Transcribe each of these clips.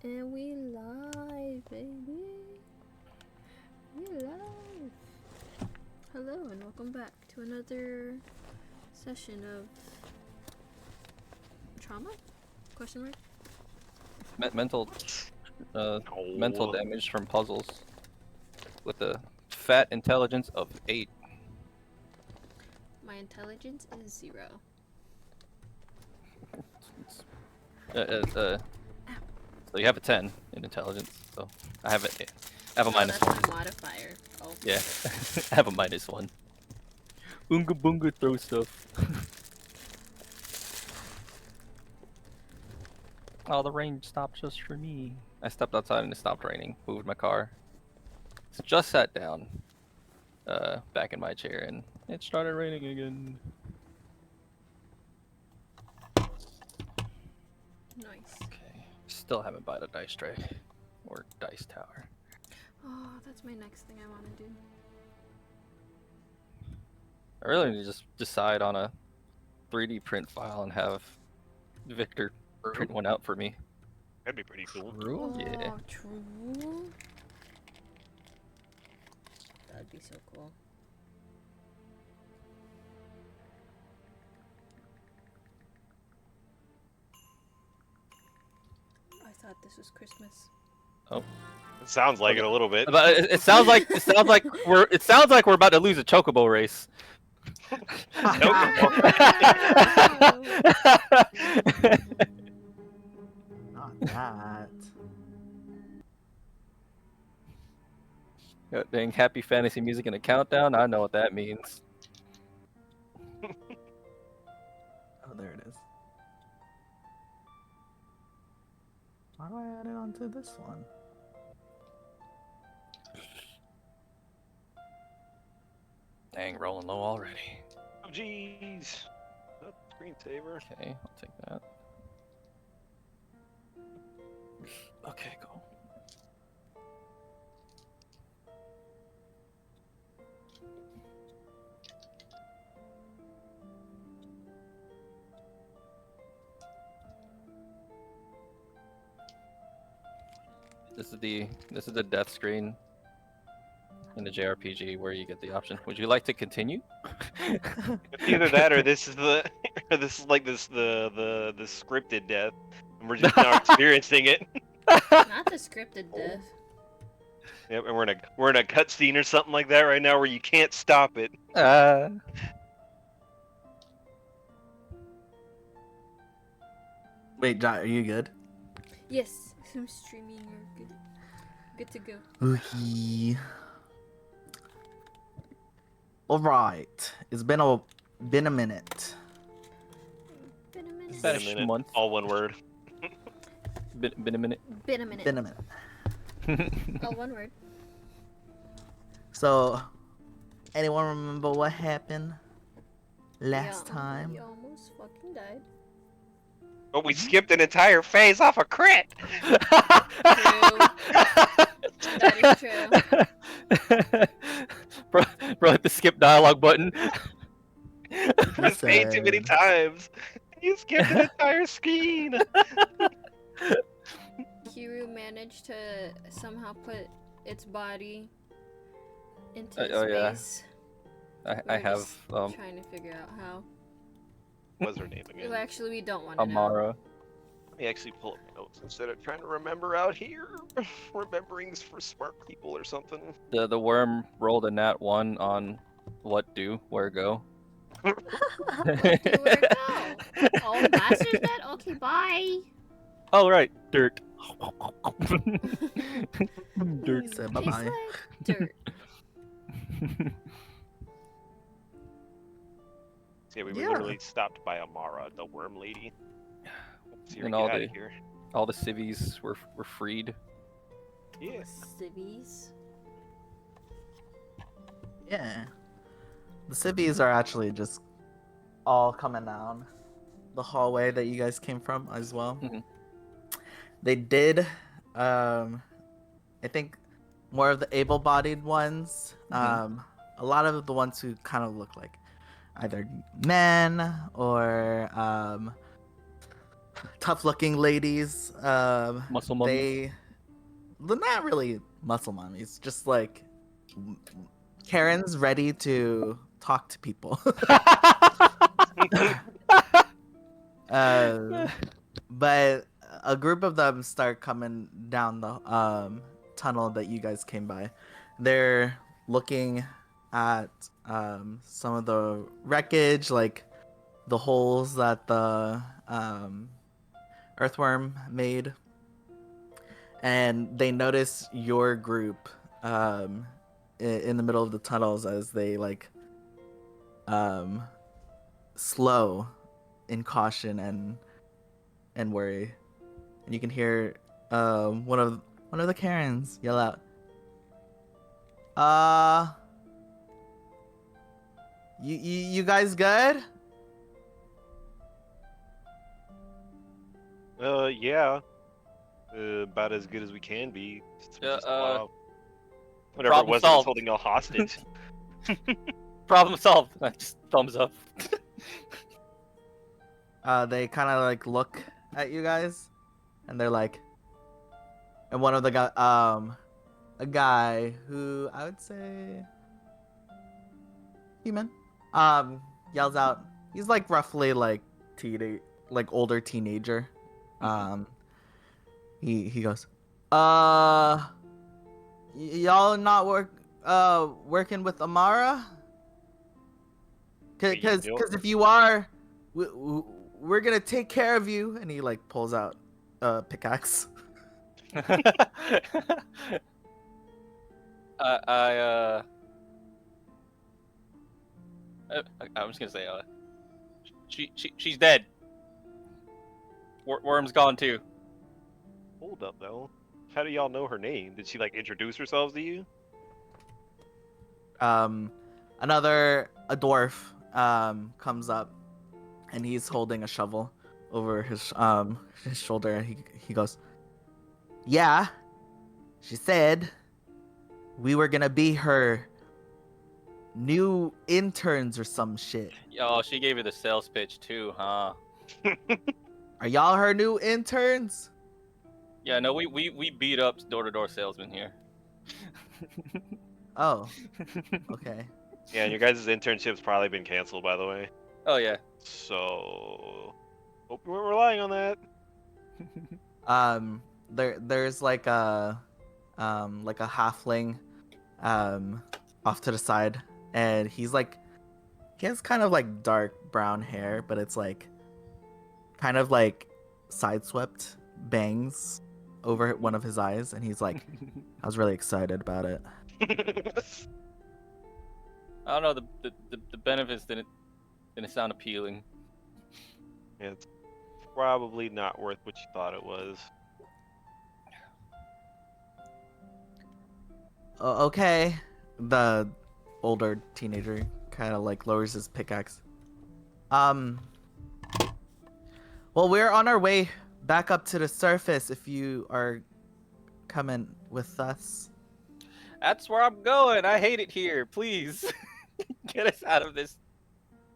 And we live, baby. We live. Hello and welcome back to another session of trauma? Question mark? Mental No. damage from puzzles with a fat intelligence of 8. My intelligence is 0. So you have a 10 in intelligence. So I have a Oh, minus that's 1. my modifier. Oh. Yeah, I have a minus 1. Boonga boonga throw stuff. Oh, the rain stopped just for me. I stepped outside and it stopped raining. Moved my car. Just sat down back in my chair and it started raining again. Nice. Okay. Still haven't bought a dice tray or dice tower. Oh, that's my next thing I want to do. I really need to just decide on a 3D print file and have Victor print one out for me. That'd be pretty cool. True? Oh, Yeah. true. That'd be so cool. I thought this was Christmas. Oh. It sounds like it a little bit. But it sounds like we're about to lose a chocobo race. Not that. Dang, happy fantasy music and a countdown. I know what that means. Oh, there it is. Why do I add it onto this one? Dang, rolling low already. Oh, jeez. Screensaver. Okay, I'll take that. Okay, go. This is the death screen in the JRPG where you get the option. Would you like to continue? Either that or this is the or this is like the scripted death. And we're just now experiencing it. Not the scripted death. Yep, and we're in a cutscene or something like that right now where you can't stop it. Wait, Jot, are you good? Yes, I'm streaming. You're good. Good to go. Okay. All right. It's been a minute. Been a minute. About Been a a minute. month. All one word. Been a minute. Been a minute. Been a minute. Oh, one word. So, anyone remember what happened last Yeah, time? You almost fucking died. But we skipped an entire phase off a crit. True. That is true. bro, hit the skip dialogue button. Press paid too many Said- times. You skipped an entire screen. Kiru managed to somehow put its body into Oh, yeah. space. I We're have just trying to figure out how. What's her name again? Well, actually, we don't want to know. Amara. Let me actually pull up my notes instead of trying to remember out here. Remembering's for smart people or something. The worm rolled a nat 1 on what do, where go. What do, where go? Oh, Master's dead? Okay, bye. Oh right, dirt. Dirt. Said Tastes bye-bye. like dirt. Yeah, we were Yeah. literally stopped by Amara, the worm lady. Let's see her And get all out the- of here. All the civvies were freed. Yeah. Civvies. Yeah. The civvies are actually just all coming down the hallway that you guys came from as well. Mhm. They did, I think, more of the able-bodied ones. Mhm. A lot of the ones who kind of look like either men or tough-looking ladies. Muscle mummies. They're not really muscle mummies, just like Karen's ready to talk to people. uh, but a group of them start coming down the tunnel that you guys came by. They're looking at some of the wreckage, like the holes that the earthworm made, and they notice your group in the middle of the tunnels as they like slow in caution and worry. And you can hear one of the Karens yell out, you guys good?" Yeah. About as good as we can be. Yeah, Whatever it problem was that was solved. holding y'all hostage. Problem solved. I just thumbs up. They kind of like look at you guys, and they're like, and one of the guy, a guy who I would say human, yells out. He's like roughly like older teenager. He goes, y'all not working with Amara? Wait, you Cause don't- if you are, we're gonna take care of you. And he like pulls out a pickaxe. I'm just gonna say, she's dead. Worm's gone too. Hold up, though. How do y'all know her name? Did she like introduce herself to you? A dwarf comes up, and he's holding a shovel over his shoulder, and he goes, "Yeah, she said we were gonna be her new interns or some shit. Oh, she gave you the sales pitch too, huh? Are y'all her new interns?" Yeah, no, we beat up door-to-door salesmen here. Oh, okay. Yeah, and your guys' internship's probably been canceled, by the way. Oh yeah. So, hope you weren't relying on that. There's like a halfling off to the side, and he has kind of like dark brown hair, but it's like kind of like sideswept bangs over one of his eyes, and he's like, I was really excited about it. I don't know, the benefits didn't sound appealing. It's probably not worth what you thought it was. Okay. The older teenager kind of like lowers his pickaxe. Well, we're on our way back up to the surface if you are coming with us. That's where I'm going. I hate it here. Please get us out of this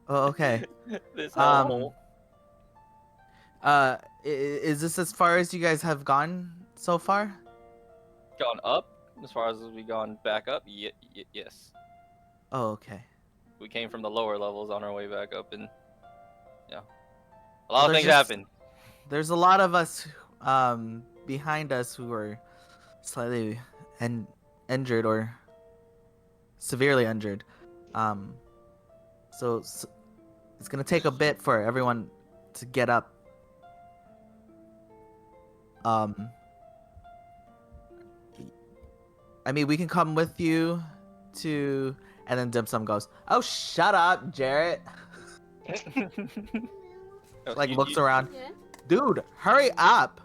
Oh, okay. this Um, hellhole. Is this as far as you guys have gone so far? Gone up as far as we gone back up. Yes. Oh, okay. We came from the lower levels on our way back up, and yeah, a Well, lot of things happened. There's a lot of us behind us who are slightly injured or severely injured. So it's gonna take a bit for everyone to get up. I mean, we can come with you to, and then Dim Sum goes, "Oh, shut up, Jarrett." Like looks around. Yeah. Dude, hurry up.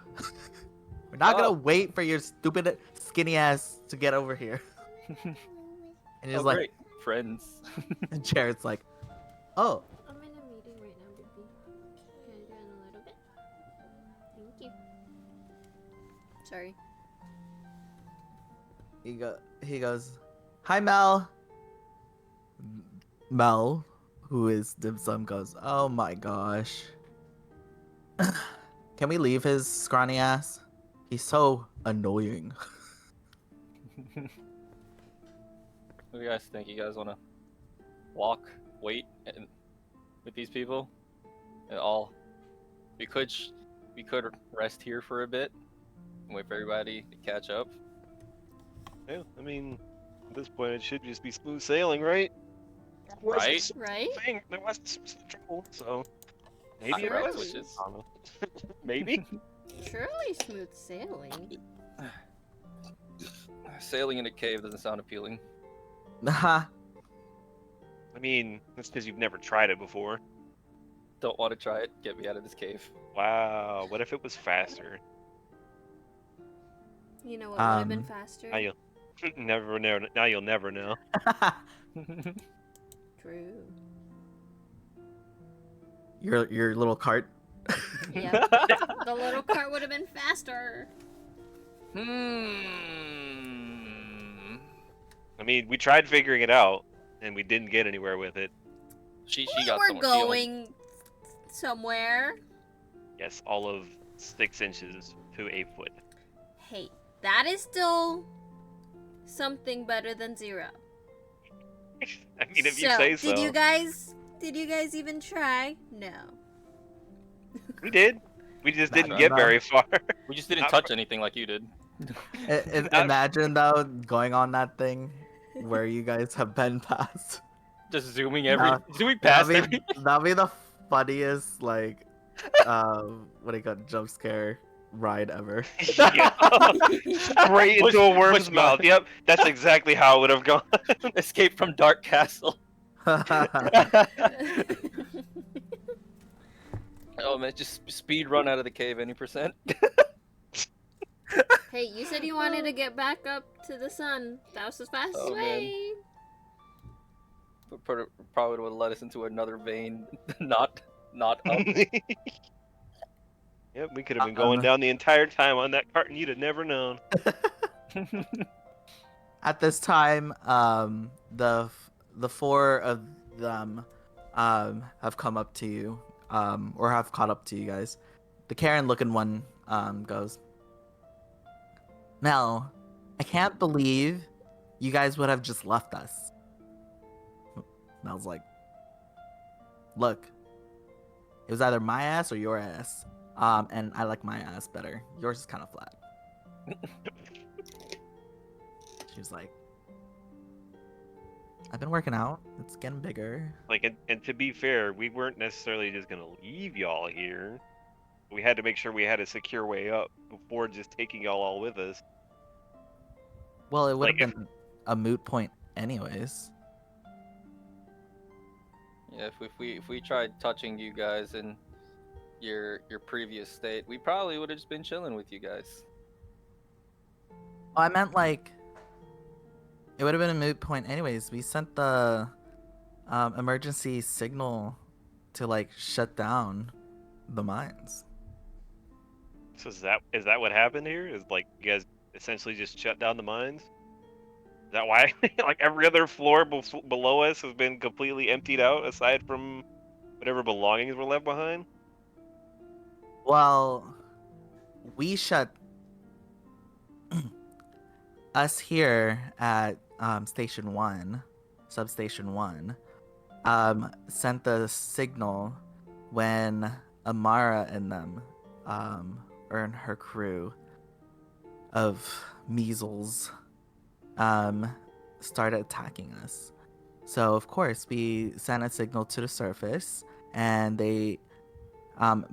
We're not gonna Oh. wait for your stupid skinny ass to get over here. And he's Oh, like, great. Friends. and Jared's like, "Oh, I'm in a meeting right now, baby. Can I do it in a little bit? Thank you. Sorry. he goes, hi, Mel." Mel, who is Dim Sum, goes, "Oh my gosh. Can we leave his scrawny ass? He's so annoying. What do you guys think? You guys want to walk, wait, and with these people? And all we could rest here for a bit and wait for everybody to catch up. Yeah, I mean, at this point, it should just be smooth sailing, right? Right? Right? There wasn't some trouble, so maybe Hot it bread was. switches. I don't know. Maybe. Surely smooth sailing. Sailing in a cave doesn't sound appealing. Haha. I mean, that's because you've never tried it before. Don't want to try it. Get me out of this cave. Wow, what if it was faster? You know what would have been Um, faster? Now you'll never know. Now you'll never know. True. Your little cart. Yeah. The little cart would have been faster. I mean, we tried figuring it out, and we didn't get anywhere with it. She We got were someone. She only- going somewhere. Yes, all of 6 inches to a foot. Hey, that is still something better than 0. I mean, if you say so. Did you guys even try? No. We did. We just Nah, didn't nah, get nah. very far. We just didn't Not touch anything like you did. Imagine though going on that thing where you guys have been past. Just zooming zooming That'd past be, every. that'd be the funniest what do you call it, jump scare ride ever. Yeah. Straight Push- into a worm's push mouth. button. Yep, that's exactly how it would have gone. Escape from Dark Castle. Oh man, just speed run out of the cave any percent. Hey, you said you wanted to get back up to the sun. That was the fastest Oh, man. way. Probably would have led us into another vein, not up. Yep, we could have been going down the entire time on that cart, and you'd have never known. At this time, the 4 of them have come up to you, or have caught up to you guys. The Karen-looking one goes, Mel, I can't believe you guys would have just left us. Mel's like, look, it was either my ass or your ass, and I like my ass better. Yours is kind of flat. She was like, I've been working out. It's getting bigger. Like, and to be fair, we weren't necessarily just gonna leave y'all here. We had to make sure we had a secure way up before just taking y'all all with us. Well, it would Like, have been a moot point anyways. Yeah, if we tried touching you guys in your previous state, we probably would have just been chilling with you guys. Oh, I meant like it would have been a moot point anyways. We sent the emergency signal to like shut down the mines. So is that what happened here? Is like you guys essentially just shut down the mines? Is that why like every other floor below us has been completely emptied out aside from whatever belongings were left behind? Well, we shut us here at Station 1, Substation 1, sent the signal when Amara and them, or her crew of measles, started attacking us. So, of course, we sent a signal to the surface, and they,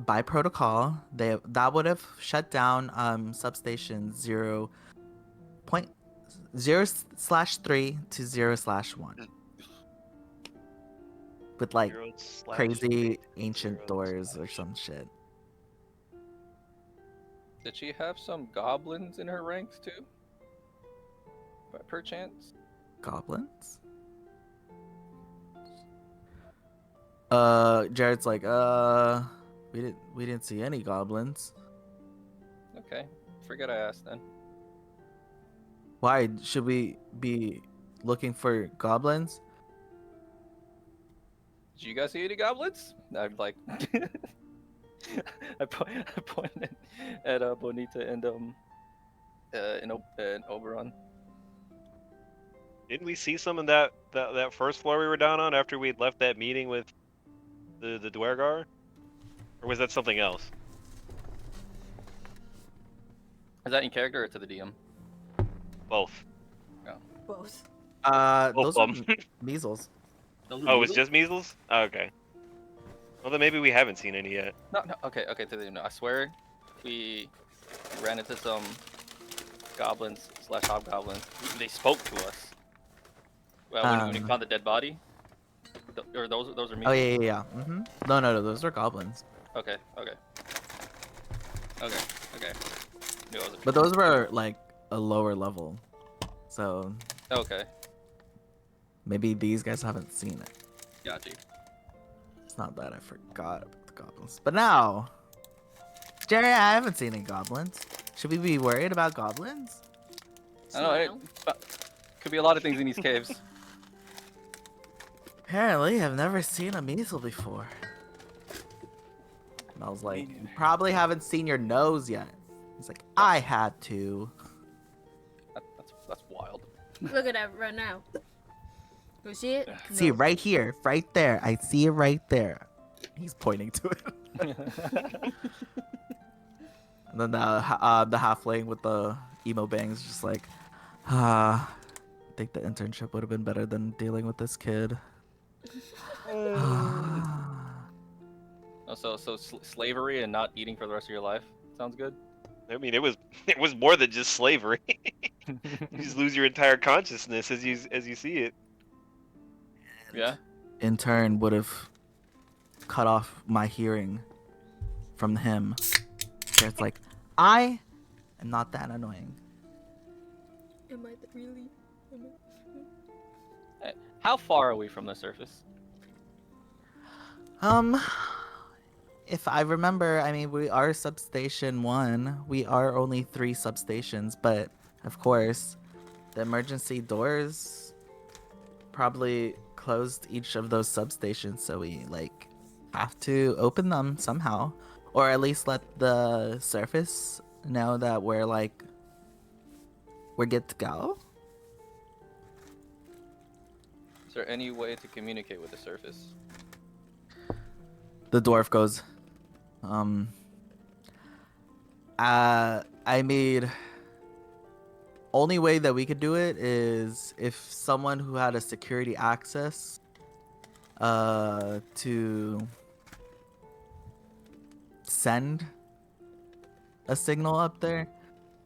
by protocol, that would have shut down Substation 0.0/3 to 0/1 with like 0/3 crazy to ancient 0/1. doors or some shit. Did she have some goblins in her ranks too? By perchance? Goblins? Jared's like, we didn't see any goblins. Okay, forget I asked then. Why should we be looking for goblins? Did you guys see any goblins? I'd like. I pointed at Bonita and and Oberon. Didn't we see some of that first floor we were down on after we'd left that meeting with the Dwergar? Or was that something else? Is that in character or to the DM? Both. Both. Both Those of are them. measles. Those are Oh, it's measles? just measles? Oh, okay. Well, then maybe we haven't seen any yet. No, no. Okay, to the DM. No, I swear, we ran into some goblins / hobgoblins. They spoke to us. Well, when we found the dead body. Or those are measles. Oh yeah. Mm-hmm. No, those are goblins. Okay. Knew it was But those were like a lower level, so okay. maybe these guys haven't seen it. Gotcha. It's not that I forgot about the goblins. But now, Jerry, I haven't seen any goblins. Should we be worried about goblins? I don't know. Could be a lot of things in these caves. Apparently, I've never seen a measle before. And I was like, you probably haven't seen your nose yet. He's like, I had to. That's wild. Look at that right now. You see it? See it right here, right there. I see it right there. He's pointing to it. And then the halfling with the emo bangs just like, I think the internship would have been better than dealing with this kid. So slavery and not eating for the rest of your life sounds good. I mean, it was more than just slavery. You just lose your entire consciousness as you see it. Yeah. In turn, would have cut off my hearing from him. So it's like, I am not that annoying. Am I really? How far are we from the surface? If I remember, I mean, we are substation 1. We are only 3 substations, but of course, the emergency doors probably closed each of those substations, so we like have to open them somehow, or at least let the surface know that we're good to go. Is there any way to communicate with the surface? The dwarf goes, I made only way that we could do it is if someone who had a security access to send a signal up there,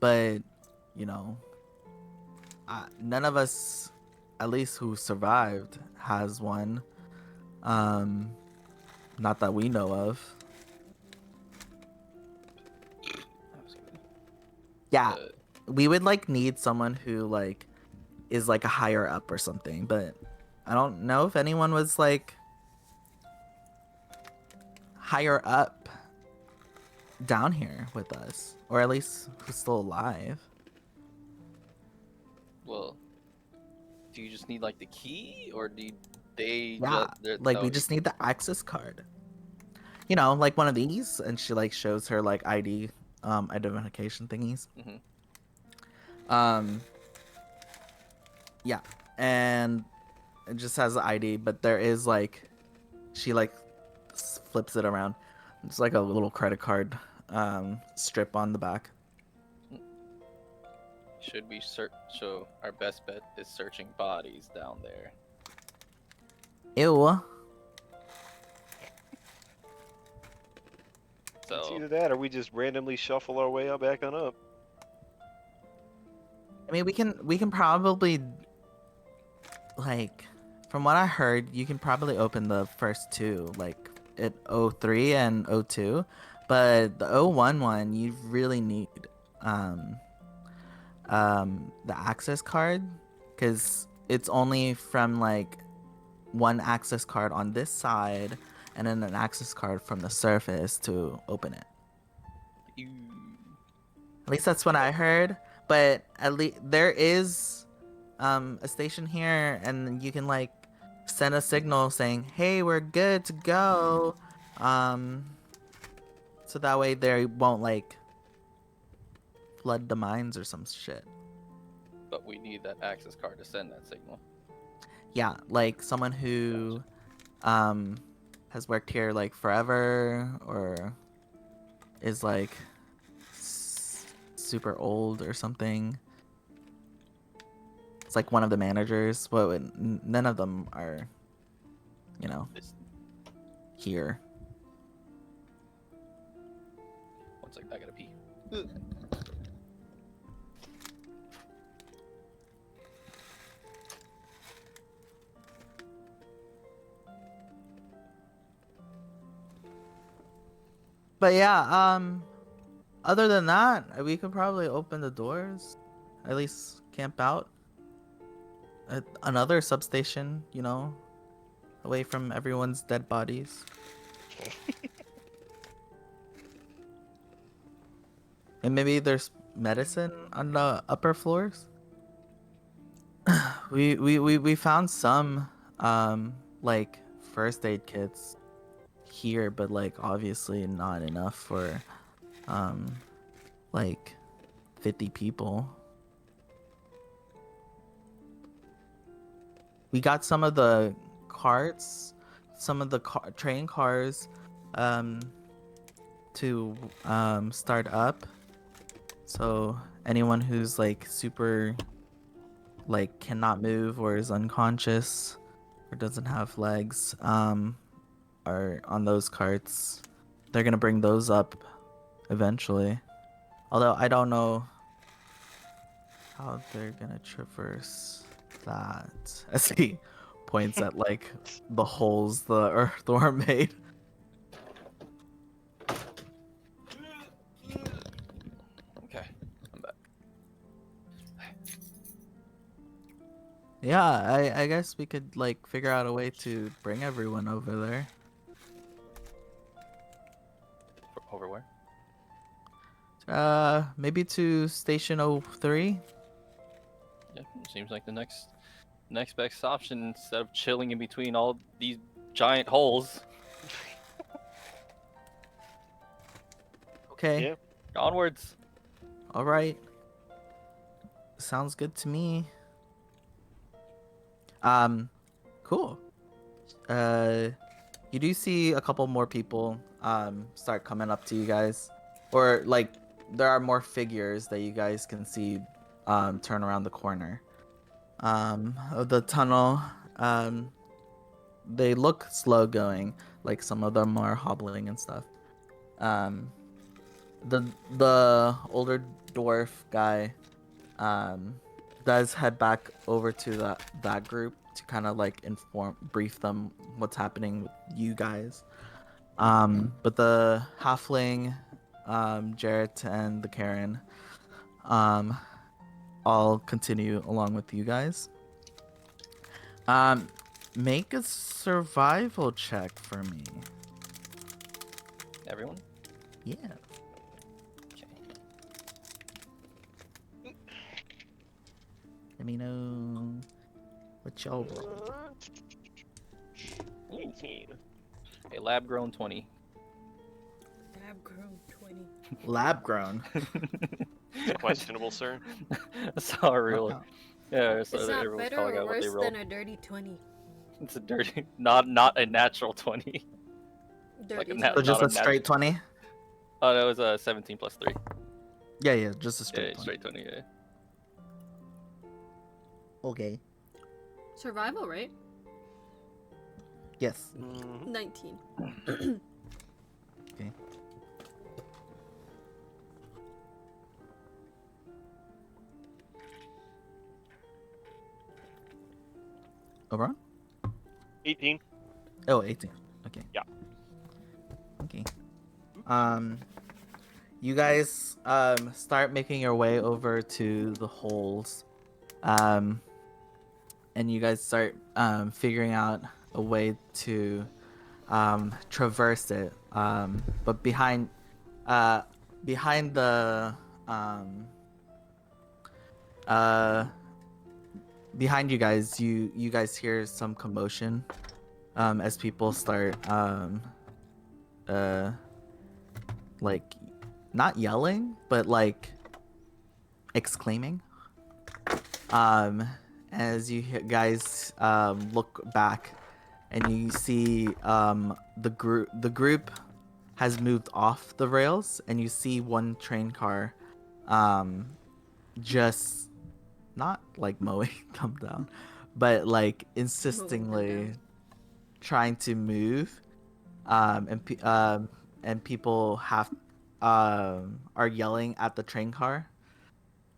but you know, none of us, at least who survived, has one. Not that we know of. Yeah, we would like need someone who like is like a higher up or something, but I don't know if anyone was like higher up down here with us, or at least who's still alive. Well, do you just need like the key, or do they? Yeah, like we just need the access card. You know, like one of these, and she like shows her like ID, identification thingies. Mm-hmm. Yeah, and it just has the ID, but there is like, she like flips it around. It's like a little credit card strip on the back. Should we search? So our best bet is searching bodies down there. Ew. It's So either that or we just randomly shuffle our way back on up. I mean, we can probably, like, from what I heard, you can probably open the first two, like at 03 and 02, but the 01 one you really need the access card, because it's only from like one access card on this side and then an access card from the surface to open it. At least that's what I heard. But at least there is a station here, and you can like send a signal saying, "Hey, we're good to go." so that way they won't like flood the mines or some shit. But we need that access card to send that signal. Yeah, like someone who has worked here like forever or is like super old or something. It's like one of the managers, but none of them are, you know, This, here. one second, I gotta pee. But yeah, other than that, we could probably open the doors, at least camp out at another substation, you know, away from everyone's dead bodies. And maybe there's medicine on the upper floors. We found some like first aid kits here, but like obviously not enough for like 50 people. We got some of the carts, some of the train cars to start up. So anyone who's like super like cannot move or is unconscious or doesn't have legs are on those carts. They're gonna bring those up eventually. Although I don't know how they're gonna traverse that. As he points at like the holes the earthworm made. Okay, I'm back. Yeah, I guess we could like figure out a way to bring everyone over there. Over where? Maybe to Station 03. Yeah, seems like the next best option instead of chilling in between all these giant holes. Okay. Yeah. Onwards. All right. Sounds good to me. Cool. You do see a couple more people start coming up to you guys, or like there are more figures that you guys can see turn around the corner of the tunnel. They look slow going, like some of them are hobbling and stuff. The older dwarf guy does head back over to that group to kind of like brief them what's happening with you guys. But the halfling, Jarrett and the Karen, all continue along with you guys. Make a survival check for me. Everyone. Yeah. Okay. Let me know what y'all roll. A lab grown 20. Lab grown 20. Lab grown. Questionable, sir. That's all real. Wow. Yeah, so It's not everyone's better calling or out what they worse rolled. than a dirty 20. It's a dirty, not a natural 20. Dirty a 20. nat- So just Not a straight 20? Oh, that was a 17 plus 3. Yeah, just a Yeah, straight 20. straight 20. Yeah. Okay. Survival, right? Yes. 19. Okay. Over? 18. Oh, 18. Okay. Yeah. Okay. You guys start making your way over to the holes. And you guys start figuring out a way to traverse it. But behind the behind you guys, you guys hear some commotion like not yelling, but like exclaiming. As you guys look back, and you see the group has moved off the rails, and you see one train car, just not like mowing them down, but like insistingly down. trying to move, and people are yelling at the train car.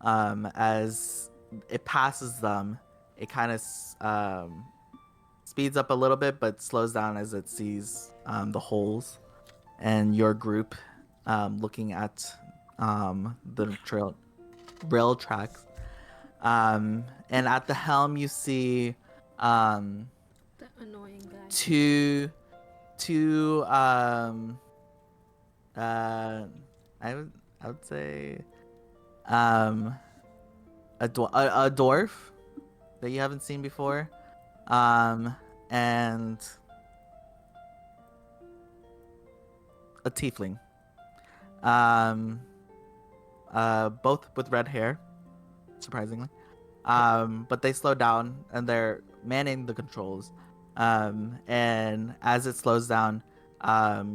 As it passes them, it kind of speeds up a little bit, but slows down as it sees the holes and your group looking at the rail tracks. And at the helm, you see The annoying guy. two I would say a dwarf that you haven't seen before, and a tiefling, both with red hair, surprisingly. But they slow down and they're manning the controls. And as it slows down,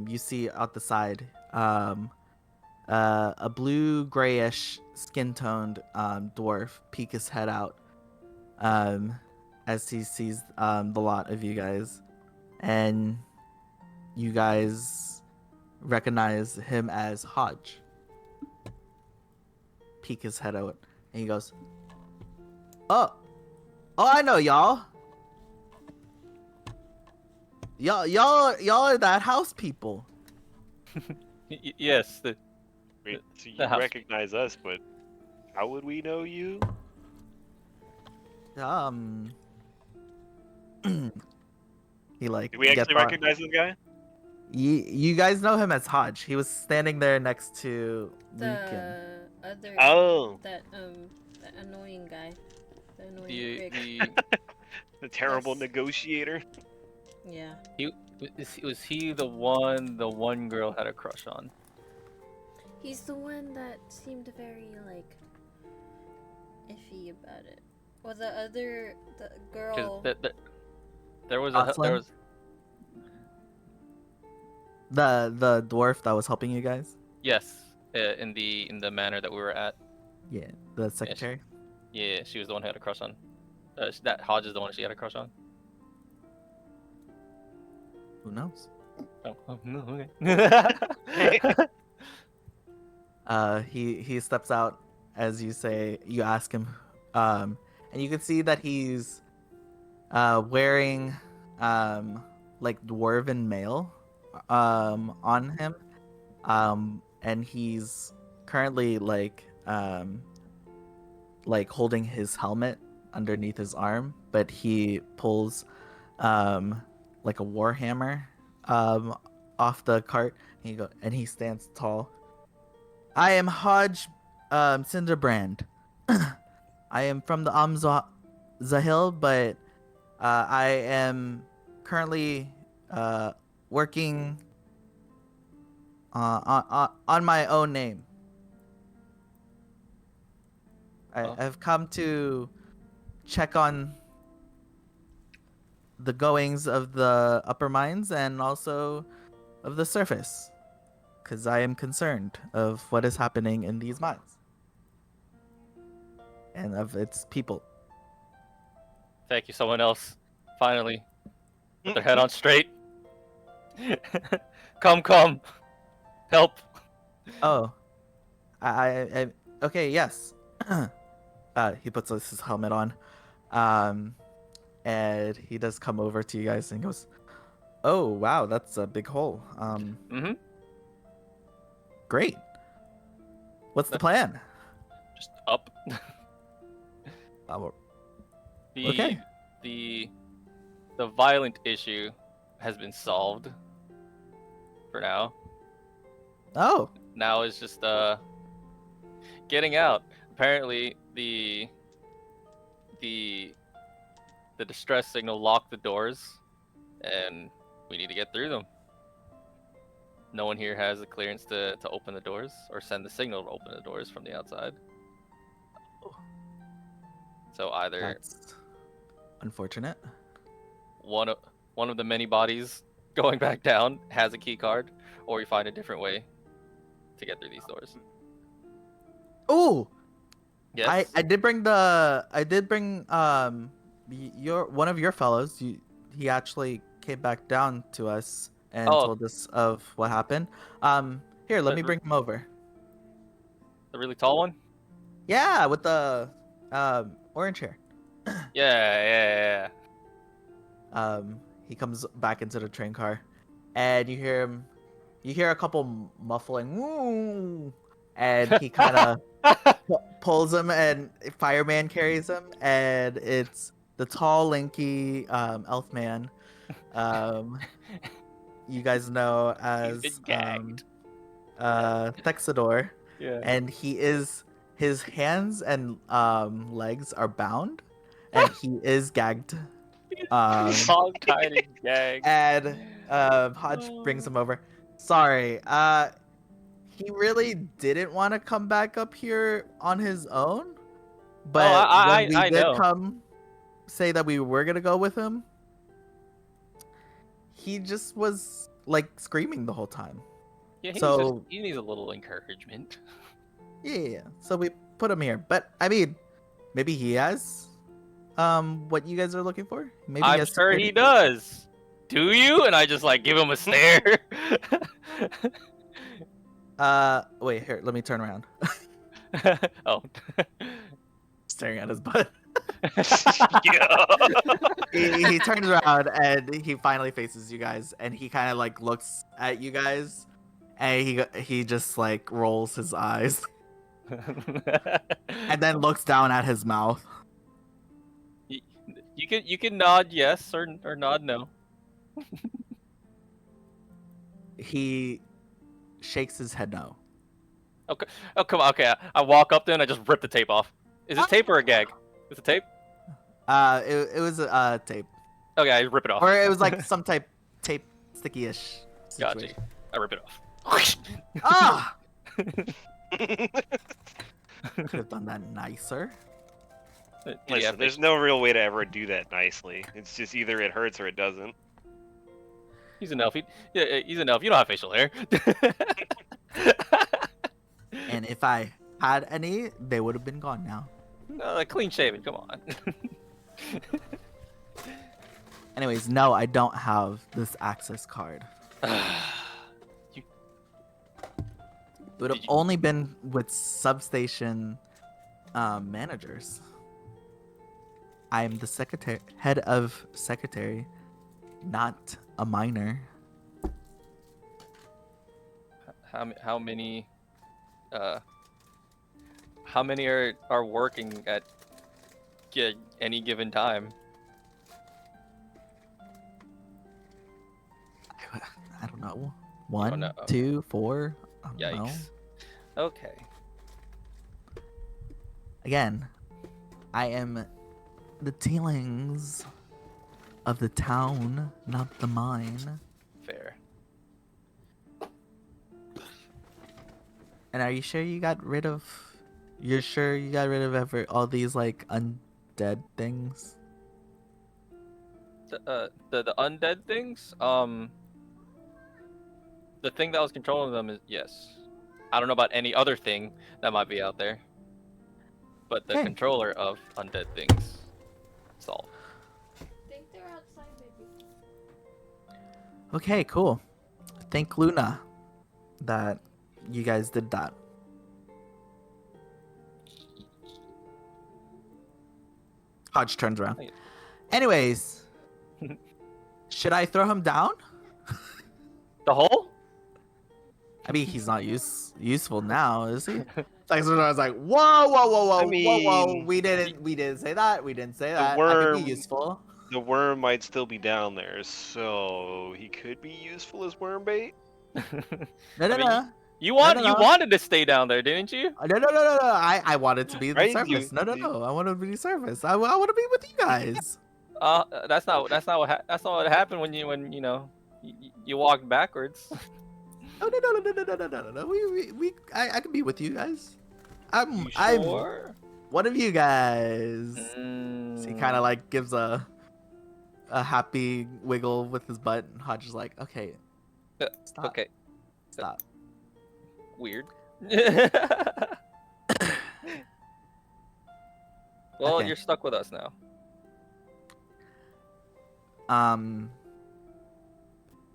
you see out the side a blue grayish skin toned dwarf peek his head out as he sees the lot of you guys. And you guys recognize him as Hodge. Peek his head out and he goes, Oh, I know y'all. Y'all are that house people. Yes, Wait, so you the house. recognize us, but how would we know you? He like Do we gets actually on. recognize this guy? You guys know him as Hodge. He was standing there next to Lucan. The other. Oh, That annoying guy. The annoying the prick. the the terrible Yes. negotiator. Yeah. was he the one girl had a crush on? He's the one that seemed very like iffy about it. Well, the girl. Because there was Jocelyn? The dwarf that was helping you guys. yes, in the manor that we were at. Yeah, the secretary. Yeah, she was the one who had a crush on. That Hodge is the one she had a crush on. Who knows? Oh no, okay. He steps out as you say. You ask him, and you can see that he's wearing like dwarven mail on him, and he's currently like holding his helmet underneath his arm, but he pulls like a war hammer off the cart, and he stands tall. I am Hodge Cinderbrand. I am from the Zahil, but I am currently working on my own name. Oh. I've come to check on the goings of the upper mines and also of the surface, because I am concerned of what is happening in these mines and of its people. Thank you, someone else. Finally, put their head on straight. Come, help. Oh, I okay, yes. He puts his helmet on, and he does come over to you guys and goes, "Oh, wow, that's a big hole. Mm-hmm. Great. What's the plan?" Just up. Uh, The Okay. the violent issue has been solved for now. Oh, Now it's just getting out. Apparently the distress signal locked the doors, and we need to get through them. no one here has the clearance to open the doors or send the signal to open the doors from the outside. So either That's unfortunate. one of the many bodies going back down has a key card, or we find a different way to get through these doors. Oh, Yes. I did bring your one of your fellows. He actually came back down to us and Oh. told us of what happened. Here, let me bring him over. The really tall one? Yeah, with the orange hair. Yeah. He comes back into the train car, and you hear a couple muffling, woo, and he kind of pulls him, and fireman carries him, and it's the tall, lanky elf man. You guys know as been gagged. Thexador, Yeah. and his hands and legs are bound, and he is gagged. Hog tied and gagged. And Hodge brings him over. Sorry, he really didn't want to come back up here on his own, but when we I did know. come say that we were gonna go with him, he just was like screaming the whole time. Yeah, So he needs a little encouragement. yeah, so we put him here. But I mean, maybe he has what you guys are looking for. Maybe I'm has sure security. he does. Do you? And I just like give him a stare. Wait, here, let me turn around. Oh. Staring at his butt. Yeah. He turns around and he finally faces you guys, and he kind of like looks at you guys, and he just like rolls his eyes and then looks down at his mouth. You can nod yes or nod no. He shakes his head no. Okay. Oh come on. Okay. I walk up there and I just rip the tape off. Is it tape or a gag? Is it tape? It was a tape, Okay, I rip it off. or it was like some type tape sticky-ish Gotcha. situation. I rip it off. Ah! Could have done that nicer. Listen, there's no real way to ever do that nicely. It's just either it hurts or it doesn't. He's an elf. He's an elf. You don't have facial hair. And if I had any, they would have been gone now. Clean shaven. Come on. Anyways, no, I don't have this access card. You- It would have Did you- only been with substation managers. I'm the head of secretary, not a minor. How many are working at any given time? I don't know. One, know. 2, 4. I don't know. Yikes. Okay. Again, I am the dealings of the town, not the mine. Fair. And are you sure you got rid of? You're sure you got rid of all these like undead things? The undead things. The thing that was controlling them is yes. I don't know about any other thing that might be out there, but the Okay. controller of undead things solved. I think they're outside, maybe. Okay, cool. Thank Luna that you guys did that. Hodge turns around. Hey. Anyways, should I throw him down? The hole? I mean, he's not useful now, is he? Like, so I was like, whoa, whoa. mean, We didn't say that. We didn't say that. I worm- could be useful. The worm might still be down there, so he could be useful as worm bait. No. I mean, No. You No. wanted to stay down there, didn't you? No. I wanted to be the Right? surface. You- No. I want to be the surface. I want to be with you guys. That's not what happened when you walked backwards. Oh no. I can be with you guys. You I'm sure? one of you guys. So he kind of like gives a happy wiggle with his butt, and Hodge is like, okay, stop, Okay. stop. Weird. Well, Okay. you're stuck with us now.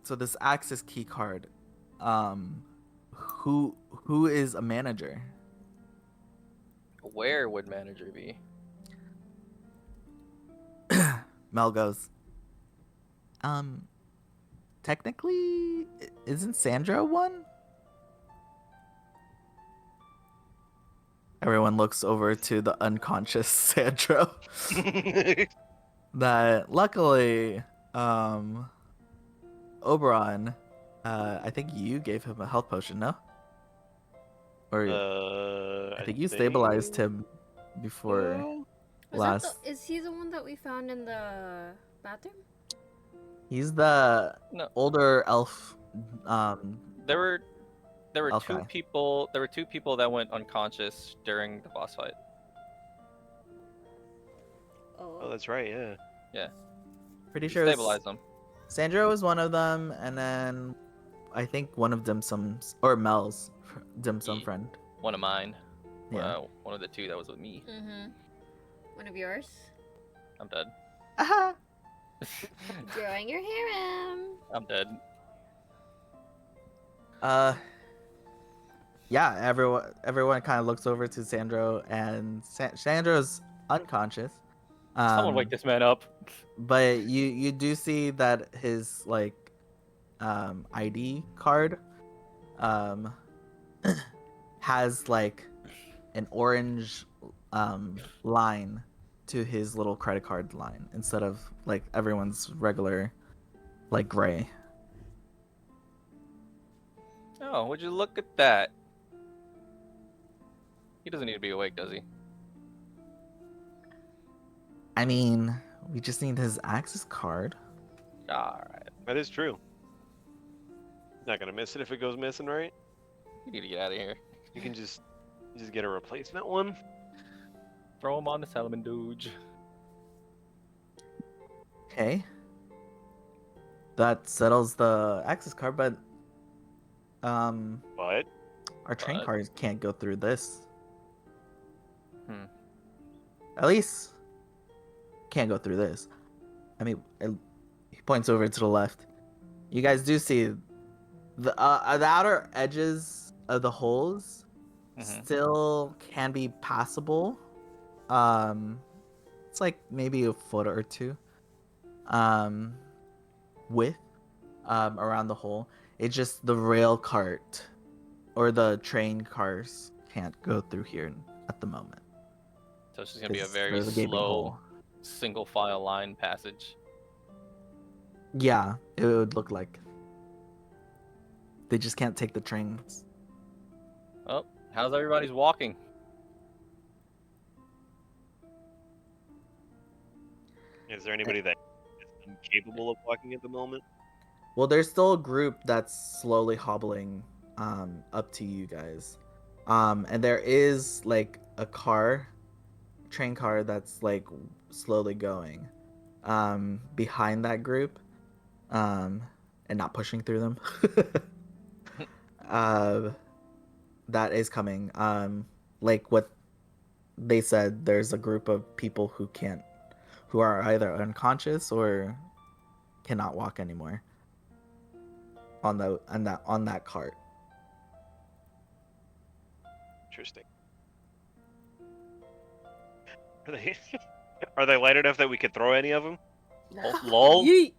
So this access key card, who is a manager? Where would manager be? Mel goes, technically, isn't Sandra one? Everyone looks over to the unconscious Sandra. That luckily, Oberon, I think you gave him a health potion, no? Or I think you stabilized him before so. Was that last. is he the one that we found in the bathroom? He's the No. older elf. There were Okay. two people. There were two people that went unconscious during the boss fight. Oh, that's right. Yeah. Pretty You sure stabilized them. Sandra was one of them, and then I think one of Dim Sum's or Mel's Dim Sum Ye- friend. One of mine. Yeah. One of the two that was with me. Mm-hmm. One of yours? I'm dead. Aha! Growing your harem. I'm dead. Yeah. Everyone kind of looks over to Sandro, and Sandro's unconscious. Someone wake this man up. But you do see that his like ID card has like an orange line to his little credit card line instead of like everyone's regular like gray. Oh, would you look at that? He doesn't need to be awake, does he? I mean, we just need his access card. Alright. That is true. Not gonna miss it if it goes missing, right? You need to get out of here. You can just get a replacement one. Throw him on the Salmon Doge. Okay. That settles the access card, but But our train But- cars can't go through this. Hmm. At least can't go through this. I mean, he points over to the left. You guys do see the outer edges of the holes Mhm. still can be passable. It's like maybe a foot or two width around the hole. It's just the rail cart or the train cars can't go through here at the moment. So it's just gonna be a It's- very there's a gaping slow, hole. single file line passage. Yeah, it would look like. They just can't take the trains. Oh, how's everybody's walking? is there anybody that is incapable of walking at the moment? Well, there's still a group that's slowly hobbling up to you guys. And there is like a train car that's like slowly going behind that group and not pushing through them. That is coming. Like what they said, there's a group of people who are either unconscious or cannot walk anymore on that cart. Interesting. Are they are they light enough that we could throw any of them? Lol. Yeet.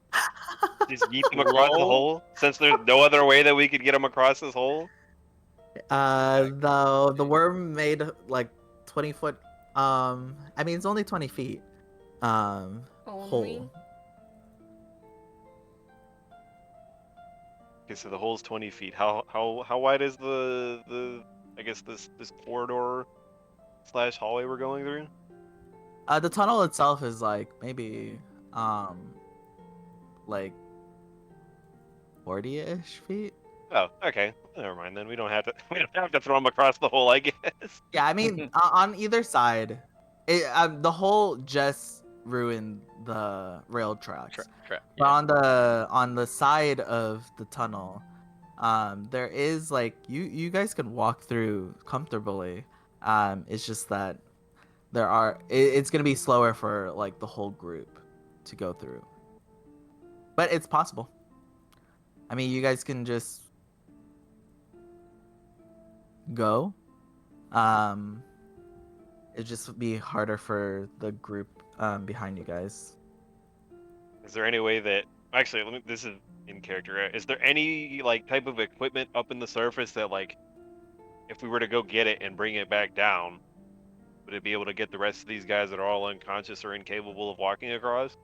Just yeet them across the Lol. hole? Since there's no other way that we could get them across this hole? The worm made like 20 foot. I mean it's only 20 feet. Only? Hole. Okay, so the hole's 20 feet. How wide is the I guess this corridor / hallway we're going through? The tunnel itself is like maybe like 40-ish feet. Oh, okay. Never mind then. We don't have to. We don't have to throw them across the hole, I guess. Yeah, I mean, on either side, the hole just ruined the rail tracks. Trap. But Yeah. on the side of the tunnel, there is like you guys can walk through comfortably. It's just that it's gonna be slower for like the whole group to go through, but it's possible. I mean, you guys can just go. Um, it'd just be harder for the group behind you guys. Is there any way that actually? This is in character. Right? Is there any like type of equipment up in the surface that like, if we were to go get it and bring it back down, would it be able to get the rest of these guys that are all unconscious or incapable of walking across?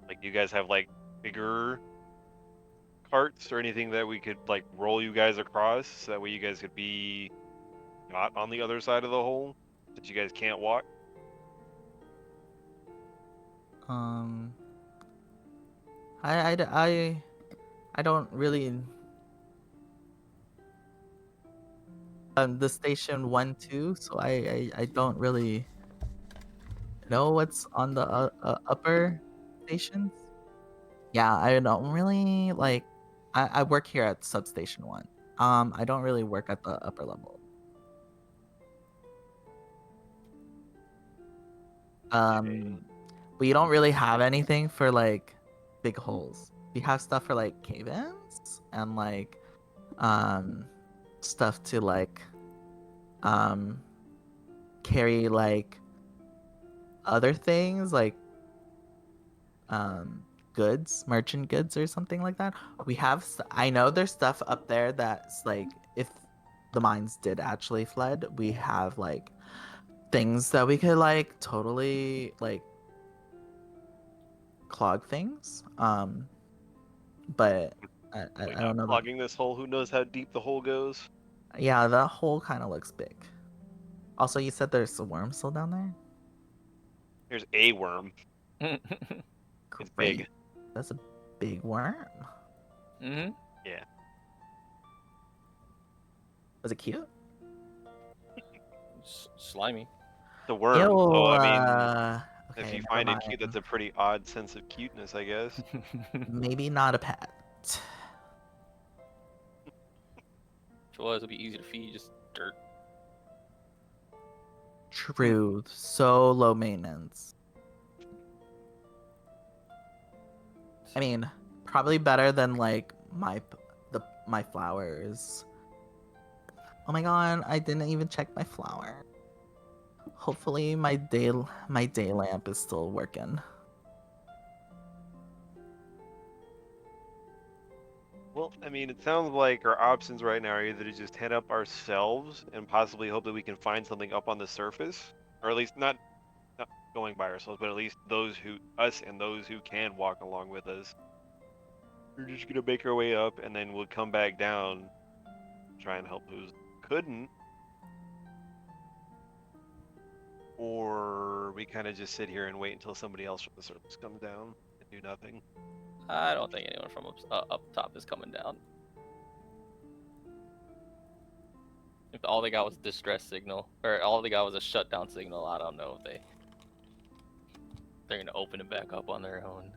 Like, do you guys have like bigger carts or anything that we could like roll you guys across so that way you guys could be not on the other side of the hole that you guys can't walk? Um, I don't really. The station 1-2, so I don't really know what's on the upper stations. Yeah, I don't really like. I work here at substation 1. I don't really work at the upper level. Okay. We don't really have anything for like big holes. We have stuff for like cave-ins and like um stuff to like um carry like other things like goods, merchant goods or something like that. We have I know there's stuff up there that's like if the mines did actually flood, we have like things that we could like totally like clog things. But Probably I not don't know. clogging this hole. Who knows how deep the hole goes? Yeah, that hole kind of looks big. Also, you said there's a worm still down there? There's a worm. It's Great. big. That's a big worm. Mm-hmm. Yeah. Was it cute? Slimy. The worm. Ew, So I mean, if okay, you never find it cute, mind. that's a pretty odd sense of cuteness, I guess. Maybe not a pet. If it was, it'd be easy to feed. Just dirt. True. So low maintenance. I mean, probably better than like my flowers. Oh my god, I didn't even check my flower. Hopefully my day lamp is still working. Well, I mean, it sounds like our options right now are either to just head up ourselves and possibly hope that we can find something up on the surface, or at least not going by ourselves, but at least us and those who can walk along with us. We're just gonna make our way up, and then we'll come back down, try and help those who couldn't, or we kind of just sit here and wait until somebody else from the surface comes down and do nothing. I don't think anyone from up top is coming down. If all they got was a distress signal, or all they got was a shutdown signal, I don't know if they're gonna open it back up on their own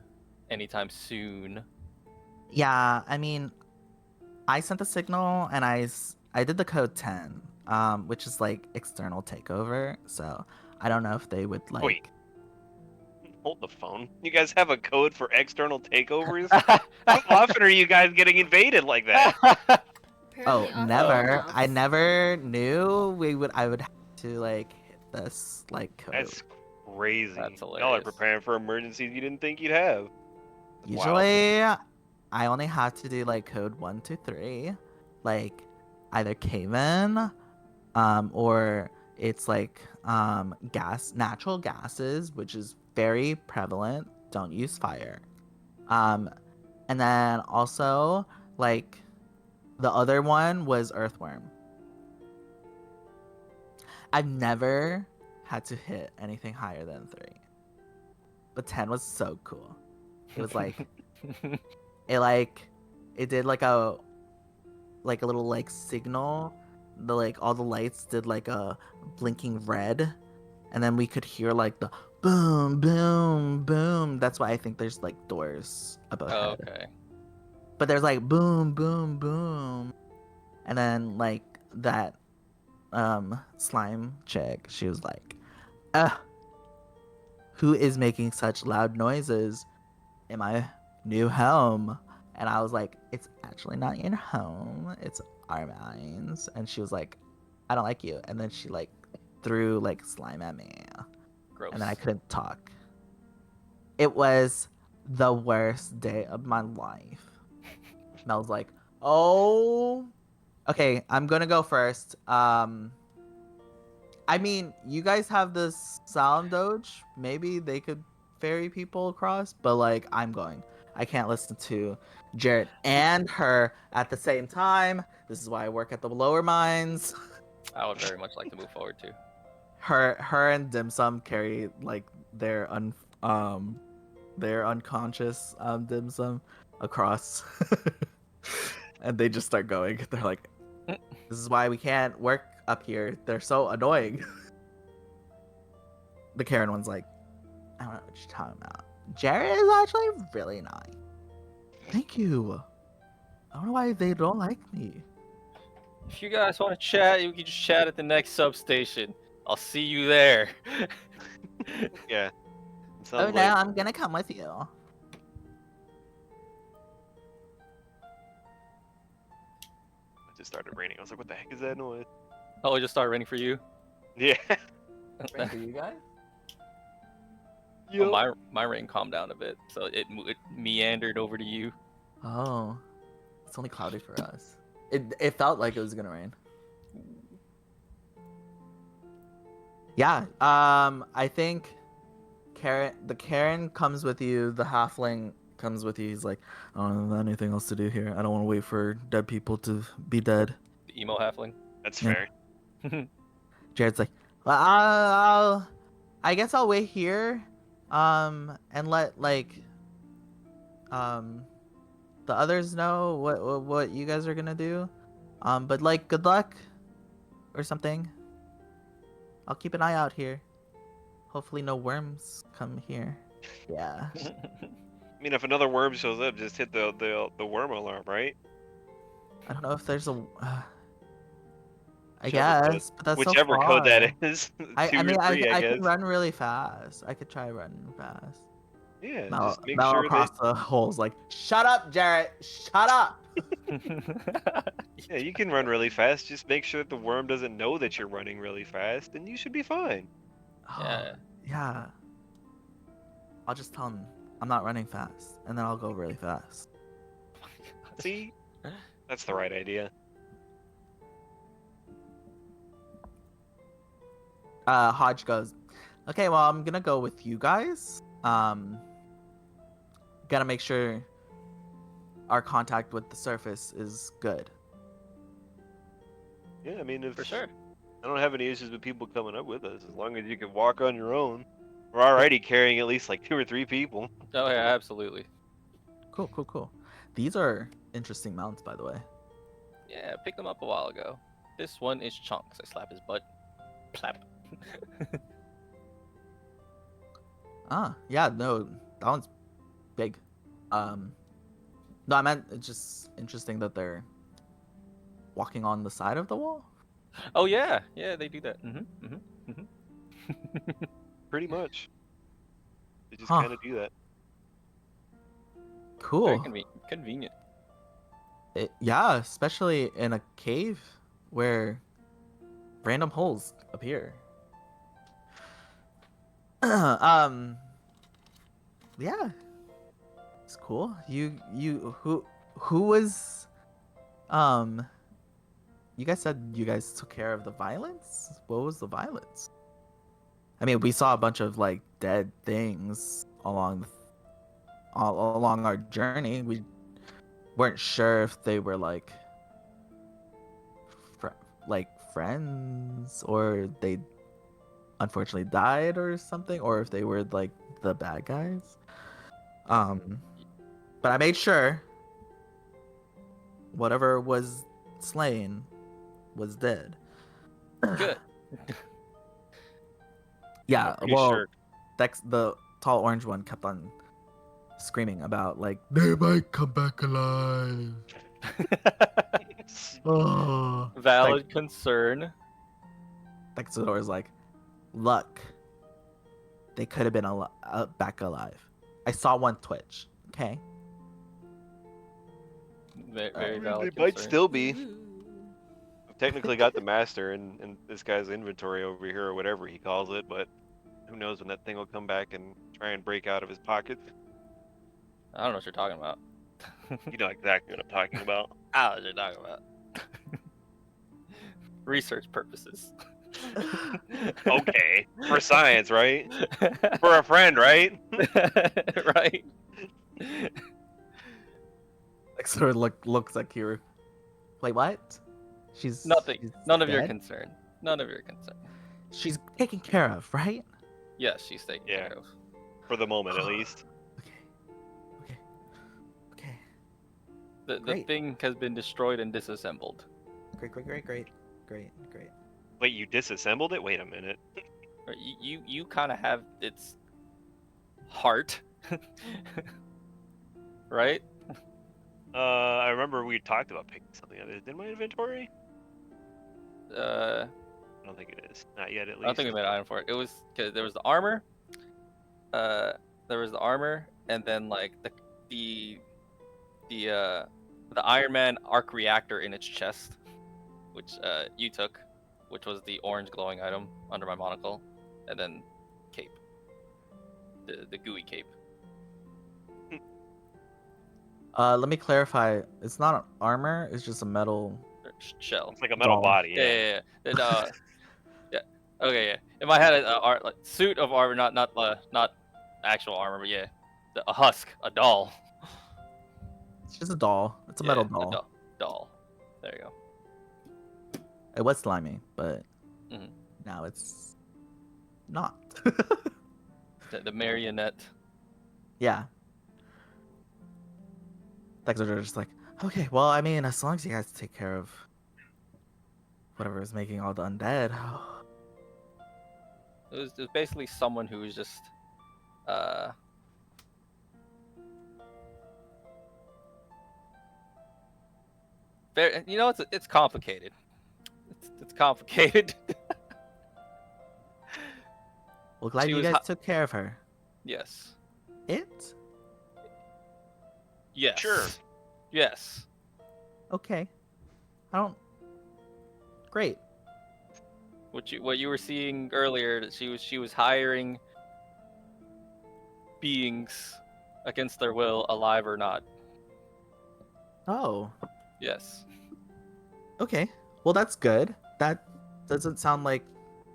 anytime soon. Yeah, I mean, I sent the signal and I did the code 10, which is like external takeover. So I don't know if they would like. Wait. Hold the phone. You guys have a code for external takeovers? How often are you guys getting invaded like that? Oh, Apparently often never. enough. I never knew I would have to like hit this like code. That's crazy. That's Y'all are hilarious. preparing for emergencies you didn't think you'd have. Wow. Usually, I only have to do like code 1 to 3, like either cave in, or it's like natural gases, which is very prevalent. Don't use fire. And then also like the other one was earthworm. I've never had to hit anything higher than 3, but 10 was so cool. It was like it did like a little like signal. The like all the lights did like a blinking red, and then we could hear like the boom, boom, boom. That's why I think there's like doors up ahead. Okay. But there's like boom, boom, boom, and then like that slime chick. She was like, who is making such loud noises in my new home? And I was like, it's actually not your home, it's our minds. And she was like, I don't like you. And then she like threw like slime at me, Gross. and then I couldn't talk. It was the worst day of my life. And I was like, oh, okay, I'm gonna go first. I mean, you guys have this sound doge. Maybe they could ferry people across, but like, I'm going. I can't listen to Jarrett and her at the same time. This is why I work at the lower mines. I would very much like to move forward too. Her and Dim Sum carry like their unconscious Dim Sum across, and they just start going. They're like, this is why we can't work up here. They're so annoying. The Karen one's like, I don't know what you're talking about. Jared is actually really nice. Thank you. I don't know why they don't like me. If you guys want to chat, you can just chat at the next substation. I'll see you there. Yeah. It Oh sounds no, like I'm gonna come with you. it just started raining. I was like, what the heck is that noise? Oh, it just started raining for you. Yeah. For you guys? Well, my rain calmed down a bit, so it meandered over to you. Oh, it's only cloudy for us. It felt like it was gonna rain. Yeah. I think the Karen comes with you. The halfling comes with you. He's like, I don't have anything else to do here. I don't want to wait for dead people to be dead. The emo halfling. That's Yeah. fair. Jared's like, well, I guess I'll wait here, and let like, the others know what you guys are gonna do, but like, good luck, or something. I'll keep an eye out here. Hopefully, no worms come here. Yeah. I mean, if another worm shows up, just hit the worm alarm, right? I don't know if there's a. I Whichever code- guess, but that's so Whichever code far. that is, two I mean, or three, I I guess. can run really fast. I could try running fast. Yeah, Mel, just make Mel sure across the holes like, shut up, Jarrett! Shut up! yeah, you can run really fast. Just make sure that the worm doesn't know that you're running really fast, and you should be fine. Yeah. Yeah. I'll just tell him I'm not running fast, and then I'll go really fast. See, that's the right idea. Hodge goes, okay, well, I'm gonna go with you guys. Gotta make sure our contact with the surface is good. Yeah, I mean, if For sure. I don't have any issues with people coming up with us, as long as you can walk on your own. We're already carrying at least like 2 or 3 people. Oh yeah, absolutely. Cool. These are interesting mounts, by the way. Yeah, I picked them up a while ago. This one is Chunks. I slap his butt. Plap. Yeah, no, that one's big. No, I meant it's just interesting that they're walking on the side of the wall. Oh yeah, yeah, they do that. Pretty much. They just Huh. kind of do that. Very Cool. convenient. Yeah, especially in a cave where random holes appear. Yeah, it's cool. Who was you guys said you guys took care of the violence? What was the violence? I mean, we saw a bunch of like dead things along all along our journey. We weren't sure if they were like friends, or they unfortunately died or something, or if they were like the bad guys. But I made sure whatever was slain was dead. Good. Yeah, I'm pretty well, sure. Dex, the tall orange one, kept on screaming about like they might come back alive. Oh, Valid concern. Dexador is like, luck. They could have been back alive. I saw one twitch. Okay. Very I mean, valid they might concern. still be. I've technically got the master in this guy's inventory over here, or whatever he calls it, but who knows when that thing will come back and try and break out of his pockets. I don't know what you're talking about. You know exactly what I'm talking about. I don't know what you're talking about. Research purposes. Okay, for science, right? For a friend, right? Right? Dexador looks at Kiru. Wait, what? She's Nothing. she's None of your dead? concern. None of your concern. She's taken care of, right? Yes, she's taken Yeah. care of. For the moment, at least. Okay. Okay. The Great. thing has been destroyed and disassembled. Great. Wait, you disassembled it? Wait a minute. Or you kind of have its heart, right? I remember we talked about picking something up. Is it in my inventory? I I don't think it is. Not yet, at least. don't think we made an item for it. It was because there was the armor. There was the armor, and then like the Iron Man arc reactor in its chest, which you took, which was the orange glowing item under my monocle, and then cape, the gooey cape. Let me clarify. It's not an armor. It's just a metal. Shell. It's like a metal Doll. body. Yeah. Yeah. Okay. Yeah. In my head, like, suit of armor, not actual armor, but yeah, a husk, a doll. It's just a doll. It's a Yeah, metal a doll. doll. There you go. It was slimy, but Mhm. now it's not. The marionette. Yeah. Dexter just like, okay, well, I mean, as long as you guys take care of whatever is making all the undead. It was basically someone who was just very, it's complicated. It's complicated. Well, glad She you was guys took care of her. Yes. It? Yes. Sure. Yes. Okay. I don't. Great. What you were seeing earlier, that she was hiring beings against their will, alive or not. Oh. Yes. Okay. Well, that's good. That doesn't sound like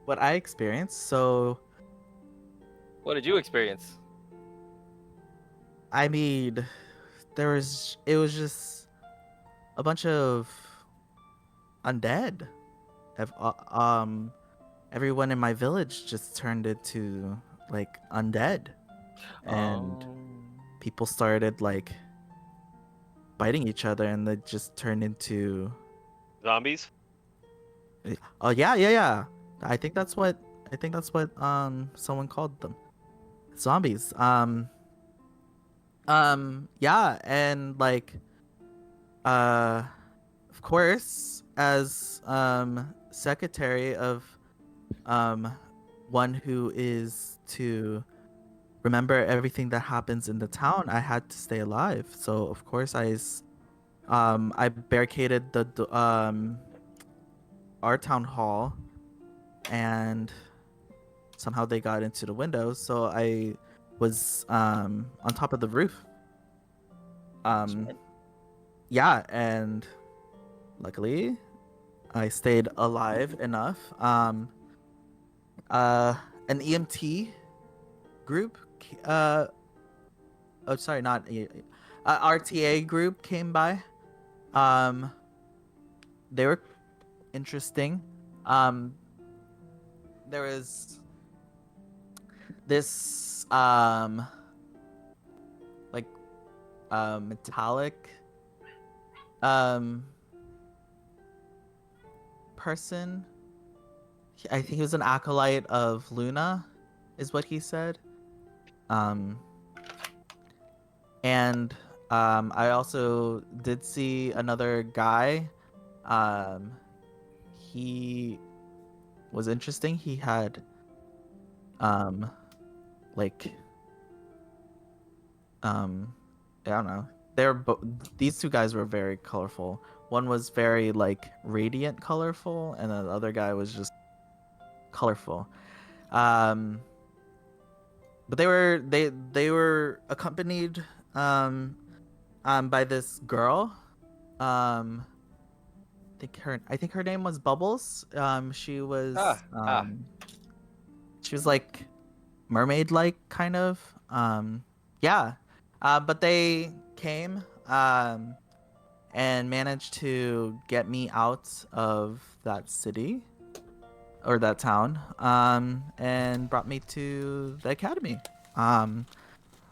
what I experienced. So, What did you experience? I mean, it was just a bunch of undead. Everyone in my village just turned into like undead, and people started like biting each other, and they just turned into. Zombies? Oh yeah. I think that's what someone called them, zombies. Yeah, and like of course, as secretary of one who is to remember everything that happens in the town, I had to stay alive. So of course I barricaded our town hall, and somehow they got into the windows. So I was on top of the roof. Smart. Yeah, and luckily I stayed alive enough. An EMT group, oh sorry, not RTA group came by. They were interesting. There was this like metallic person. I think he was an acolyte of Luna, is what he said. And I also did see another guy. He was interesting. He had like I don't know. These two guys were very colorful. One was very like radiant colorful, and the other guy was just colorful. But they were accompanied by this girl. I think her name was Bubbles. She was she was like mermaid like kind of. Yeah. But they came and managed to get me out of that city or that town and brought me to the academy. And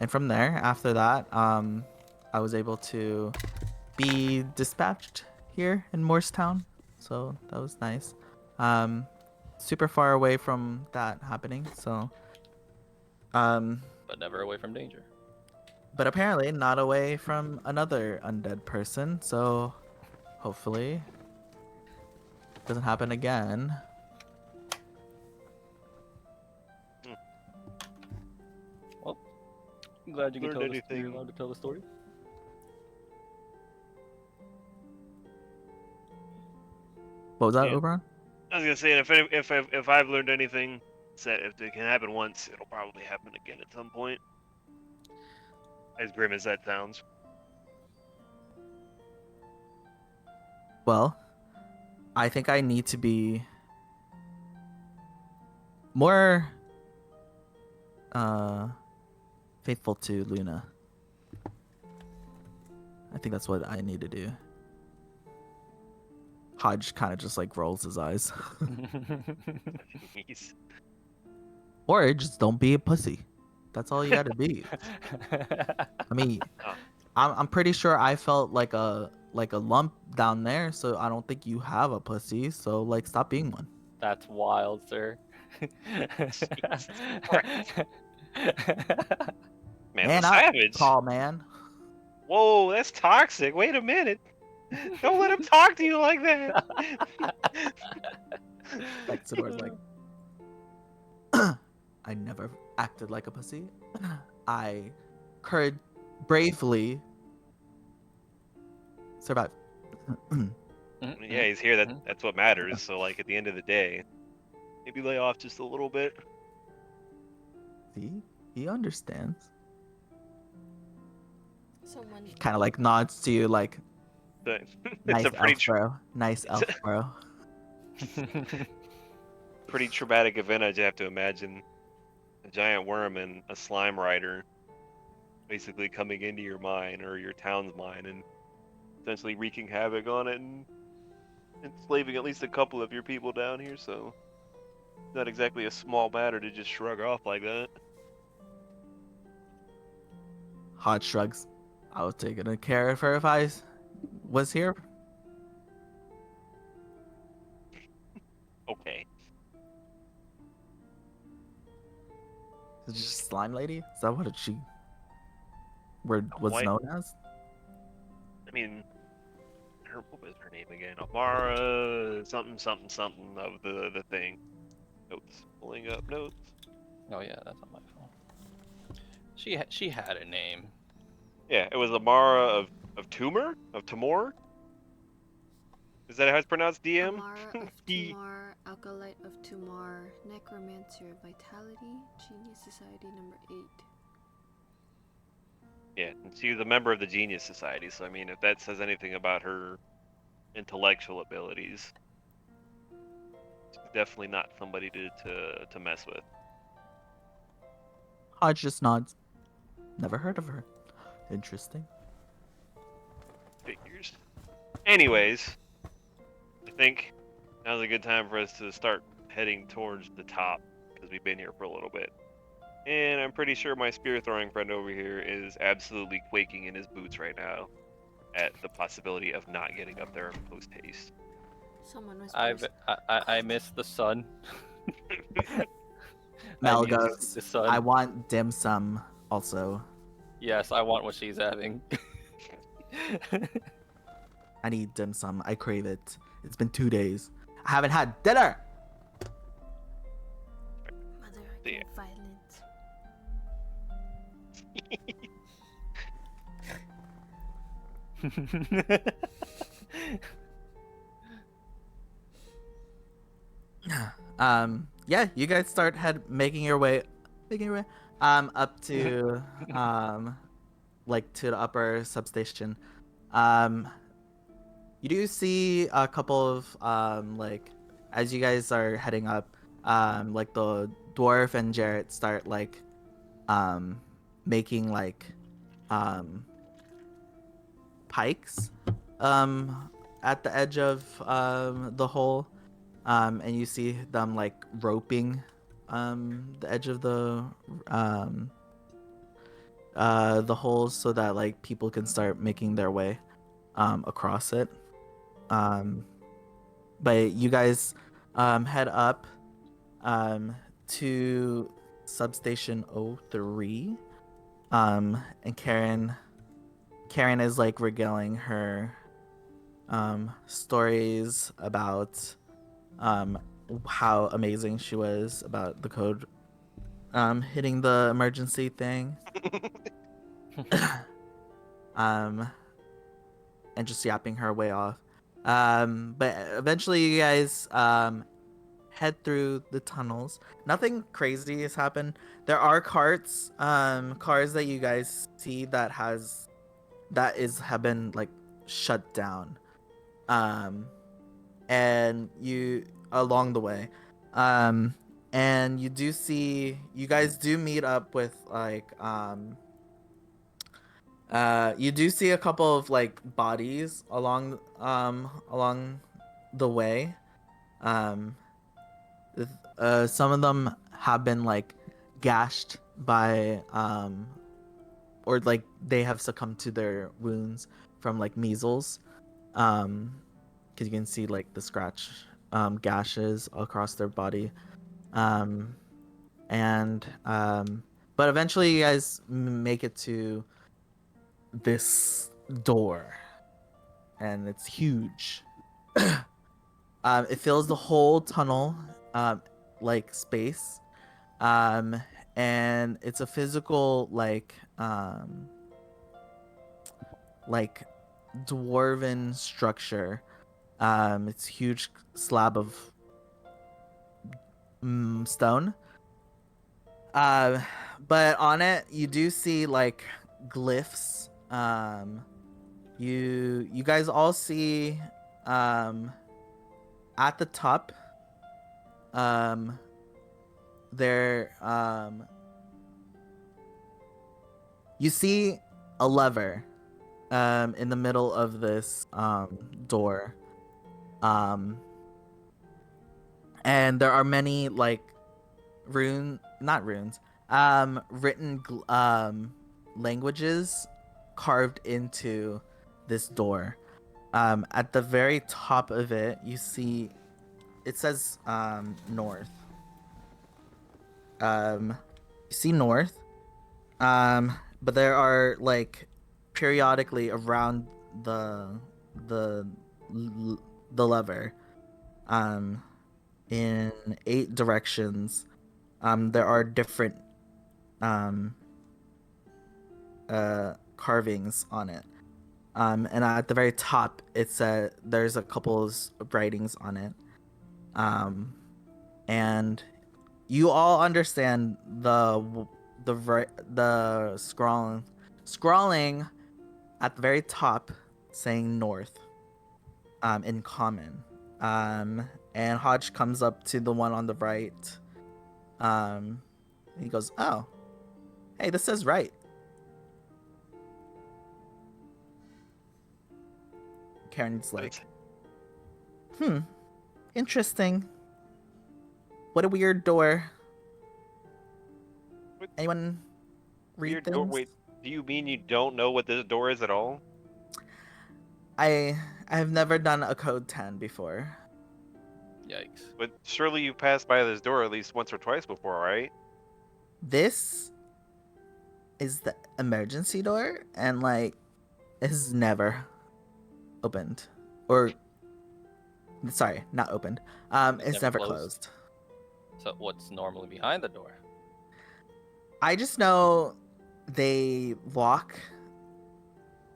from there, after that, I was able to be dispatched here in Morristown. So that was nice. Super far away from that happening. So, But never away from danger. but apparently not away from another undead person. So hopefully it doesn't happen again. Well, I'm glad you can Learned tell this. You're anything? allowed to tell the story. What was that, Yeah. Oberon? I was gonna say, if I've learned anything, it's that if it can happen once, it'll probably happen again at some point. As grim as that sounds. Well, I think I need to be more faithful to Luna. I think that's what I need to do. Hodge kind of just like rolls his eyes. Jeez. Or just don't be a pussy. That's all you got to be. I mean, Oh. I'm pretty sure I felt like a lump down there, so I don't think you have a pussy. So like, stop being one. That's wild, sir. Jesus Christ. Man, Man, the I'm savage. tall man. Whoa, that's toxic. Wait a minute. Don't let him talk to you like that. Like Sidor's like, I never acted like a pussy. I bravely survived. Yeah, he's here. That's what matters. So, like, at the end of the day, maybe lay off just a little bit. See, he understands. Someone. Kind of like nods to you, like, But nice it's a pretty, elf, bro. Nice elf, bro. pretty traumatic event. I just have to imagine a giant worm and a slime rider basically coming into your mine or your town's mine and essentially wreaking havoc on it and enslaving at least a couple of your people down here. So, not exactly a small matter to just shrug off like that. Hot shrugs. I was taking care of her if I was here. Okay. Is it just slime lady? Is that what she was White- known as? I mean, what was her name again? Amara something of the thing. Notes. Pulling up notes. Oh yeah, that's on my phone. She had a name. Yeah, it was Amara of Tumor? Of Timor? Is that how it's pronounced, DM? Amara of Tumar, Acolyte of Tumar, Necromancer, Vitality, Genius Society number 8. Yeah, and she was a member of the Genius Society, so I mean, if that says anything about her intellectual abilities, she's definitely not somebody to mess with. Hodge just nods. Never heard of her. Interesting. Figures. Anyways, I think now's a good time for us to start heading towards the top, because we've been here for a little bit. And I'm pretty sure my spear throwing friend over here is absolutely quaking in his boots right now at the possibility of not getting up there post haste. Someone I whispers. miss the sun. I Mel need to see goes, the sun. I want dim sum also. Yes, I want what she's having. I need dim sum. I crave it. It's been 2 days. I haven't had dinner. Mother, I Yeah. get violent. Yeah, you guys start making your way up to like to the upper substation. You do see a couple of like as you guys are heading up, like the dwarf and Jarrett start like making like pikes at the edge of the hole. And you see them like roping the edge of the holes so that like people can start making their way across it. But you guys head up to substation 03. And Karen is like regaling her stories about how amazing she was about the code hitting the emergency thing. And just yapping her way off. But eventually you guys head through the tunnels. Nothing crazy has happened. There are cars that you guys see that have been like shut down. And you along the way. And you guys do meet up with like you do see a couple of like bodies along the way. Some of them have been like gashed by or like they have succumbed to their wounds from like measles. Because you can see like the scratch gashes across their body. And but eventually you guys make it to this door, and it's huge. It fills the whole tunnel like space. And it's a physical like dwarven structure. It's a huge slab of stone. But on it you do see like glyphs. You guys all see at the top there you see a lever in the middle of this door. And there are many like not runes, written languages carved into this door. At the very top of it, you see it says north. You see north, but there are like periodically around the lever, in 8 directions. There are different carvings on it. And at the very top, there's a couple of writings on it. And you all understand the scrawling at the very top saying north in common. And Hodge comes up to the one on the right. He goes, "Oh, hey, this says right." Karen's like, interesting. What a weird door. Anyone Your read door. things? Wait, do you mean you don't know what this door is at all? I have never done a code 10 before. Yikes. But surely you passed by this door at least once or twice before, right? This is the emergency door, and like it has never opened, or sorry, not opened. It's never closed. So what's normally behind the door? I just know they lock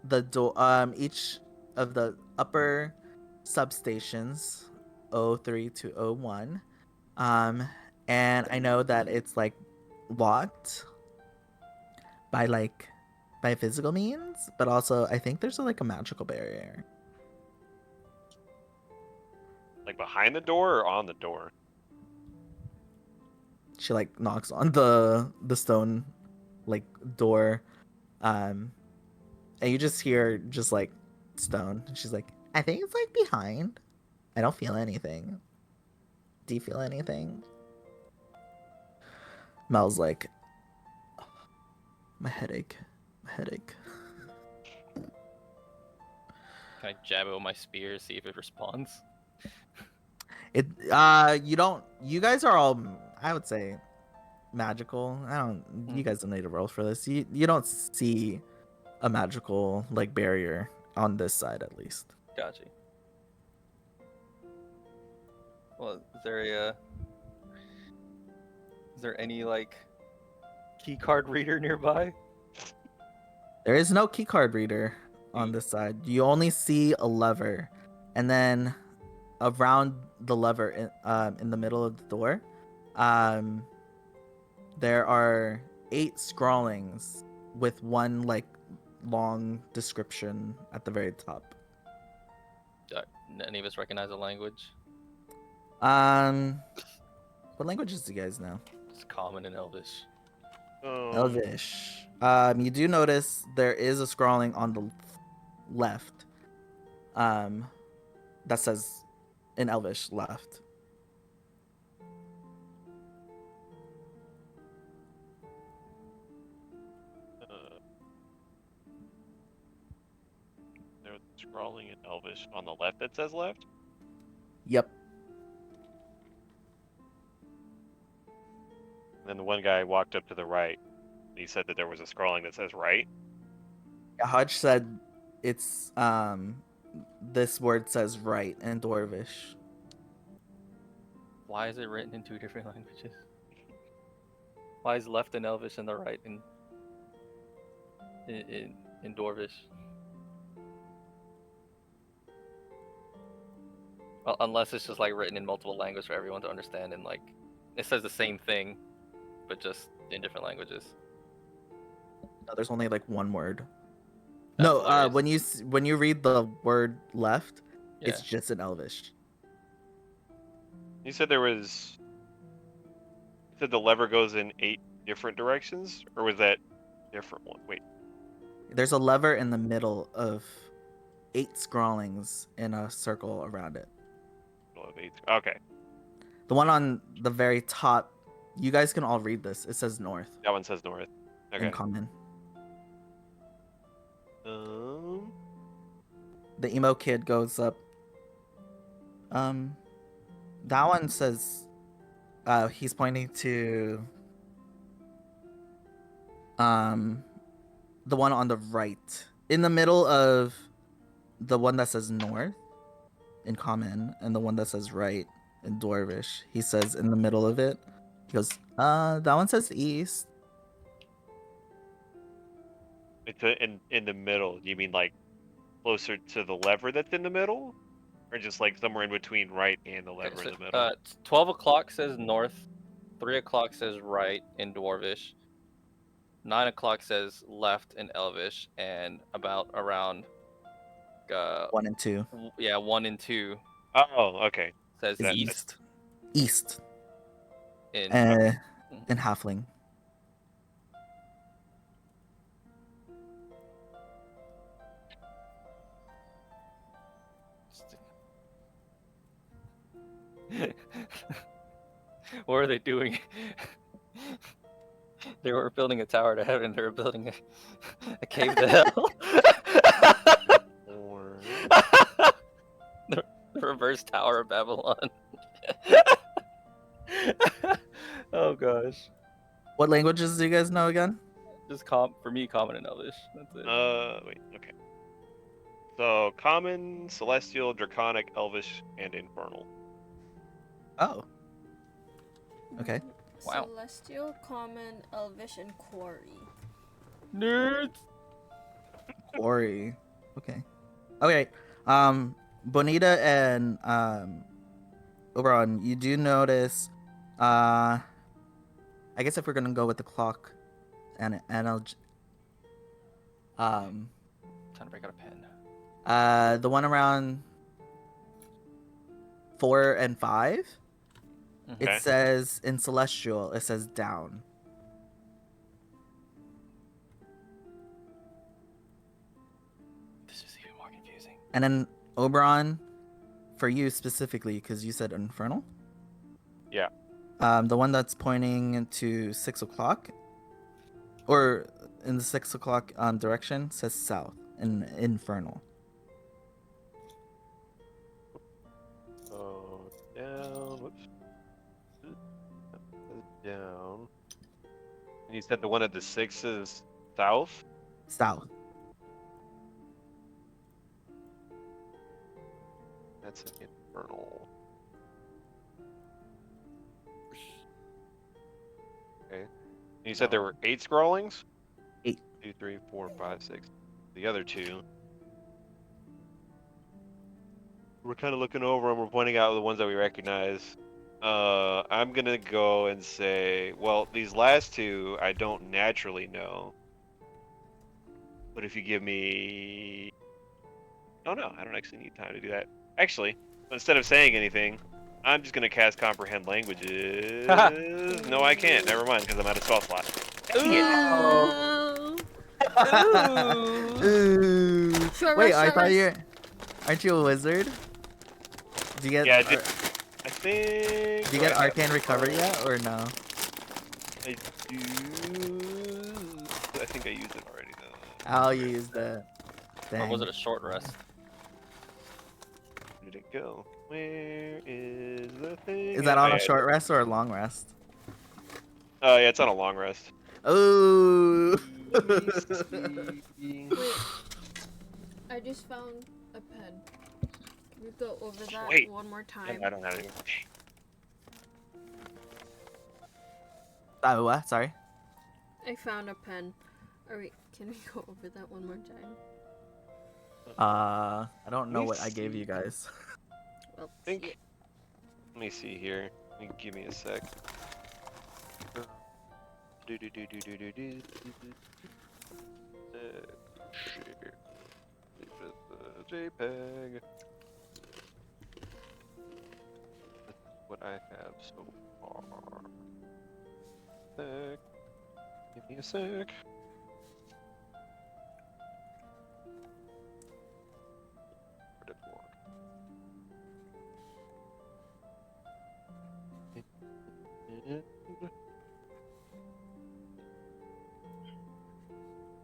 the door. Each of the upper substations, 03 to 01. And I know that it's like locked by by physical means, but also I think there's like a magical barrier. Like behind the door or on the door? She like knocks on the stone like door, and you just hear just like stone. She's like, I think it's like behind. I don't feel anything. Do you feel anything? Mel's like, my headache. Can I jab it with my spear, see if it responds? It you don't, you guys are all, I would say, magical. You guys don't need to roll for this. You don't see a magical like barrier on this side at least. Gotcha. Well, is there any like key card reader nearby? There is no keycard reader on this side. You only see a lever, and then around the lever in the middle of the door, there are 8 scrawlings with one like long description at the very top. Any of us recognize the language? What languages do you guys know? It's common in Elvish. Elvish. You do notice there is a scrawling on the left, that says in Elvish left. There's scrawling in Elvish on the left that says left. Yep. And then the one guy walked up to the right. He said that there was a scrawling that says right. Yeah, Hodge said it's this word says right in Dwarvish. Why is it written in 2 different languages? Why is left in Elvish and the right in Dwarvish? Well, unless it's just like written in multiple languages for everyone to understand, and like it says the same thing, but just in different languages. No, there's only like one word. That's No, hilarious. when you read the word left, Yeah. it's just in Elvish. You said there was. You said the lever goes in 8 different directions, or was that different one? Wait. There's a lever in the middle of 8 scrawlings in a circle around it. Okay, The one on the very top, you guys can all read this. It says north that one says north. Okay. in common. Um. The emo kid goes up. That one says, he's pointing to the one on the right, in the middle of the one that says north in common and the one that says right in Dwarvish. He says in the middle of it. He goes, that one says east. It's in the middle. You mean like closer to the lever that's in the middle, or just like somewhere in between right and the lever in the middle? 12 o'clock says north, 3 o'clock says right in Dwarvish, 9 o'clock says left in Elvish, and about around 1 and 2 yeah, 1 and 2 Oh, okay. says is east east in in halfling. What are they doing? They were building a tower to heaven. They were building a cave to hell. Or the reverse Tower of Babylon. Oh gosh. What languages do you guys know again? Just for me, common and Elvish. That's it. wait, okay. So common, celestial, draconic, elvish, and infernal. Oh, okay. Wow. Celestial, Common, Elvish, and Quarry. Nerds. Ori. Okay. Okay. Bonita and Oberon, you do notice. I guess if we're gonna go with the clock, and Trying to break out a pen. the one around 4 and 5. Okay. It says in celestial. It says down. This is even more confusing. And then Oberon, for you specifically, because you said infernal. Yeah. The one that's pointing to 6 o'clock, or in the 6 o'clock direction, says south in infernal. So down. Whoops. Down. And you said the one at the 6 is south. South. That's an infernal. Okay. And you said there were 8 scrawlings? 8. 2, 3, 4, 5, 6. The other 2. We're kind of looking over and we're pointing out the ones that we recognize. I'm gonna go and say, well, these last 2 I don't naturally know. But if you give me... Oh no, I don't actually need time to do that. Actually, instead of saying anything, I'm just gonna cast Comprehend Languages. No, I can't. Never mind, because I'm out of spell slot. Ooh. Ooh. Short Wait, rest, I short thought rest. you aren't you a wizard? Do you get Yeah, I think. do you get Arcane Recovery yet or no? I do. I think I used it already though. I'll use the Or thing. was it a short rest? Where did it go? Where is the thing? Is that on Oh, a short rest or a long rest? Oh yeah, it's on a long rest. Ooh. Wait, I just found a pen. Can we go over that Wait. one more time? I don't have any. What? Sorry. I found a pen. Alright, can we go over that one more time? I don't know Let me what I gave see. you guys. Well, Think. Let me see here. Give me a sec. Share. JPEG. That's what I have so far. Sec. Give me a sec. Where'd it belong? And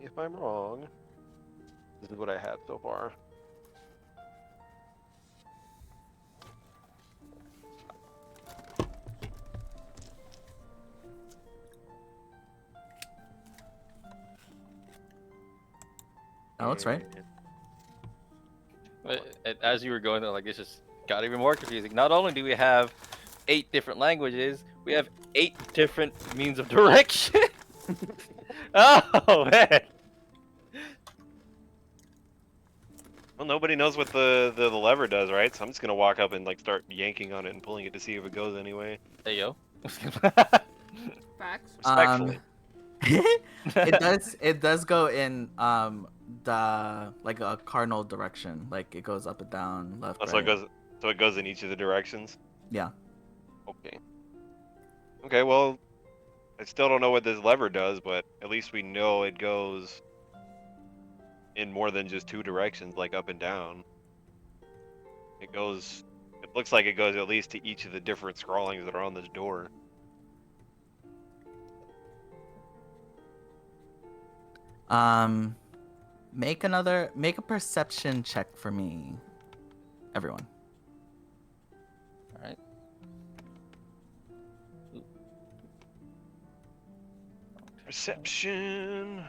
if I'm wrong, this is what I have so far. Oh, that's right. As you were going there, like, this just got even more confusing. Not only do we have 8 different languages, we have 8 different means of direction. Oh man. Well, nobody knows what the lever does, right? So I'm just gonna walk up and like start yanking on it and pulling it to see if it goes anyway. There you go. facts. Respectfully. It does go in the like a cardinal direction. Like it goes up and down, left, Oh, right. so it goes in each of the directions. Yeah. Okay. Okay. Well, I still don't know what this lever does, but at least we know it goes in more than just 2 directions, like up and down. It goes. It looks like it goes at least to each of the different scrawlings that are on this door. Make a perception check for me, everyone. All right. Perception.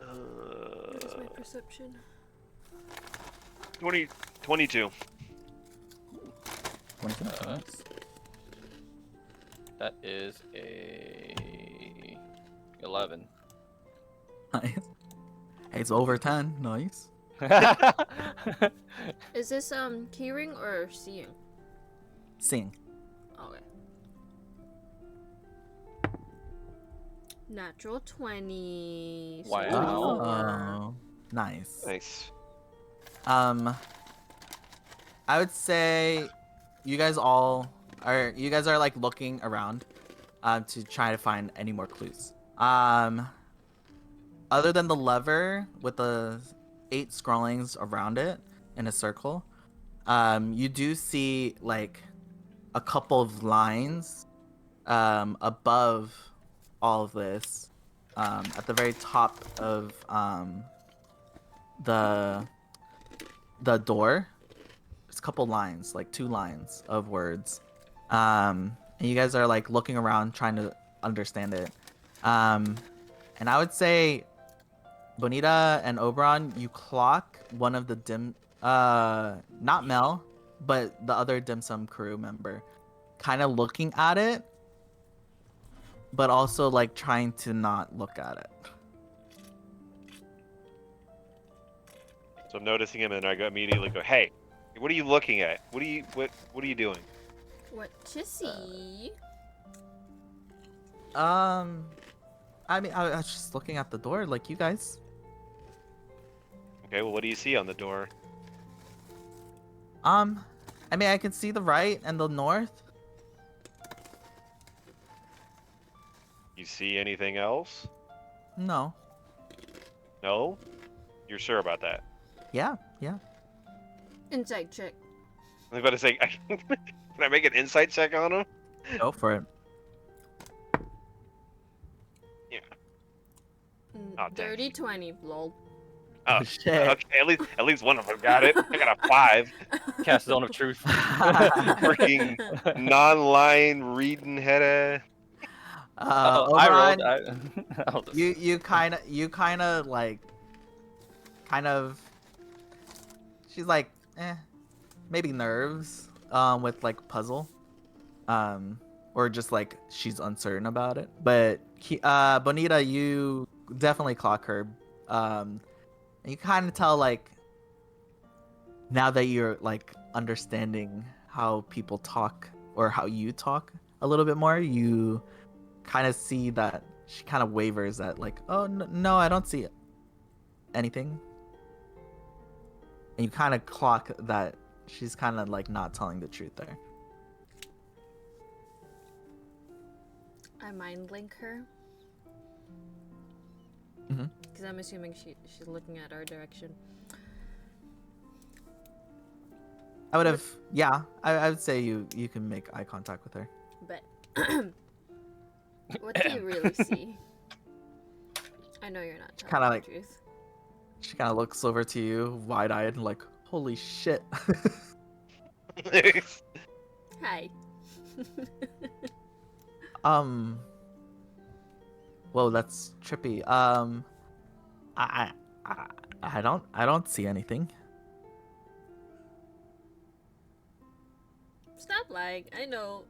What is my perception? 22. 22. That is a 11. Nice. Hey, it's over 10. Nice. Is this hearing or seeing? Seeing. Okay. Natural 20. So Wow. Oh, nice. Nice. I would say you guys are like looking around to try to find any more clues. Other than the lever with the 8 scrollings around it in a circle, you do see like a couple of lines above all of this, at the very top of the door. There's a couple lines, like 2 lines of words, and you guys are like looking around trying to understand it. And I would say, Bonita and Oberon, you clock one of the not Mel, but the other dim sum crew member, kind of looking at it, but also like trying to not look at it. So I'm noticing him, and I immediately go, "Hey, what are you looking at? What are you doing?" what you see? I mean, I was just looking at the door, like you guys. Okay, well, what do you see on the door? I mean, I can see the right and the north. You see anything else? No. No? You're sure about that? Yeah. Insight check. I was about to say, can I make an insight check on him? Go for it. Oh, dang. Dirty 20, lol. Oh, Shit. okay, at least one of them got it. I got a 5. Cast Zone of Truth. Freaking non-line reading head. Oh, I rolled. Oberon, I'll just- you kind of like, she's like, maybe nerves, with like puzzle, or just like she's uncertain about it. But Bonita, you definitely clock her, and you kind of tell, like, now that you're like understanding how people talk or how you talk a little bit more, you kind of see that she kind of wavers at, like, oh no, I don't see anything. And you kind of clock that she's kind of like not telling the truth there. I mind link her. Mhm. Because I'm assuming she's looking at our direction. I would have, yeah, I would say you can make eye contact with her. But what do you really see? I know you're not telling Kinda the like- truth. She kind of looks over to you, wide-eyed, like, holy shit. Hi. Whoa, that's trippy. I don't see anything. Stop lying. I know.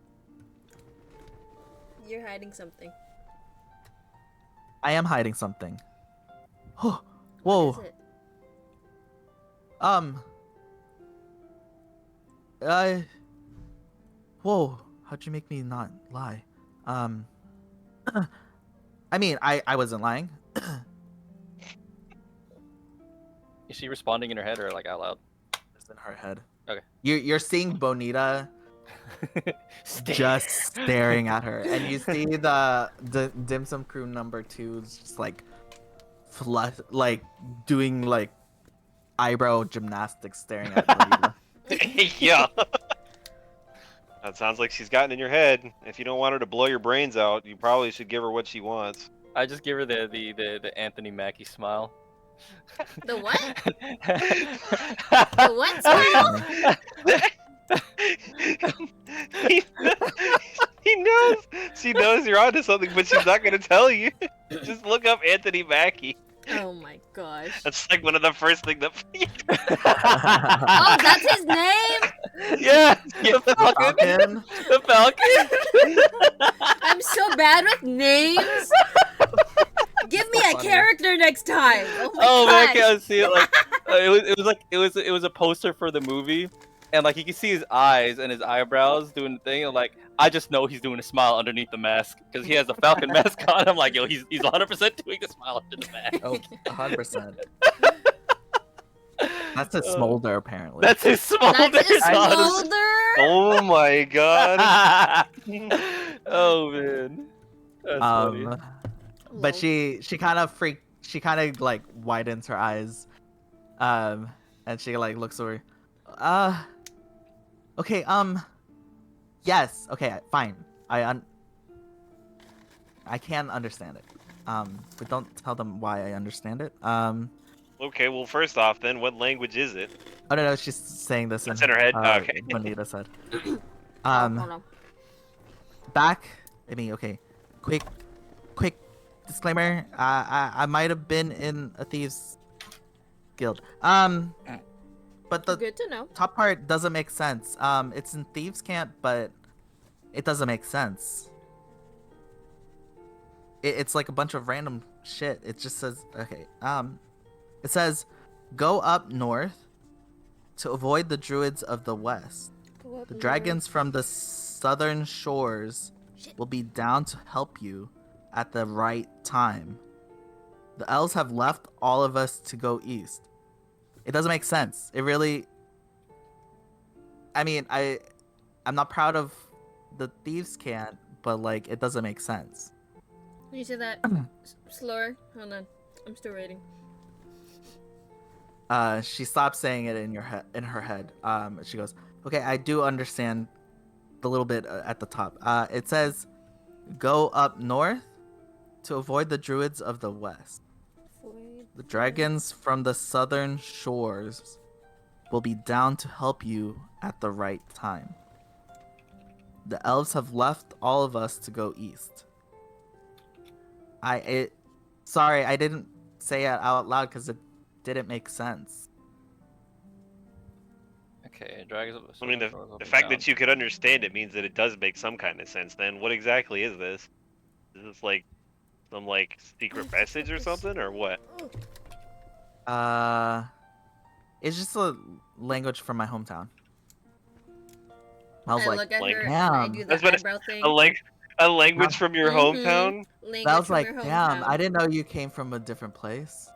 You're hiding something. I am hiding something. Oh, What whoa. is it? Whoa. How'd you make me not lie? I mean, I wasn't lying. Is she responding in her head or like out loud? It's in her head. Okay. You're seeing Bonita just staring at her, and you see the dim sum crew number 2 is just like like doing like eyebrow gymnastics, staring at Bonita. Yeah. That sounds like she's gotten in your head. If you don't want her to blow your brains out, you probably should give her what she wants. I just give her the Anthony Mackie smile. The what? The what smile? he, he knows. She knows you're onto something, but she's not gonna tell you. Just look up Anthony Mackie. Oh my gosh. That's like one of the first things that. Oh, that's his name? Yeah, the Falcon. Falcon. The Falcon. I'm so bad with names. Give me a Funny. character next time. Oh my Oh man, I gosh. can't see it. Like it was a poster for the movie, and like you can see his eyes and his eyebrows doing the thing. And like I just know he's doing a smile underneath the mask because he has a Falcon mask on. I'm like, yo, he's 100% doing the smile under the mask. Oh, 100%. That's a smolder, apparently. That's his smolder. That's his son. smolder? Oh my god. Oh man, that's funny. But she kind of like widens her eyes, and she like looks over. Okay, yes, okay, fine. I can understand it. But don't tell them why I understand it. Okay, well, first off, then, what language is it? Oh no, she's saying this It's in her head? Okay. Bonita said. Hold on. Back. I mean, okay. Quick disclaimer. I might have been in a thieves guild. But the Good to know. top part doesn't make sense. It's in thieves camp, but it doesn't make sense. It's like a bunch of random shit. It just says, okay. It says, go up north to avoid the druids of the west. The dragons from the southern shores will be down to help you at the right time. The elves have left all of us to go east. It doesn't make sense. It really... I mean, I'm not proud of the thieves camp, but like, it doesn't make sense. Can you say that slower? Hold on. I'm still reading. She stopped saying it in her head. She goes, okay, I do understand the little bit at the top. It says, go up north to avoid the druids of the west. The dragons from the southern shores will be down to help you at the right time. The elves have left all of us to go east. Sorry, I didn't say it out loud because it didn't make sense. Okay, dragons. I mean, the fact that you could understand it means that it does make some kind of sense. Then, what exactly is this? Is this like some like secret message or something, or what? It's just a language from my hometown. I was like, look at like, her and I damn. do the That's what eyebrow thing. A language from your hometown? Language I was from like, your damn, hometown. I didn't know you came from a different place.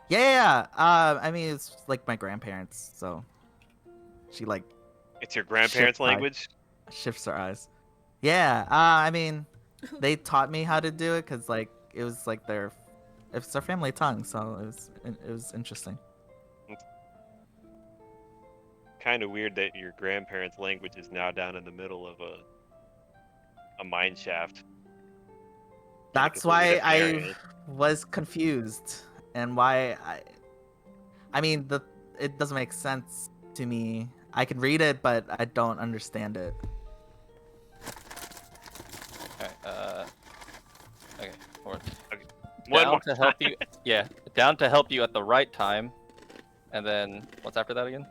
Yeah. I mean, it's like my grandparents, so she like It's your grandparents' Shit, language? shifts her eyes. Yeah. I mean, they taught me how to do it because like it was like it's their family tongue, so it was interesting. Kind of weird that your grandparents' language is now down in the middle of a mine shaft. That's why I was confused and why I mean it doesn't make sense to me. I can read it, but I don't understand it. Alright, okay, forward. One Down more to help you. Yeah, down to help you at the right time. And then what's after that again?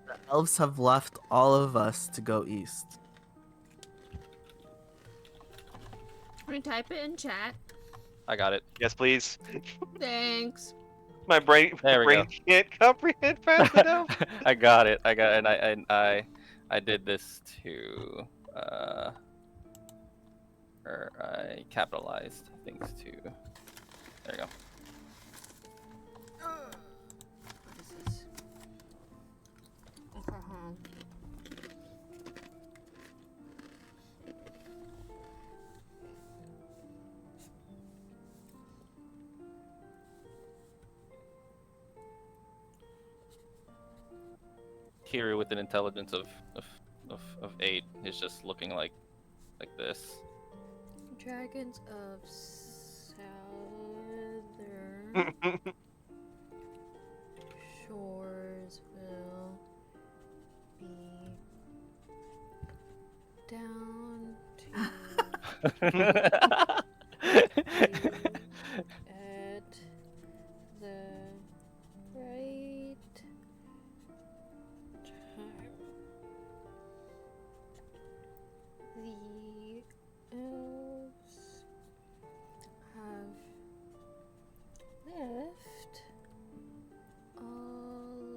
The elves have left all of us to go east. Can you type it in chat? I got it. Yes, please. Thanks. My brain There we go. can't comprehend fast enough. I got it. And I did this to or I capitalized things to. There you go. What is this? Kiri with an intelligence of 8. is just looking like this. Dragons of Southern Shores will be down to at the right time. The elves have left all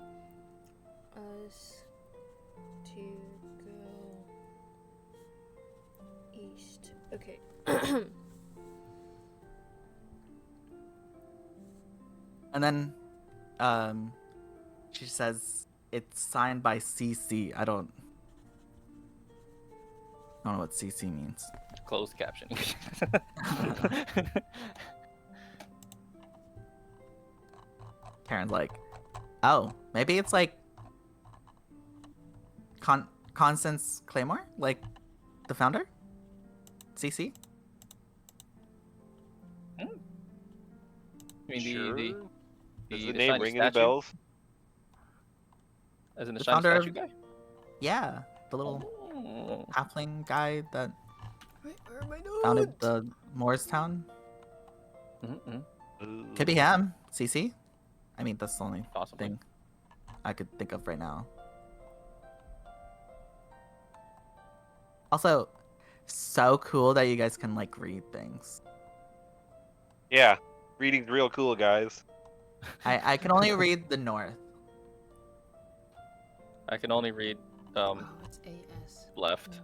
of us to go east. Okay. And then, she says it's signed by CC. I don't know what CC means. Closed captioning. Karen's like, oh, maybe it's like Constance Claymore, like the founder. CC. I mean, Sure. the Does the the name shiny ring any statue? bells? As in the The shiny founder statue guy? Yeah, the little Oh. halfling guy that Wait, where are my founded notes? the Morristown. Mm-mm. Ooh. Could be him. CC. I mean, that's the only Possibly. thing I could think of right now. Also, so cool that you guys can like read things. Yeah, reading's real cool, guys. I can only read the north. I can only read Oh, it's AS. left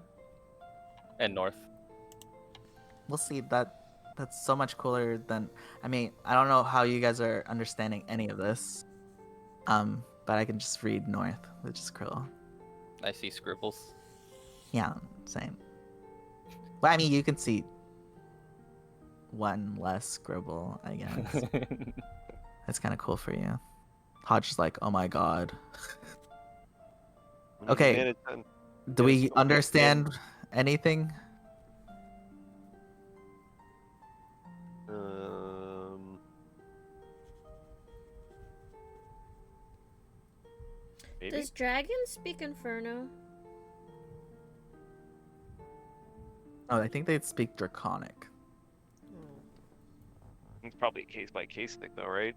and north. We'll see. That's so much cooler than. I mean, I don't know how you guys are understanding any of this. But I can just read north, which is cool. I see scribbles. Yeah, same. Well, I mean, you can see one less scribble, I guess. That's kind of cool for you. Hodge is like, oh my god. Okay. Man, it's done. Do Yeah, we so- understand anything? Maybe. Does dragon speak Inferno? Oh, I think they'd speak Draconic. It's probably a case by case thing, though, right?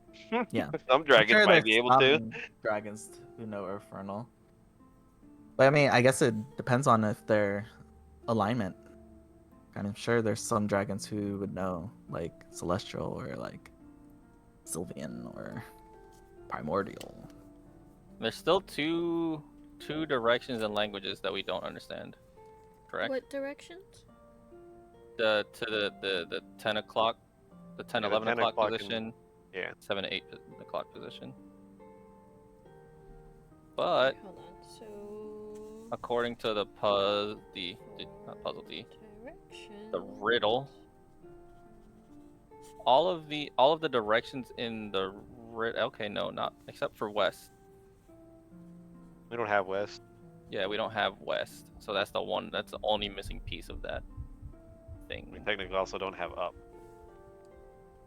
Yeah. Some I'm dragons sure might be there's able to. some dragons who know Infernal. But I mean, I guess it depends on if their alignment. I'm sure there's some dragons who would know, like Celestial or like Sylvian or Primordial. There's still two directions and languages that we don't understand. Correct? What directions? The 10 o'clock, the 10, Yeah, the 11 10 o'clock o'clock and- position, Yeah. 7 to 8 o'clock position. But Hold on. So according to the not puzzle, the direction. riddle, all of the directions in the okay, no, not except for west. We don't have west. Yeah, we don't have west, so that's the only missing piece of that thing. We technically also don't have up.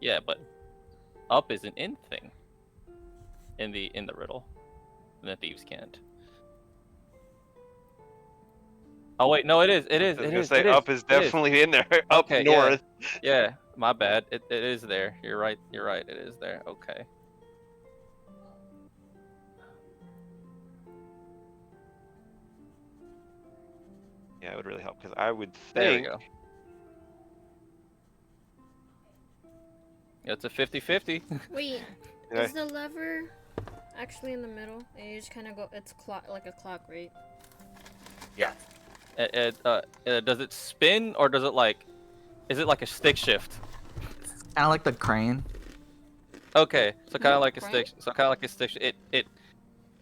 Yeah, but up is an in thing in the riddle, and the thieves can't. Oh wait, no, it is. I was gonna say up is definitely in there. Up Okay, north. Yeah, my bad. It is there. You're right. It is there. Okay. Yeah, it would really help because I would There we think. go. It's a 50-50. Wait, Yeah. is the lever actually in the middle? And you just kind of go. It's like a clock, right? Does it spin or does it is it like a stick shift? Kind of like the crane. Okay, so kind of like a Right? stick. So kind of like a stick.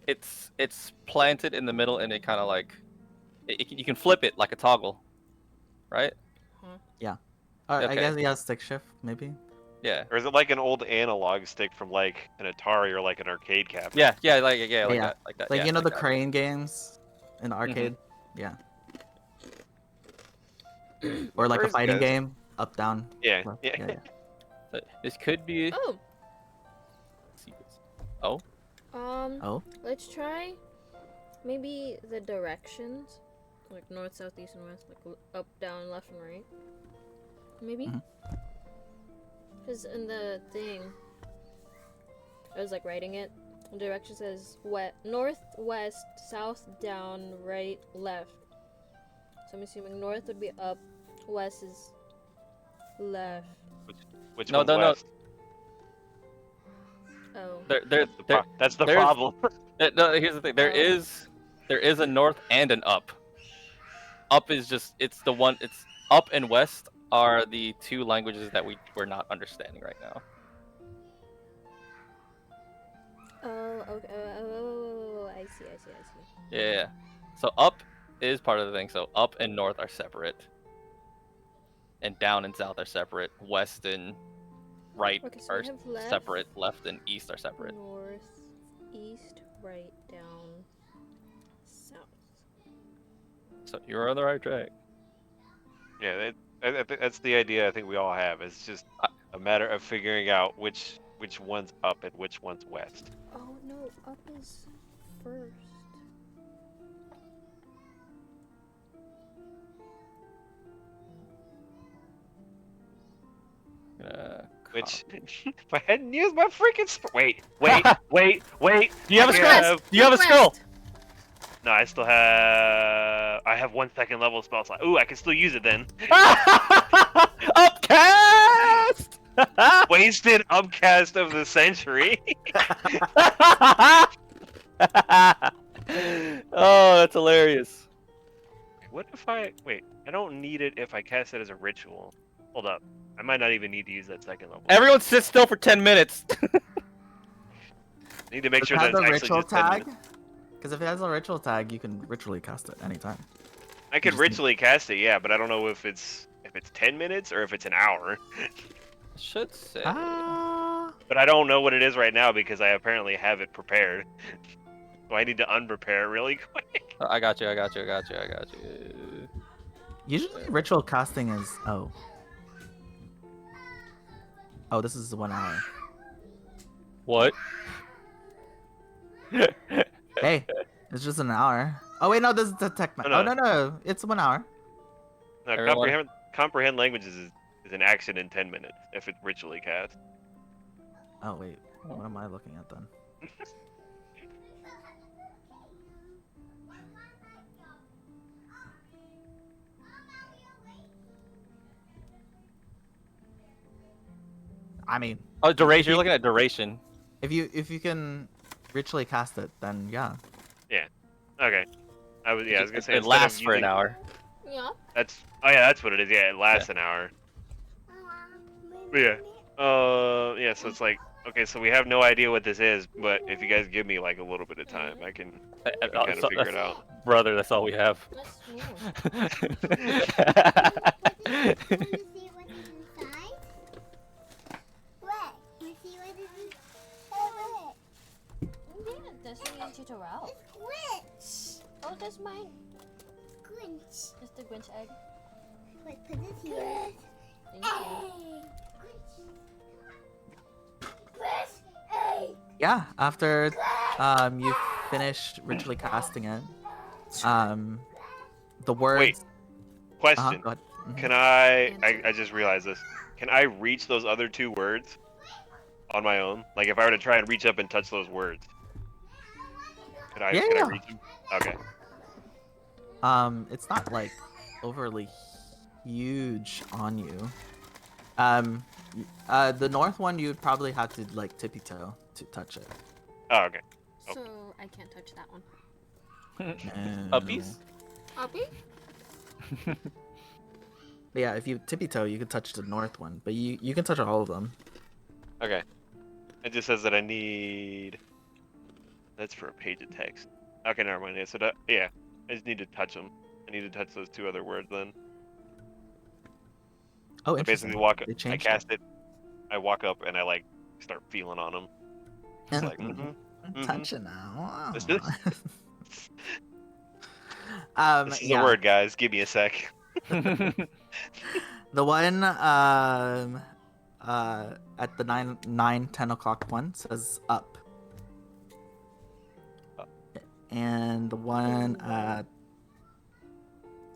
It's planted in the middle and it kind of you can flip it like a toggle, right? I Okay. guess yeah, stick shift maybe. Yeah. Or is it like an old analog stick from like an Atari or like an arcade cabinet? Yeah, like Yeah. that. Like Yeah, you know the that. crane games. in the arcade. Yeah. Or like a Where's fighting guys? game, up, down. Yeah, left. yeah. Yeah. So this could be. Oh, Oh, Oh. let's try maybe the directions, like north, south, east, and west, like up, down, left, and right. Maybe. Mhm. Because in the thing, I was like writing it. The direction says north, west, south, down, right, left. So I'm assuming north would be up, west is left. Which No, one's no, no. west? Oh. That's the there's- problem. no. Here's the thing. There Oh. is a north and an up. Up is just it's the one. It's up and west are the two languages that we're not understanding right now. Oh, okay. Oh, I see. Yeah. So up is part of the thing. So up and north are separate. And down and south are separate. West and right Okay, so are we have left, separate. Left and east are separate. north, east, right, down, south. So you're on the right track. Yeah, I think that's the idea. I think we all have. It's just a matter of figuring out which one's up and which one's west. Oh no, up is first. Which, if I hadn't used my freaking wait. Do you have a I scroll? have- Do you have a scroll? No, I still have. I have 1 second level spell slot. Ooh, I can still use it then. Upcast! Wasted upcast of the century. Oh, that's hilarious. What if I wait? I don't need it if I cast it as a ritual. Hold up. I might not even need to use that second level. Everyone sit still for 10 minutes. I need to make Does sure it that have it's the actually ritual just 10 tag? minutes. Because if it has a ritual tag, you can ritually cast it anytime. I could just need- ritually cast it, yeah, but I don't know if it's 10 minutes or if it's an hour. Should say. Ah. But I don't know what it is right now because I apparently have it prepared. So I need to unprepare really quick. I got you. Usually ritual casting is Oh, this is 1 hour. What? Hey, it's just an hour. Oh wait, no, this is the tech. Oh, Oh no. no, it's 1 hour. No, Everyone- comprehend languages is an action in 10 minutes if it's ritually cast. Oh wait, what am I looking at then? I mean, Oh, duration. You're looking at duration. if you can ritually cast it, then yeah. Okay. I was gonna say It instead of lasts for an using- hour. Yeah. That's what it is. Yeah, it lasts an hour. But yeah. Yeah. So it's like, okay, so we have no idea what this is, but if you guys give me like a little bit of time, I can kind of figure it out. Brother, that's all we have. Let's move. Yeah, this one is tutorial. Oh, that's mine. It's the Grinch egg. Wait, put this here. Thank you. Yeah, after you finish ritually casting it, the words. Wait. Question. Go ahead. Mhm. Can I just realized this. Can I reach those other two words on my own? Like if I were to try and reach up and touch those words. Can I Yeah. reach them? Okay. It's not like overly huge on you. The north one you'd probably have to like tippy toe to touch it. Oh, okay. So I can't touch that one. No. Uppies? Uppy? But yeah, if you tippy toe, you can touch the north one, but you can touch all of them. Okay. It just says that I need. That's for a page of text. Okay, never mind. Yeah, so yeah, I just need to touch them. I need to touch those two other words then. Oh, I interesting. basically walk up. They I changed cast it. I walk up and I like start feeling on them. It's like, I'm touching now. This is- This is yeah. a word, guys. Give me a sec. The one at the 10 o'clock one says up. Up. And the one at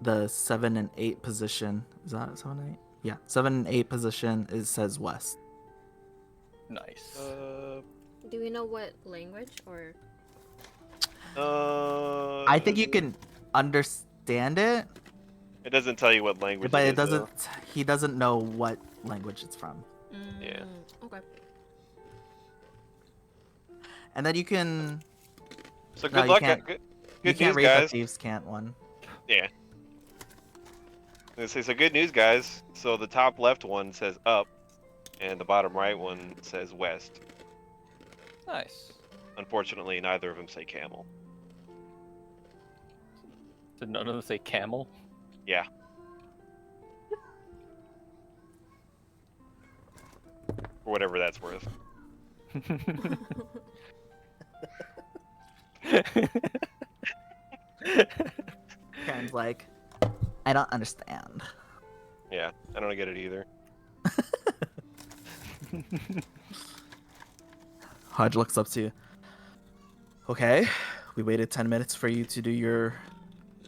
the 7 and 8 position, is that 7 and 8? Yeah, 7 and 8 position, it says west. Nice. Do we know what language or? I think you can understand it, It doesn't tell you what language but it it is, doesn't. though. He doesn't know what language it's from. Yeah. Okay. And then you can. So No, good you luck. can't. Good You news, can't read guys. the thieves' cant one. Yeah. Say so. Good news, guys. So the top left one says up, and the bottom right one says west. Nice. Unfortunately, neither of them say camel. Did none of them say camel? Yeah. For whatever that's worth. Karen's like, I don't understand. Yeah, I don't get it either. Hodge looks up to you. Okay, we waited 10 minutes for you to do your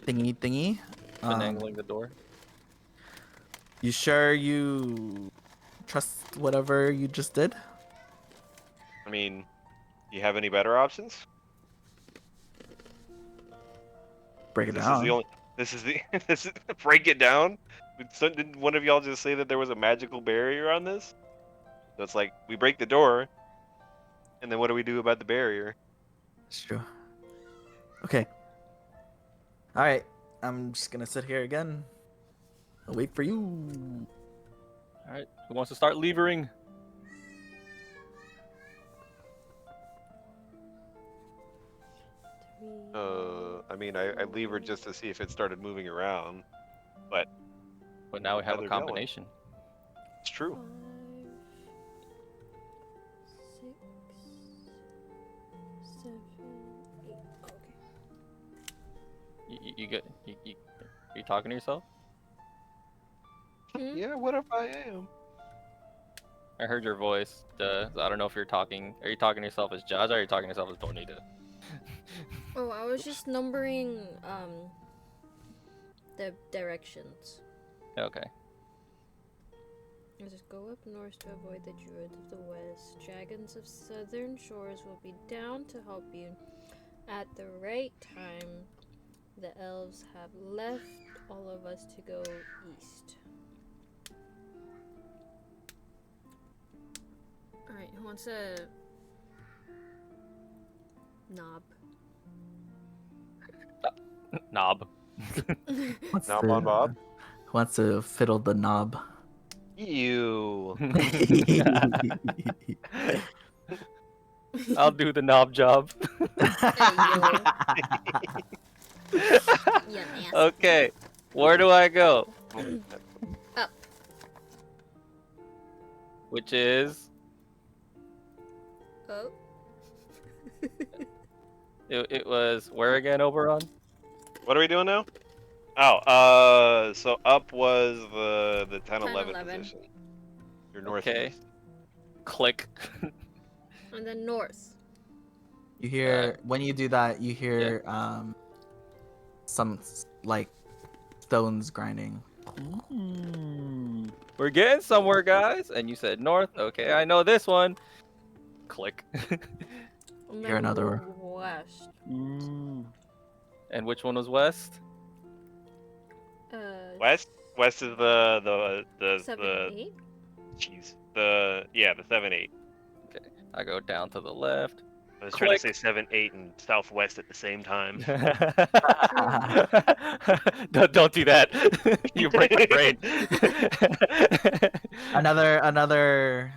thingy. Finagling the door. You sure you trust whatever you just did? I mean, do you have any better options? Break it This down. is the only. This is the. This is break it down. Didn't one of y'all just say that there was a magical barrier on this? So it's like we break the door, and then what do we do about the barrier? It's true. Okay. All right. I'm just gonna sit here again. I'll wait for you. All right. Who wants to start levering? I mean, I levered just to see if it started moving around, but But now we have How a they're going. combination. it's true. 5, 6, 7, 8. Okay. You get you talking to yourself? Hmm? Yeah, what if I am? I heard your voice. I don't know if you're talking. Are you talking to yourself as Jazz or are you talking to yourself as Tornado? Oh, I was just numbering the directions. Okay. Let's just go up north to avoid the druids of the west. Dragons of southern shores will be down to help you at the right time. The elves have left all of us to go east. Alright, who wants a knob? Knob. What's Knob on Bob? Who wants to fiddle the knob? You. I'll do the knob job. Yeah, nasty. Okay. Where do I go? Up. Which is Oh. it was where again, Oberon? What are we doing now? Oh, so up was the 10, 10, 11 11. position. Your Okay. northeast. Click. And then north. You hear when you do that, you hear some like stones grinding. We're getting somewhere, guys. And you said north. Okay, I know this one. Click. And Hear then another- west. And which one was west? West? West is the 7, 8. jeez. The 7, 8. I go down to the left. I was trying to Click. say 7, 8 and southwest at the same time. don't do that. You break my brain. Another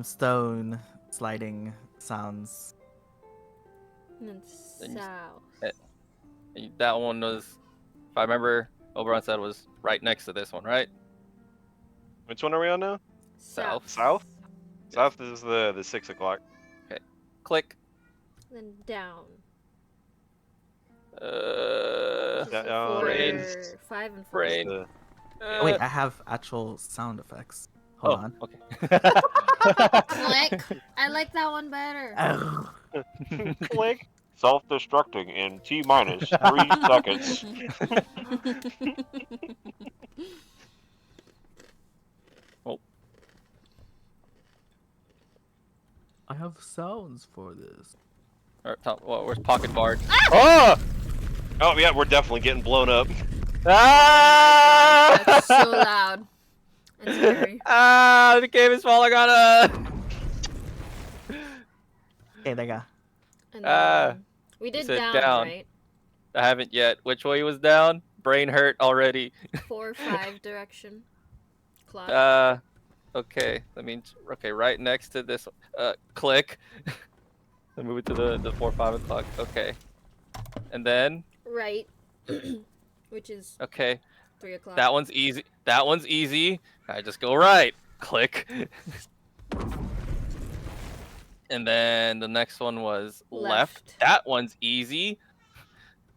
stone sliding sounds. And then Then you- south. That one was, if I remember, Oberon said was right next to this one, right? Which one are we on now? South. South? South is the 6 o'clock. Click. Then down. Brain. 5 and 4. Brain. The- Wait, I have actual sound effects. Hold on. Okay. Click. I like that one better. Oh. Click. Self-destructing in T-minus 3 seconds. I have sounds for this. Or where's Pocket Bard? Oh! Oh yeah, we're definitely getting blown up. Ah! That's so loud. And scary. Ah! The game is falling on us. Okay, there you go. And Ah, then we did said down, down. right? I haven't yet. Which way was down? Brain hurt already. 4, 5 direction. Clock. Okay. That means okay, right next to this. Click. Then move it to the 4, 5 o'clock. Okay. And then Right. Which is okay, 3 o'clock. that one's easy. That one's easy. I just go right. Click. And then the next one was left. That one's easy.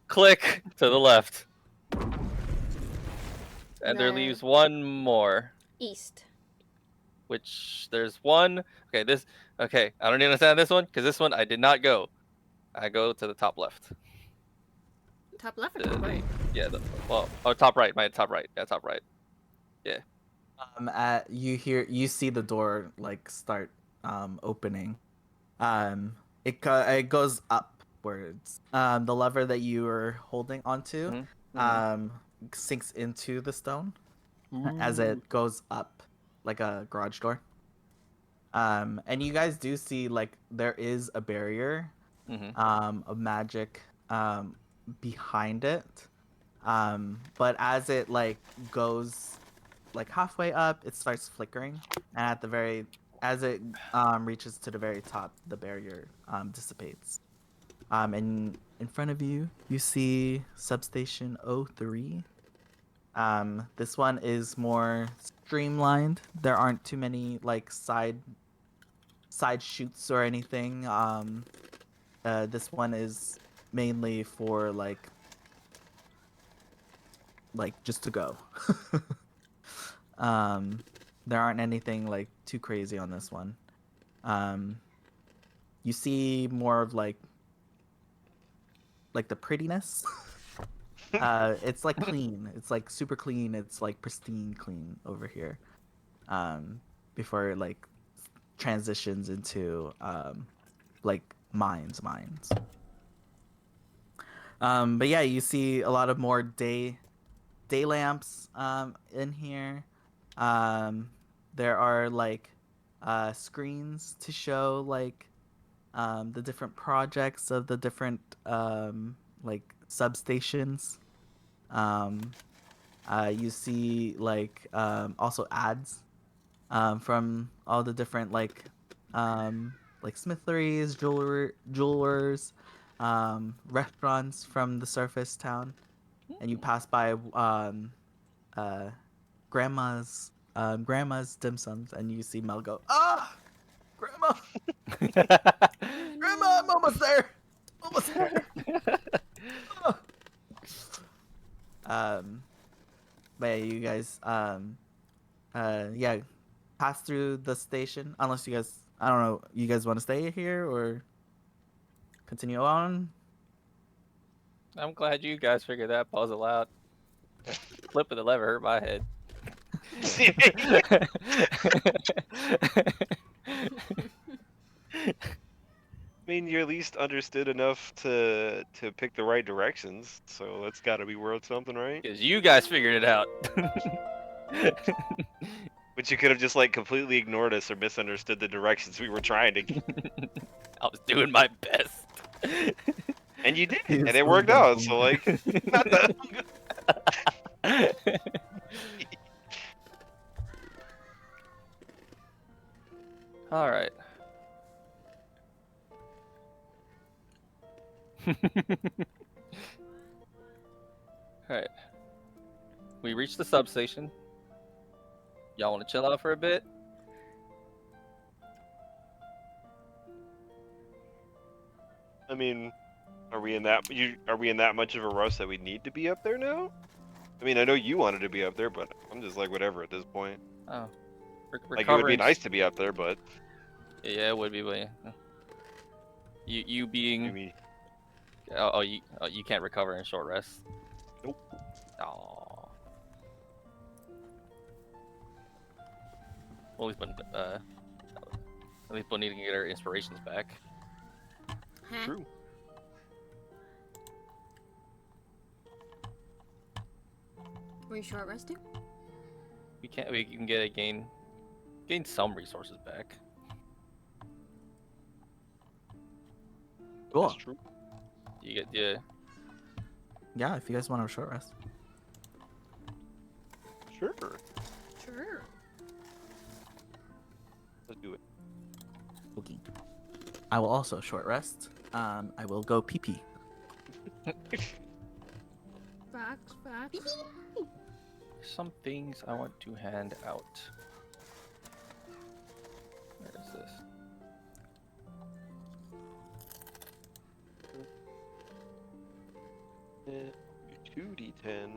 Click to the left. And there Then- leaves one more, East. which there's one. Okay, okay, I don't even understand this one because this one I did not go. I go to the top left. Top left or top right? Yeah, top right. My top right. Yeah, top right. You see the door like start opening. It goes upwards. The lever that you were holding onto Mhm. sinks into the stone as it goes up like a garage door. And you guys do see like there is a barrier of magic behind it. But as it like goes like halfway up, it starts flickering, and at the as it reaches to the very top, the barrier dissipates. And in front of you, you see substation 03. This one is more streamlined. There aren't too many like side shoots or anything. This one is mainly for like just to go. There aren't anything like too crazy on this one. You see more of like the prettiness. It's like clean. It's like super clean. It's like pristine clean over here. Before it like transitions into like mines. But yeah, you see a lot of more day lamps in here. There are like screens to show like the different projects of the different like substations. You see like also ads from all the different like smitheries, jewelers, restaurants from the surface town, and you pass by grandma's dim sums, and you see Mel go, grandma, I'm almost there. But yeah, you guys yeah, pass through the station, unless you guys, I don't know, you guys want to stay here or continue on. I'm glad you guys figured that puzzle out. Flip of the lever hurt my head. I mean, you at least understood enough to pick the right directions, so that's got to be worth something, right? Because you guys figured it out. But you could have just like completely ignored us or misunderstood the directions we were trying to get. I was doing my best. And you did, He was and it so worked out. dumb. So like, not the. All right. All right. We reached the substation. Y'all want to chill out for a bit? I mean, Are we in that much of a rush that we need to be up there now? I mean, I know you wanted to be up there, but I'm just like whatever at this point. Oh, Like it would be recovering. nice to be up there, but Yeah, it would be. But you being maybe you can't recover in short rest. Nope. Oh. Well, at least we'll need to get our inspirations back. Huh? true. Were you short resting? We can gain some resources back. Cool. That's true. You get Yeah, if you guys want a short rest. Sure. Sure. Let's do it. Okay. I will also short rest. I will go pee pee. Facts. some things I want to hand out. Where is this? 2d10.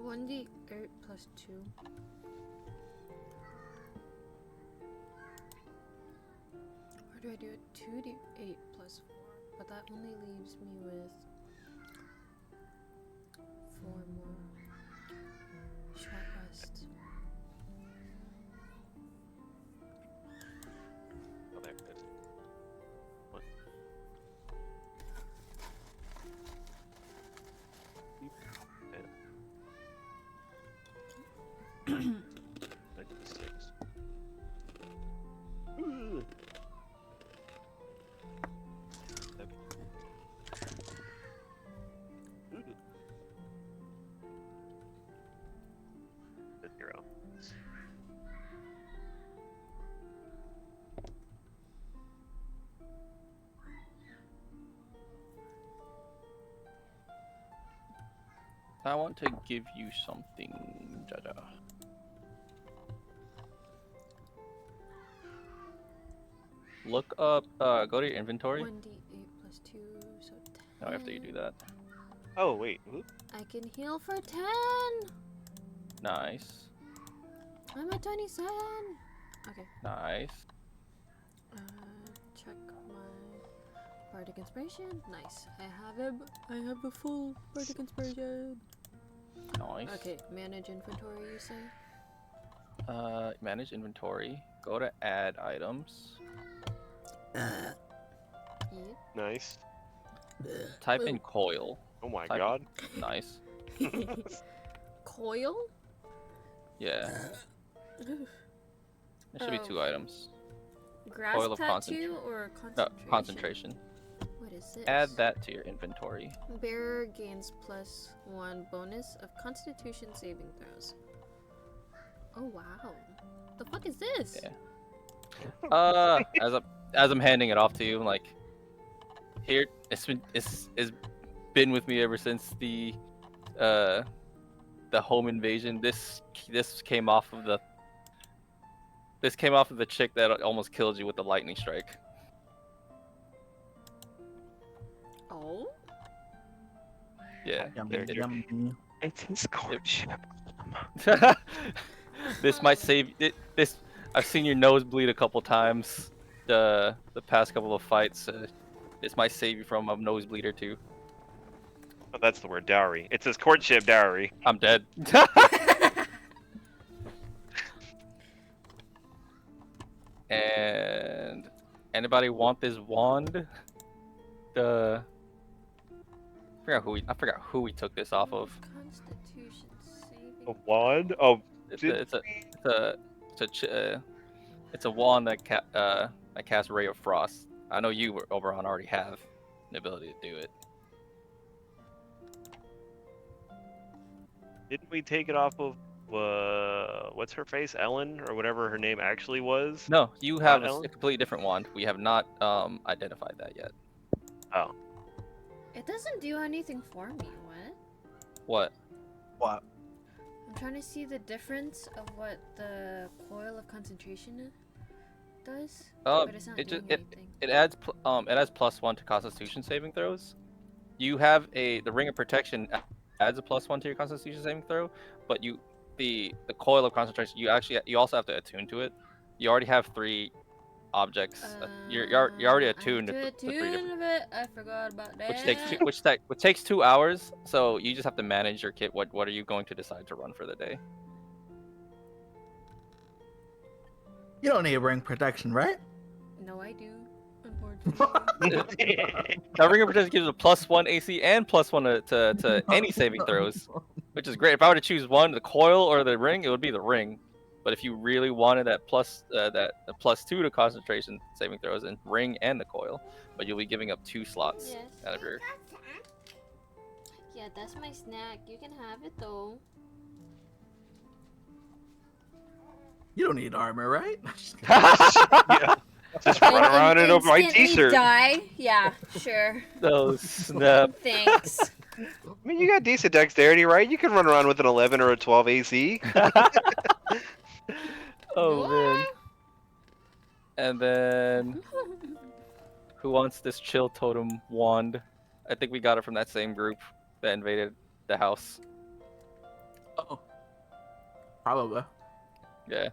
1d8 plus 2. Or do I do it 2d8 plus 4? But that only leaves me with 4 more. Short rest. Oh, there it is. One. Ten. 96. Ooh. Seven. Ooh. 0. I want to give you something, Jaja. Look up, go to your inventory. 1d8 plus 2, so 10. No, after you do that. Oh, wait. Whoop. I can heal for 10! Nice. I'm at 27! Okay, Nice. check my Bardic Inspiration. Nice. I have a full Bardic Inspiration. Nice. Okay, manage inventory, you say? Manage inventory. Go to add items. Yeah. Nice. Type in coil. Oh my Type- god. Nice. Coil? Yeah. There should be 2 items. Grass Coil of tattoo or No, concentration? concentration. What is this? Add that to your inventory. Bearer gains +1 bonus of Constitution saving throws. Oh wow. The fuck is this? Yeah. As I'm handing it off to you, I'm like, here, it's been with me ever since the home invasion. This came off of the chick that almost killed you with the lightning strike. Oh? Yeah. Yummy, There. yummy. It's his courtship. This might save this. I've seen your nose bleed a couple times. The past couple of fights. This might save you from a nosebleed or 2. Oh, that's the word, dowry. It's his courtship dowry. I'm dead. And anybody want this wand? I forgot who we took this off of. Constitution saving. A wand? Oh, It's a wand that casts Ray of Frost. I know you, Oberon, already have the ability to do it. didn't we take it off of what's her face, Ellen, or whatever her name actually was? No, you have a Ellen? completely different wand. We have not identified that yet. Oh, It doesn't do anything for me, what? What? What? I'm trying to see the difference of what the coil of concentration does. But it's not doing anything. It adds +1 to Constitution saving throws. you have the ring of protection adds a +1 to your Constitution saving throw, but the coil of concentration you also have to attune to it. You already have 3 objects. You're already attuned I to, have to 3 different, it. I forgot about that. which takes 2 hours. So you just have to manage your kit. What are you going to decide to run for the day? You don't need ring protection, right? No, I do. Unfortunately. Now ring of protection gives a +1 AC and +1 to any saving throws, which is great. If I were to choose one, the coil or the ring, it would be the ring. But if you really wanted that +2 to concentration saving throws and ring and the coil, but you'll be giving up 2 slots Yes. out of your. Yeah, that's my snack. You can have it though. You don't need armor, right? Yeah. Just run around in a white Instantly t-shirt. Die? Yeah, sure. Oh snap! Thanks. I mean, you got decent dexterity, right? You can run around with an 11 or a 12 AC. Oh man! And then who wants this chill totem wand? I think we got it from that same group that invaded the house. Oh, probably. Yeah.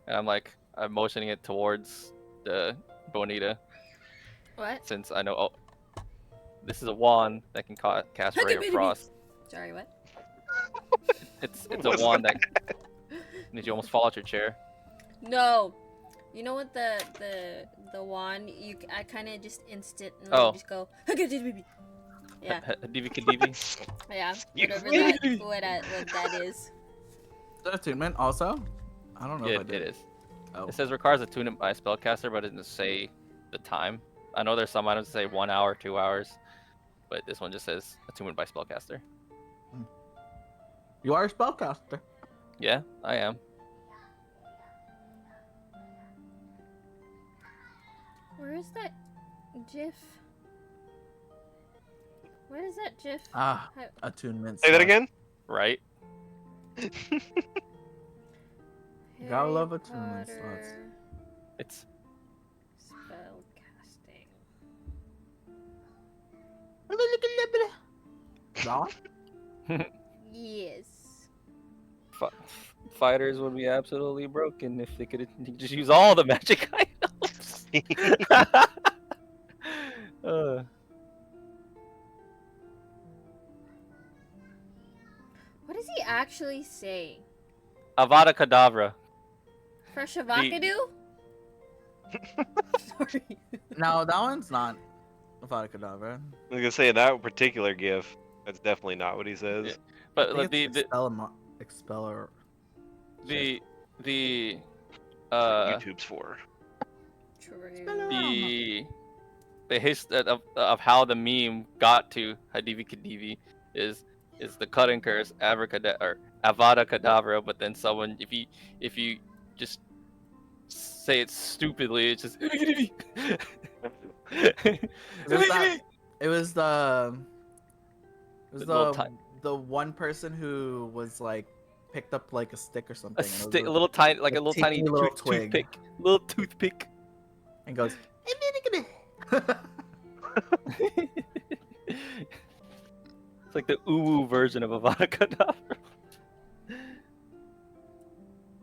And I'm motioning it towards the Bonita What? since I know. Oh, this is a wand that can cast Ray of Frost. Sorry, what? It's a wand that. Did you almost fall out your chair? No. You know what the wand? I kind of just instantly Oh. just go. Yeah. Divi Kadivi. Yeah. Excuse What that is. Is that attunement also? I don't know Yeah, if I did. it is. Oh. It says requires attunement by a spellcaster, but it doesn't say the time. I know there's some items that say 1 hour, 2 hours, but this one just says attunement by spellcaster. You are a spellcaster. Yeah, I am. Where is that GIF? Where is that GIF? Ah, How- attunement. Say that stuff. again? Right? Gotta love Harry attunement slots. Potter It's Spellcasting. That one? Yes. fighters would be absolutely broken if they could just use all the magic items. What does he actually say? Avada Kedavra. For Shavakadu? Sorry. No, that one's not Avada Kedavra. I was gonna say, in that particular GIF, that's definitely not what he says. Yeah. I But think the it's Expeller. the YouTube's for. True. the history of how the meme got to Hadivi Kadivi is the cutting curse Avada Kedavra, but then someone if you just say it stupidly, it's just It was Little ti- the one person who was like picked up like a stick or something. a and it was stick, a little tiny, like a little tiny teeny little twig. toothpick, little toothpick. and goes. It's like the uwu version of Avada Kedavra.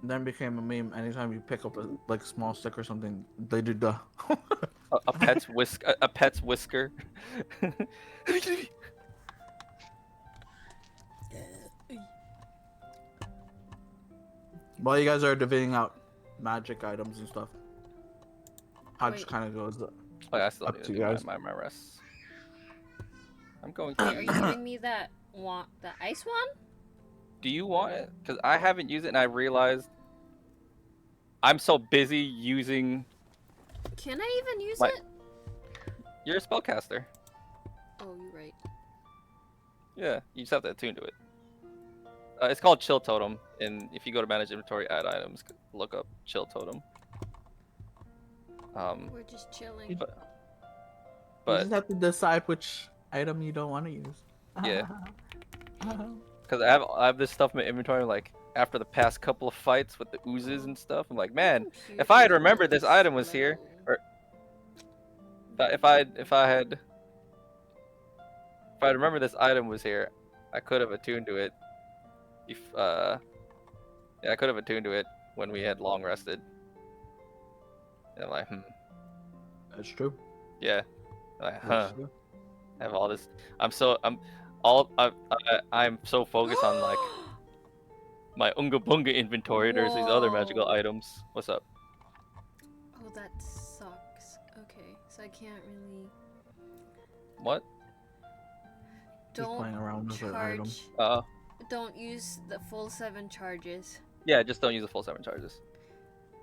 Then became a meme. Anytime you pick up a like small stick or something, they do the. A pet's a pet's whisker. While you guys are divvying out magic items and stuff, Hodge Wait. kind of goes. Oh, yeah, I still Up need to to you do guys. my rest. I'm going Wait, are to. you giving me that wand, the ice wand? Do you want it? Because I haven't used it and I realized I'm so busy using. Can I even use My- it? You're a spellcaster. Oh, you're right. Yeah, you just have to attune to it. It's called Chill Totem, and if you go to Manage Inventory, Add Items, look up Chill Totem. We're just chilling. But You but just have to decide which item you don't want to use. Yeah. because I have this stuff in my inventory, like after the past couple of fights with the oozes and stuff, I'm like, man, if I had remembered this item was here, or if I had if I remember this item was here, I could have attuned to it. If yeah, I could have attuned to it when we had long rested. And I'm like, That's true. yeah, like, That's true. I have all this. I'm so focused on like my Unga Bunga inventory. There's these other magical Whoa. items. What's up? Oh, that sucks. Okay, so I can't really. What? Just playing around with an item. charge. Don't use the full 7 charges. Yeah, just don't use the full 7 charges.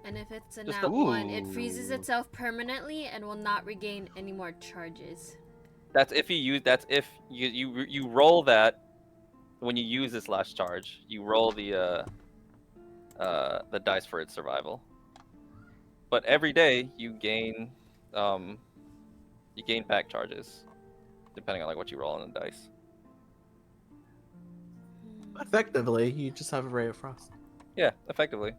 And if it's a Just nat the- 1, it freezes Ooh. itself permanently and will not regain any more charges. That's if you roll that when you use this last charge. You roll the dice for its survival. But every day you gain back charges, depending on like what you roll on the dice. Effectively, you just have a ray of frost. Yeah, effectively.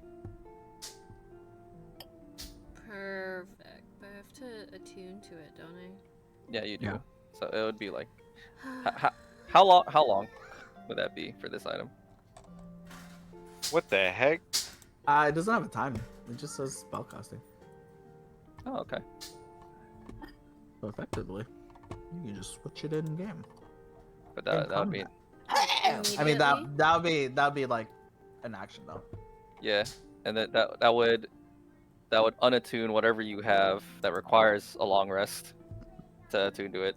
Perfect. But I have to attune to it, don't I? Yeah, you do. Yeah. So it would be like how long would that be for this item? What the heck? It doesn't have a time. It just says spellcasting. Oh, okay. So effectively, you can just switch it in game. But that would be combat. I mean Immediately? that would be like an action though. yeah, and that would unattune whatever you have that requires a long rest to attune to it.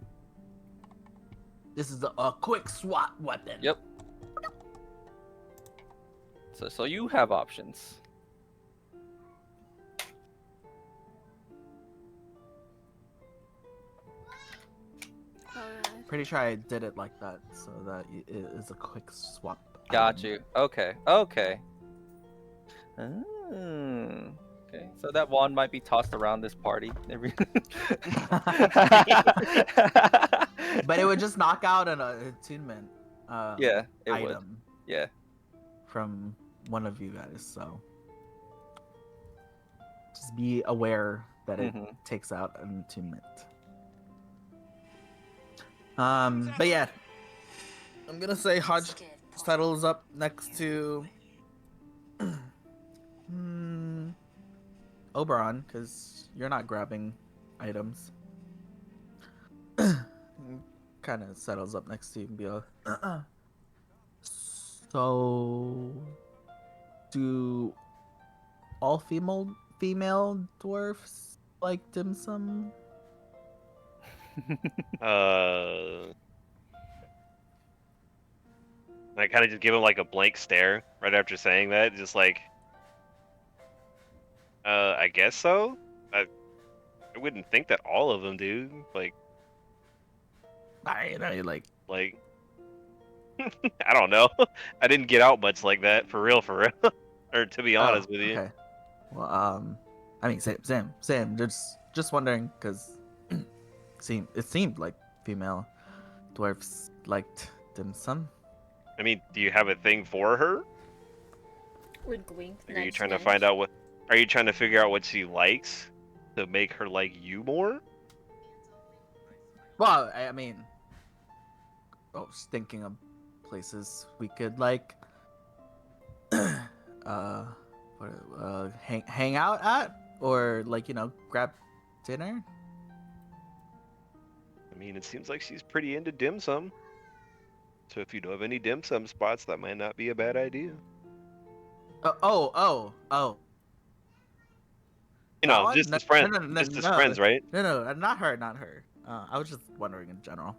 This is a quick swat weapon. Yep. So you have options. Oh, Pretty sure I did it like that so that it is a quick swap. Got you. Okay. Okay. Okay. So that wand might be tossed around this party. But it would just knock out an attunement Yeah, it item would. Yeah. from one of you guys. So just be aware that it Mhm. takes out an attunement. But yeah, I'm gonna say Hodge settles up next to Oberon because you're not grabbing items. Kind of settles up next to you and be like, so do all female dwarfs like dim sum? I kind of just give him like a blank stare right after saying that, just like, I guess so. I wouldn't think that all of them do. Like, I know you like. I don't know. I didn't get out much like that, for real, or to be honest with you. Okay. Well, I mean, same. Just wondering because it seemed like female dwarfs liked dim sum. I mean, do you have a thing for her? wink, wink. Like, are you nudge, trying to nudge. find out what? Are you trying to figure out what she likes to make her like you more? Well, I mean, just thinking of places we could like, hang out at, or like grab dinner. I mean, it seems like she's pretty into dim sum. So if you know of any dim sum spots, that might not be a bad idea. Oh. You That know, one? just No- as friends, no, just as friends, right? No, not her. I was just wondering in general.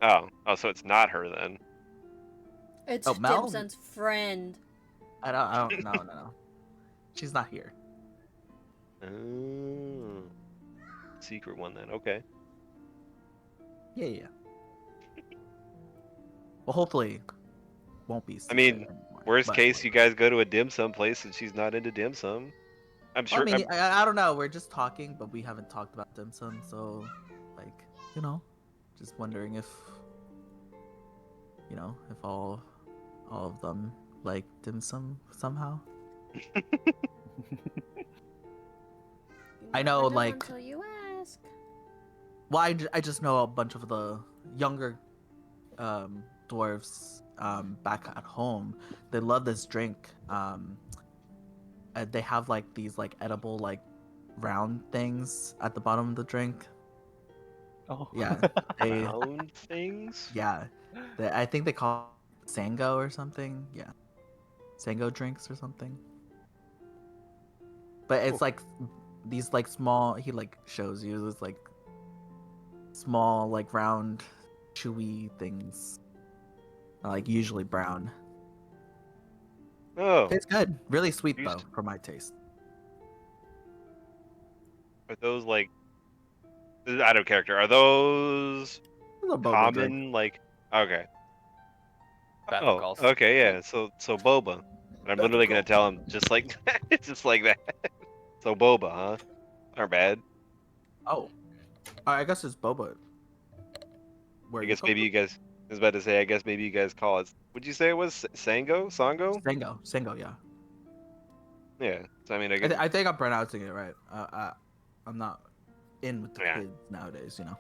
Oh, so it's not her then. It's Oh, Mel? Dimson's friend. I don't. No. She's not here. Oh, secret one then. Okay. Yeah. Well, hopefully, won't be. I mean, secret anymore, Worst but case, whatever. you guys go to a dim sum place and she's not into dim sum. I'm Well, sure. I mean, I don't know. We're just talking, but we haven't talked about dim sum, so like, just wondering if if all of them like dim sum somehow. I know, Never like- until you ask. Well, I just know a bunch of the younger dwarves back at home, they love this drink. They have like these like edible like round things at the bottom of the drink. Oh. Yeah, they Round things. yeah, I think they call it sango or something. Yeah, sango drinks or something. But it's Oh. like these like small. He like shows you this like small like round, chewy things. Like usually brown. Oh, Tastes good. Really sweet Used though, to- for my taste. are those like out of character? Are those It's a boba drink. common? Like, okay. Battle Oh, calls. okay, yeah. So boba. And I'm literally gonna tell him just like just like that. So boba, huh? Not bad. Oh, I guess it's boba. Where I you guess come maybe from? you guys. I was about to say. I guess maybe you guys call it. Would you say it was Sango? Sango? Sango, Sango, yeah. Yeah. So I mean, I guess. I think I'm pronouncing it right. I'm not in with the Yeah. kids nowadays, you know.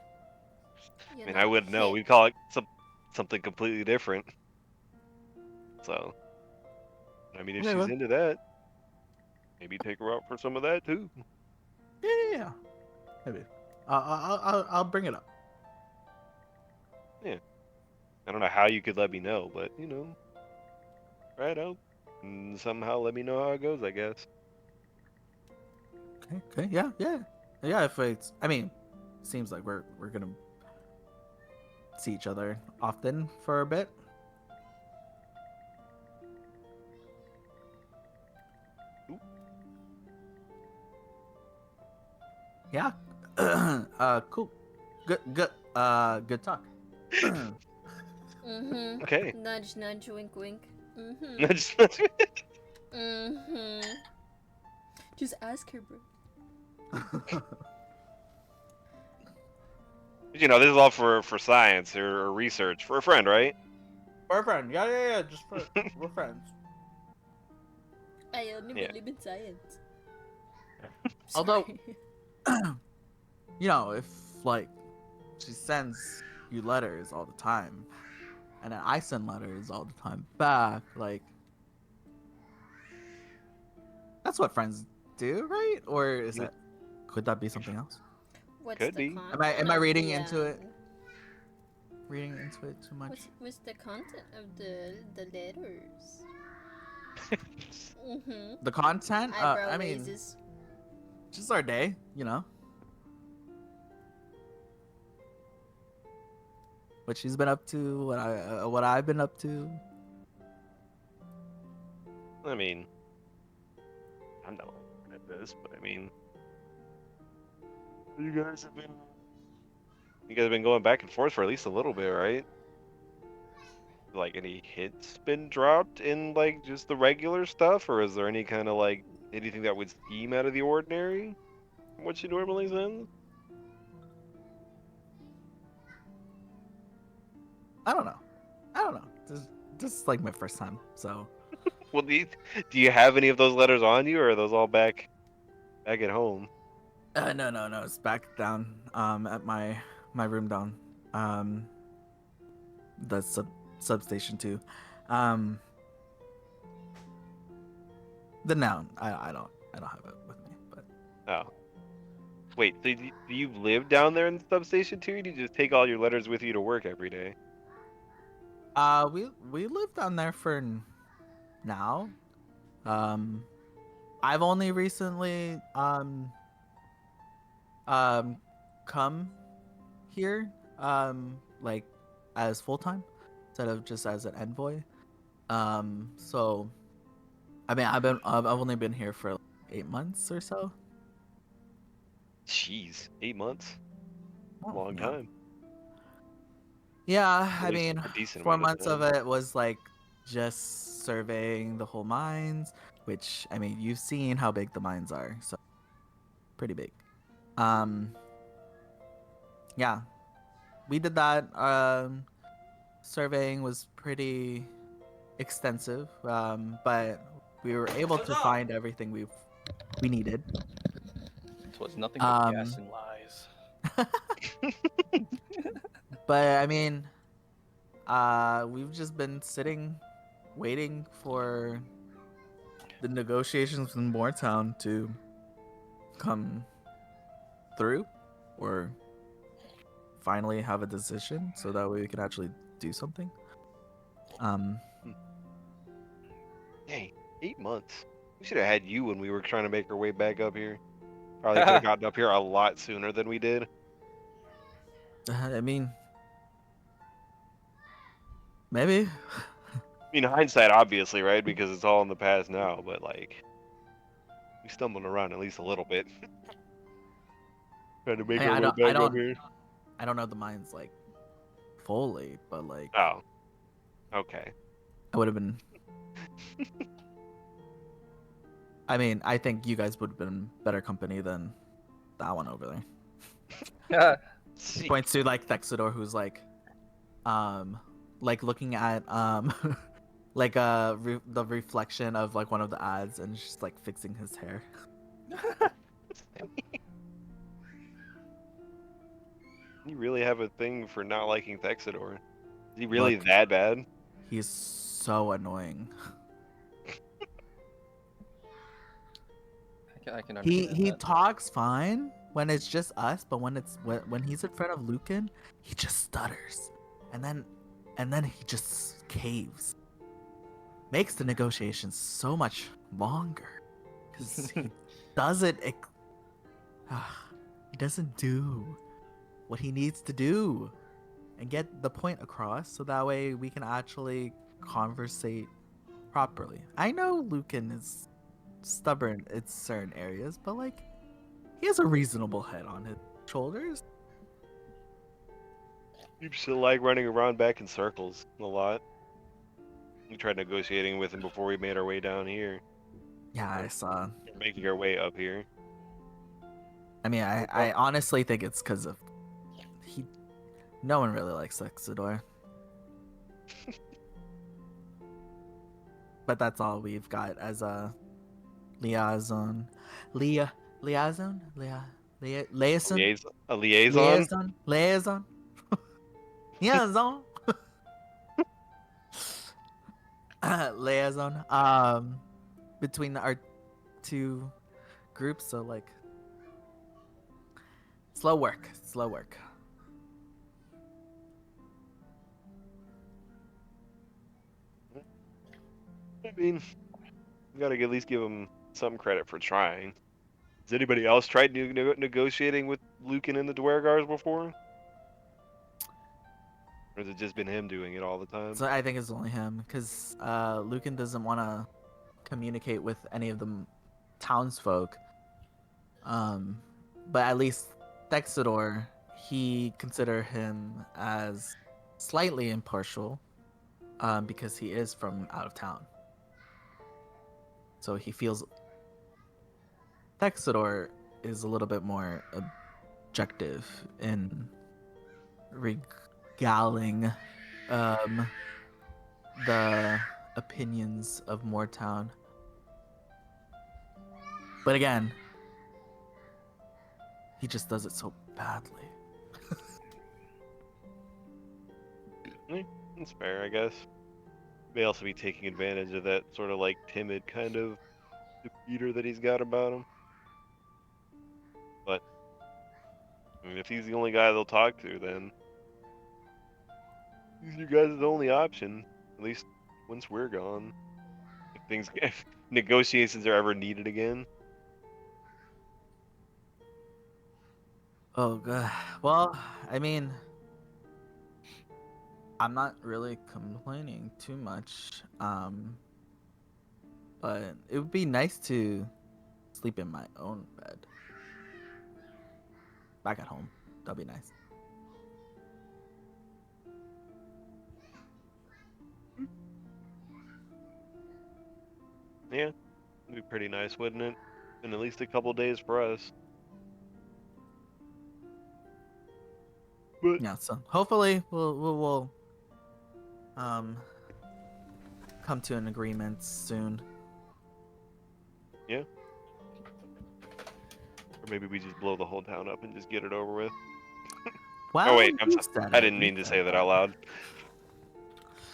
I mean, I wouldn't know. We call it something completely different. So, I mean, if Okay, she's well. into that, maybe take her out for some of that too. Yeah. Maybe. I'll bring it up. I don't know how you could let me know, but you know, try it out and somehow let me know how it goes. I guess. Okay. Yeah. If it's, I mean, seems like we're gonna see each other often for a bit. Oop. Yeah. Cool. Good talk. Mm-hmm. Okay. Nudge, nudge, wink, wink. Mm-hmm. Just- Mm-hmm. Just ask her, bro. you know, this is all for science or research for a friend, right? We're friends. Yeah. Just we're friends. I only Yeah. believe in science. Although- Sorry. You know, if like she sends you letters all the time, and then I send letters all the time back, like that's what friends do, right? Or is Yeah. that could that be something else? What's Could the be. content? Am I of reading the, into it? Reading into it too much? What's the content of the letters? Mm-hmm. The content? Eyebrow I mean, raises. just our day, you know. What she's been up to, what I've been up to. I mean, I'm not at this, but I mean, you guys have been going back and forth for at least a little bit, right? Like any hints been dropped in like just the regular stuff, or is there any kind of like anything that would seem out of the ordinary from what she normally sends? I don't know. This is like my first time, so. Well, do you have any of those letters on you, or are those all back at home? No. It's back down. At my room down. The substation too. The noun. I don't have it with me, but. Oh, wait. So do you live down there in the substation too? Or do you just take all your letters with you to work every day? We live down there for now. I've only recently come here like as full time instead of just as an envoy. So I mean I've only been here for like 8 months or so. Jeez, 8 months, Oh, long yeah. time. Yeah, At I least mean, a decent 4 amount of months of time. it was like just surveying the whole mines, which I mean, you've seen how big the mines are, so pretty big. Yeah, we did that. Surveying was pretty extensive, but we were able to find everything we needed. It was nothing but gas Um, and lies. But I mean, We've just been sitting, waiting for the negotiations in Moortown to come through, or finally have a decision, so that way we can actually do something. Dang, 8 months. We should have had you when we were trying to make our way back up here. Probably could have gotten up here a lot sooner than we did. I mean, maybe. I mean, hindsight, obviously, right? Because it's all in the past now. But like, we stumbled around at least a little bit, trying to make Hey, our way back up here. I don't know the mines like fully, but like Oh, okay. I would have been. I mean, I think you guys would have been better company than that one over there. He points to like Thexidor, who's like looking at like the reflection of like one of the ads, and just like fixing his hair. You really have a thing for not liking Thexidor. Is he really Look. that bad? He's so annoying. I can He understand that. talks fine when it's just us, but when he's in front of Lucan, he just stutters, and then he just caves. Makes the negotiations so much longer because he doesn't he doesn't do what he needs to do and get the point across, so that way we can actually conversate properly. I know Lucan is stubborn in certain areas, but like he has a reasonable head on his shoulders. You still like running around back in circles a lot. We tried negotiating with him before we made our way down here. Yeah, I saw. We're making our way up here. I mean, I honestly think it's because of no one really likes Exodor. But that's all we've got as a liaison. Liaison? Liaison? A liaison? Liaison? Liaison? Liaison. Between our two groups, so like slow work. I mean, we gotta at least give him some credit for trying. Has anybody else tried negotiating with Lucan and the Dwergars before? Or has it just been him doing it all the time? So I think it's only him, because Lucan doesn't want to communicate with any of the townsfolk. But at least Thexidor, he consider him as slightly impartial, because he is from out of town. So he feels Thexidor is a little bit more objective in regaling the opinions of Moortown. But again, he just does it so badly. That's fair, I guess. May also be taking advantage of that sort of like timid kind of defeater that he's got about him. But I mean, if he's the only guy they'll talk to, then he's you guys' only option. At least once we're gone. If negotiations are ever needed again. Oh god. Well, I mean, I'm not really complaining too much. But it would be nice to sleep in my own bed. Back at home. That'd be nice. Yeah, it'd be pretty nice, wouldn't it? In at least a couple days for us. But Yeah, so hopefully we'll come to an agreement soon. yeah. Or maybe we just blow the whole town up and just get it over with. Well, Oh wait, you said I it, didn't you mean to said say that out loud.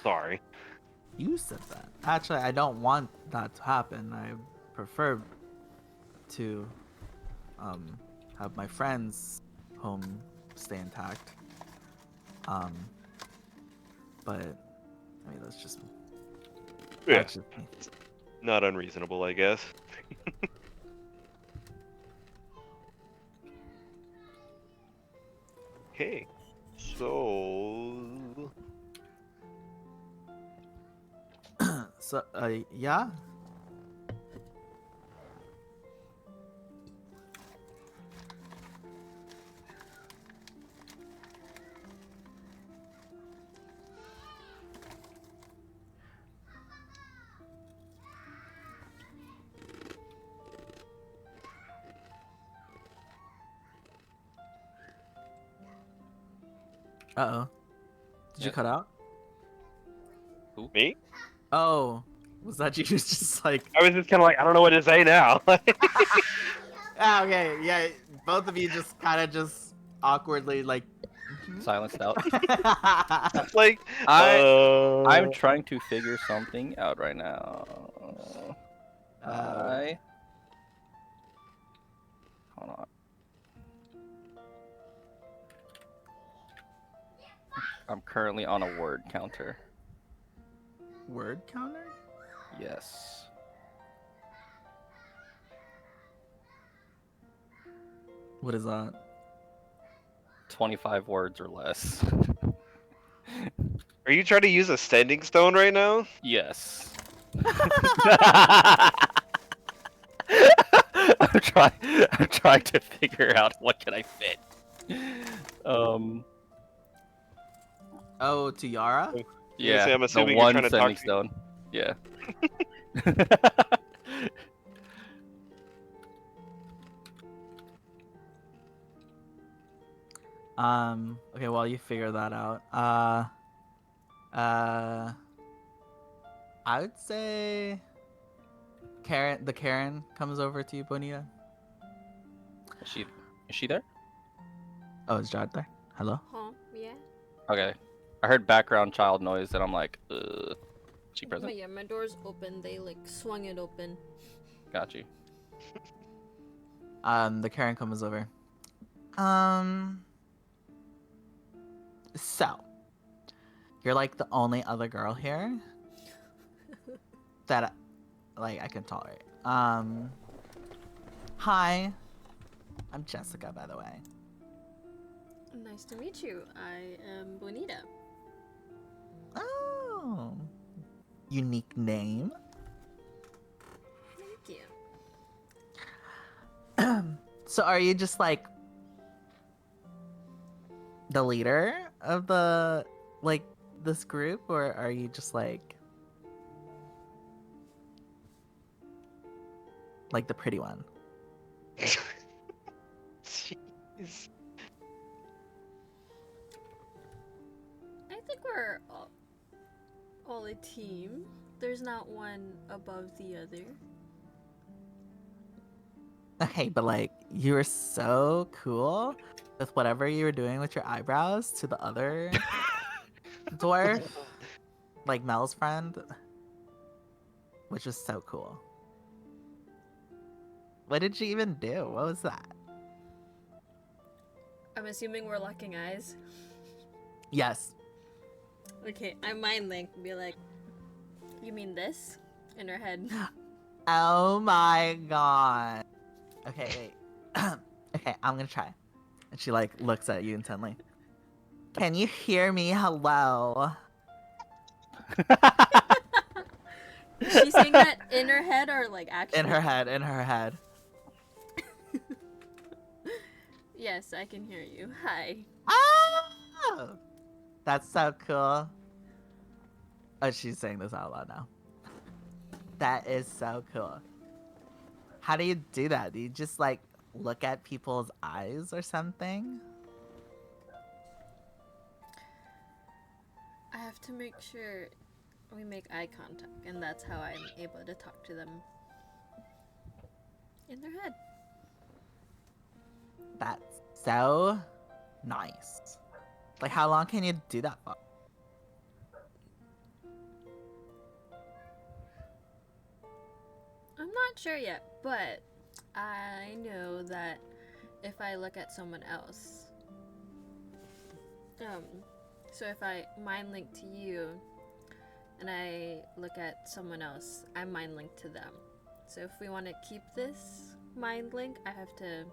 Sorry. You said that. Actually, I don't want that to happen. I prefer to have my friends' home stay intact. But I mean that's just Yeah, just me. not unreasonable, I guess. Okay, so So yeah. Uh oh. Did you Yes. cut out? me? Oh, was that you just like? I was just kind of like, I don't know what to say now. Ah, okay, yeah. Both of you just kind of just awkwardly like. Silenced out. Like, I'm trying to figure something out right now. Uh, Hold on. I'm currently on a word counter. word counter? Yes. What is that? 25 words or less. are you trying to use a standing stone right now? Yes. I'm trying to figure out what can I fit. Oh, Tiara? You gonna Yeah, say, I'm the assuming you're one trying to sending talk to. stone. Yeah. Okay, while you figure that out, I would say Karen comes over to you, Bonita. Is she there? Oh, is Jad there? Hello? Huh? Yeah. Okay. I heard background child noise and I'm like, she But present? yeah, my door's open. They like swung it open. Got you. The Karen comes over. So you're like the only other girl here that like I can tolerate. Hi, I'm Jessica, by the way. Nice to meet you. I am Bonita. Oh, unique name. Thank you. So are you just like the leader of the like this group, or are you just like the pretty one? Jeez. I think we're all a team. There's not one above the other. Okay, but like you were so cool with whatever you were doing with your eyebrows to the other dwarf, like Mel's friend, which was so cool. What did you even do? What was that? I'm assuming we're locking eyes. Yes. Okay, I mind link and be like, you mean this? In her head. Oh my god. Okay, wait. Okay, I'm gonna try. And she like looks at you intently. Can you hear me? Hello. Is she saying that in her head or like actually? In her head, in her head. Yes, I can hear you. Hi. Oh! That's so cool. Oh, she's saying this out loud now. That is so cool. How do you do that? Do you just like look at people's eyes or something? I have to make sure we make eye contact, and that's how I'm able to talk to them in their head. That's so nice. Like, how long can you do that for? not sure yet, but I know that if I look at someone else, so if I mind link to you and I look at someone else, I mind link to them. So if we want to keep this mind link, I have to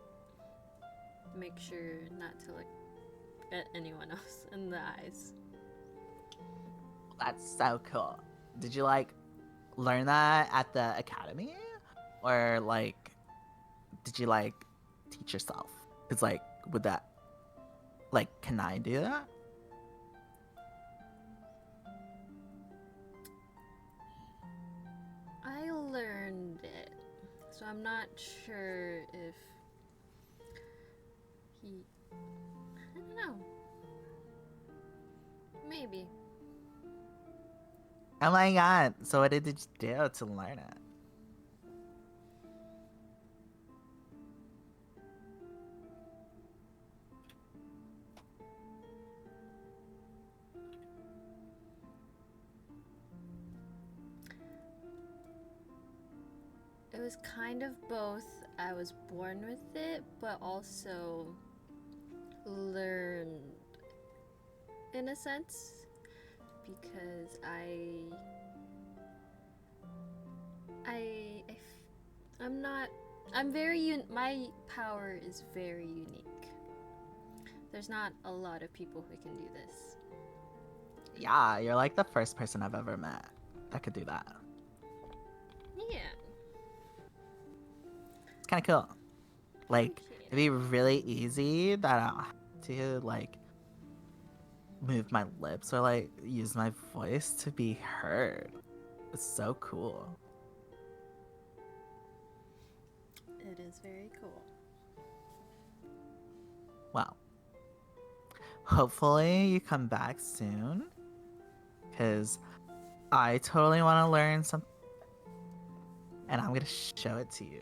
make sure not to look at anyone else in the eyes. That's so cool. Did you like learn that at the academy, or like did you like teach yourself? Cause like would that like can I do that? I learned it, so I'm not sure if he. I don't know. Maybe. Oh my god! So what did you do to learn it? It was kind of both. I was born with it, but also learned in a sense because I'm not. I'm very. My power is very unique. There's not a lot of people who can do this. Yeah, you're like the first person I've ever met that could do that. Yeah. It's kind of cool. Like, Appreciate it'd be really easy that I don't have to, like, move my lips or, like, use my voice to be heard. It's so cool. It is very cool. Well, hopefully you come back soon. Because I totally want to learn something. And I'm going to show it to you.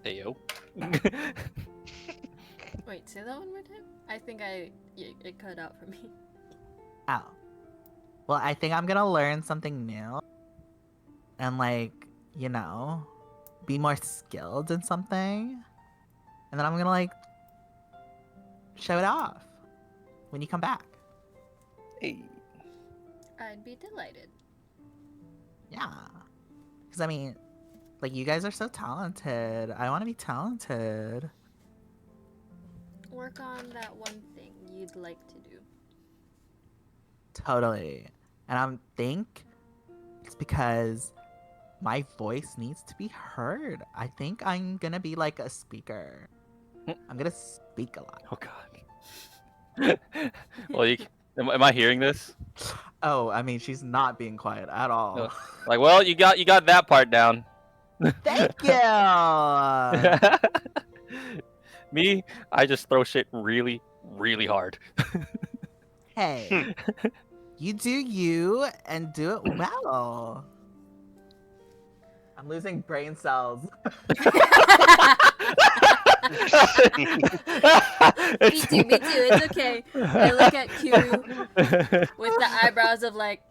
Hey yo. Wait, say that one more time? I think it cut out for me. Oh. Well, I think I'm gonna learn something new. And, like, you know, be more skilled in something. And then I'm gonna, like, show it off when you come back. Hey. I'd be delighted. Yeah. Because, I mean, like, you guys are so talented. I want to be talented. Work on that one thing you'd like to do. Totally. And I think it's because my voice needs to be heard. I think I'm gonna be like a speaker. I'm gonna speak a lot. Oh god. Well, am I hearing this? Oh, I mean, she's not being quiet at all. No. Like, well, you got that part down. Thank you! Me, I just throw shit really, really hard. Hey, you do you and do it well. I'm losing brain cells. Me too, it's okay. I look at Q with the eyebrows of like,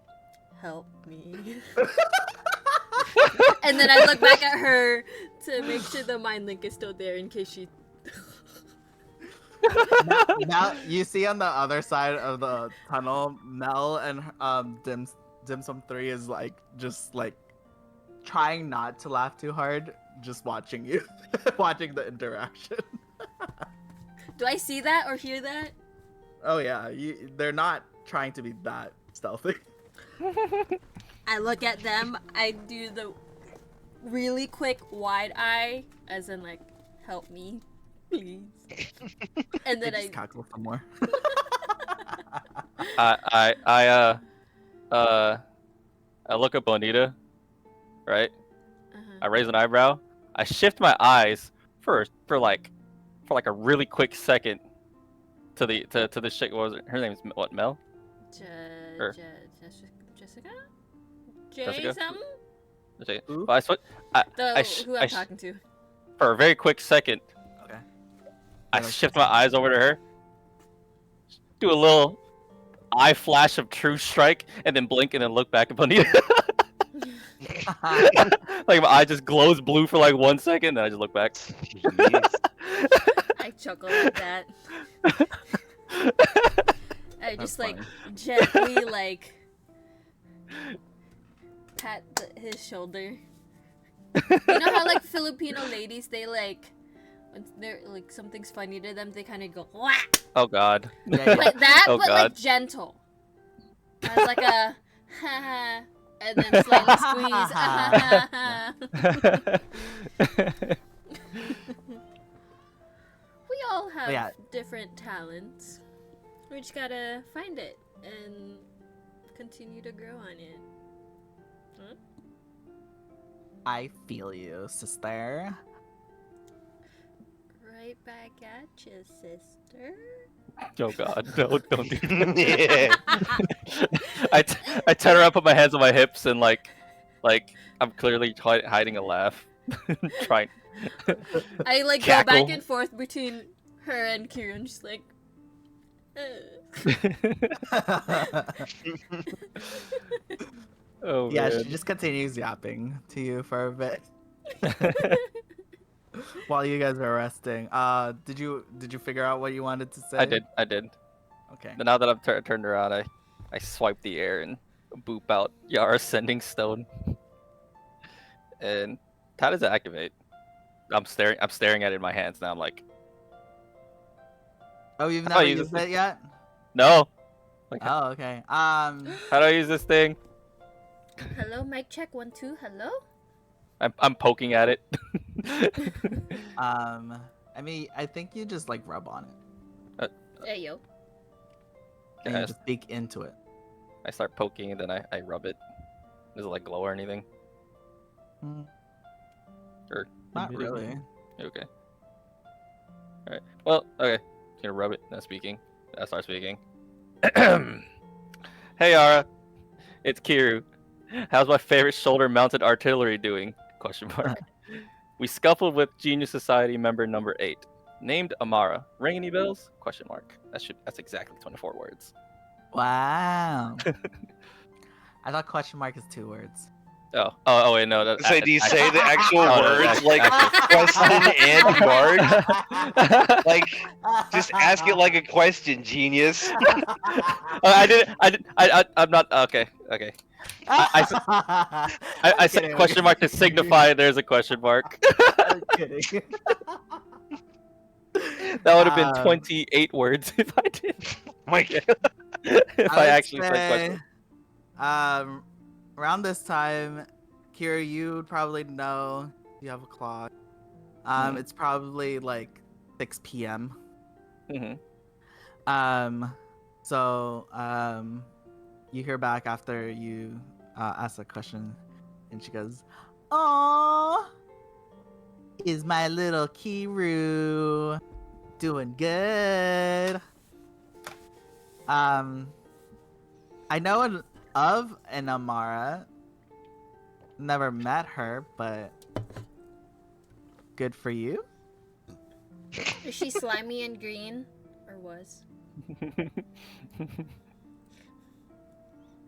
help me. And then I look back at her to make sure the mind link is still there in case she... Now you see on the other side of the tunnel, Mel and Dim Sum 3 is like just like trying not to laugh too hard, just watching you, watching the interaction. Do I see that or hear that? Oh yeah, they're not trying to be that stealthy. I look at them, I do the really quick wide eye, as in like, help me, please. And then They just cackle some more. I look at Bonita, right? I raise an eyebrow. I shift my eyes for like a really quick second to the chick. What was it? Her name's what? Mel? Or- Jessica? Jessica? Something? Who? But Who I'm talking to. for a very quick second, Okay. I shift my eyes over to her, do a little eye flash of True Strike, and then blink and then look back at Bonita. Like my eye just glows blue for like 1 second, then I just look back. Jeez. I chuckle at that. I That's just like funny. gently like pat his shoulder. You know how like Filipino ladies, they like when they're like something's funny to them, they kind of go wah. Oh god. Yeah, But that, Oh, but God. like gentle, as like a ha ha, and then slightly squeeze. Ah, ha, ha. We all have Yeah. different talents. We just gotta find it and continue to grow on it. Huh? I feel you, sister. Right back at you, sister. Oh god, no, don't do that. Yeah. I turn around, put my hands on my hips, and like I'm clearly hiding a laugh, trying. I like go back Cackle. and forth between her and Kieran, just like. Oh Yeah, man. she just continues yapping to you for a bit while you guys are resting. Did you figure out what you wanted to say? I did. Okay. But now that I'm turned around, I swipe the air and boop out Yara's sending stone. And how does it activate? I'm staring at it in my hands now. I'm like, Oh, you've How do I never use used this it yet? no. Like, Oh, okay. how do I use this thing? Hello, mic check 1 2. Hello. I'm poking at it. I mean, I think you just like rub on it Hey yo. and Yeah, you just speak into it. I start poking and then I rub it. Does it like glow or anything? Mm, Or Not emitting really. anything? Okay. Alright. Well, okay. Gonna rub it. Now speaking. I start speaking. Hey Yara, it's Kiru. How's my favorite shoulder-mounted artillery doing? Question mark. We scuffled with Genius Society member number 8, named Amara. Ring any bells? Question mark. That's exactly 24 words. Wow. I thought question mark is 2 words. Oh wait, no. So do you say the actual Oh, no, words actually- like question and mark? actually. Like, just ask it like a question, genius. I'm not okay. I said kidding, question mark to signify there's a question mark. I'm kidding. That would have been Um, 28 words if I did. My God. If I would actually said say, question. around this time, Kira, you'd probably know you have a clock. Mhm. It's probably like 6 p.m. Mhm. So you hear back after you ask a question, and she goes, "Aww, is my little Kiru doing good?" I know of an Amara. Never met her, but good for you. Is she slimy and green, or was?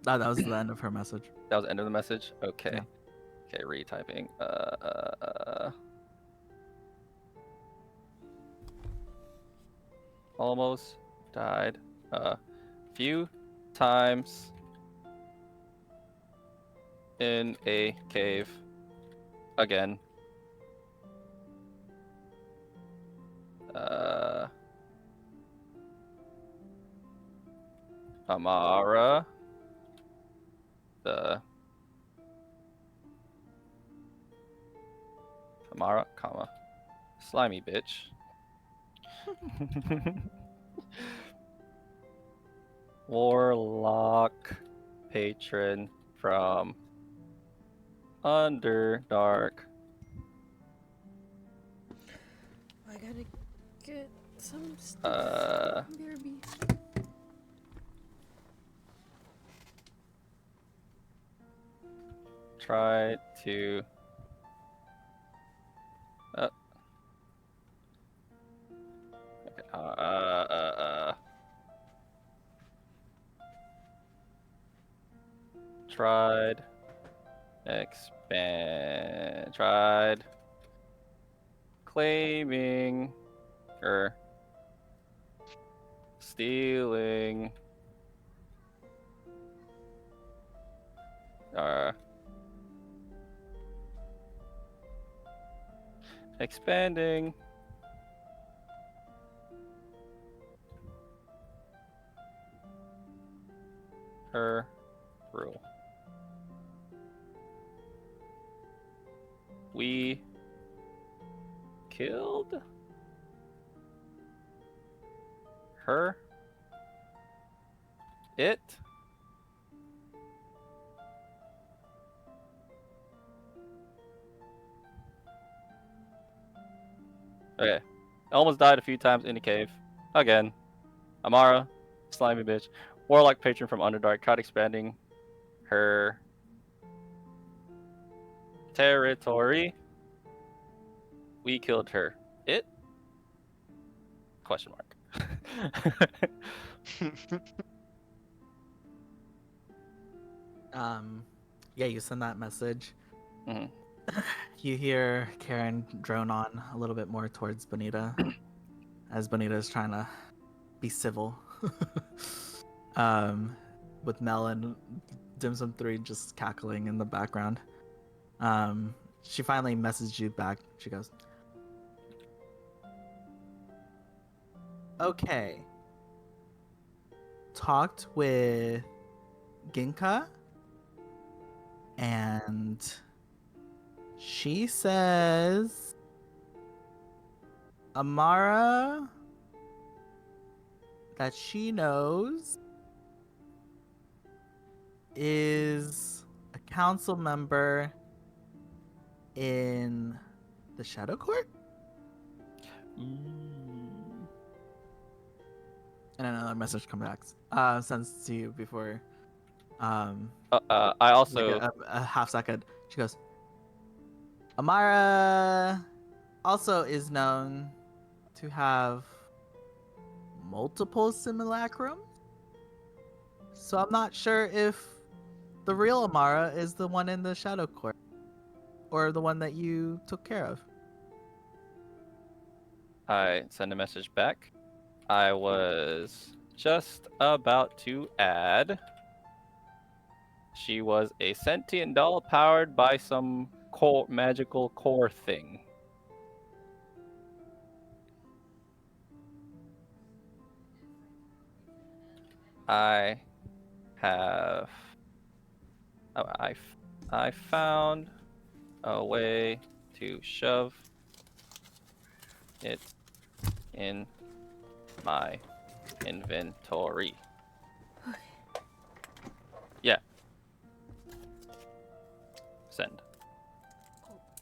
Oh, that was the end of her message. That was the end of the message. Okay. Yeah. Okay, retyping. Almost died a few times in a cave again. Amara, comma, slimy bitch. Warlock patron from Underdark. I gotta get some stuff. BRB. Try to tried Expand. Tried claiming or stealing. Expanding. Her rule. We killed her. It. Okay. I almost died a few times in the cave. Again. Amara, slimy bitch. Warlock patron from Underdark tried expanding her territory. We killed her. It? Question mark. Yeah, you send that message. Mhm. You hear Karen drone on a little bit more towards Bonita as Bonita is trying to be civil. With Mel and Dim Sum 3 just cackling in the background. She finally messaged you back. She goes, okay. Talked with Ginka and she says Amara that she knows is a council member in the Shadow Court? And another message comes back. Sends to you before I like also a half second. She goes, Amara also is known to have multiple simulacrums. So I'm not sure if the real Amara is the one in the Shadow Court or the one that you took care of. I send a message back. I was just about to add. She was a sentient doll powered by some magical core thing. I have. I found a way to shove it in my inventory. Yeah. Send.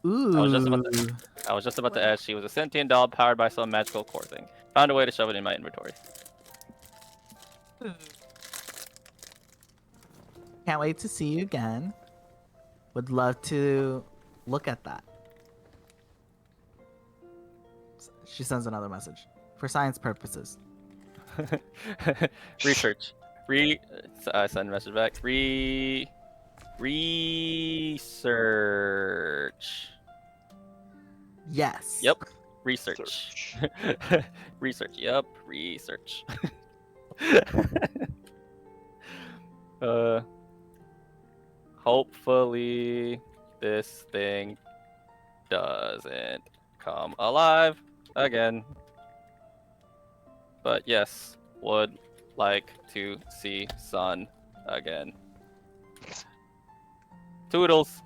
Ooh. I was just about to add she was a sentient doll powered by some magical core thing. Found a way to shove it in my inventory. Can't wait to see you again. Would love to look at that. She sends another message. For science purposes. Research. I send a message back. Research. Yes. Yep. Research. Research. Yep. Research. Hopefully this thing doesn't come alive again. But yes, would like to see Sun again. Toodles.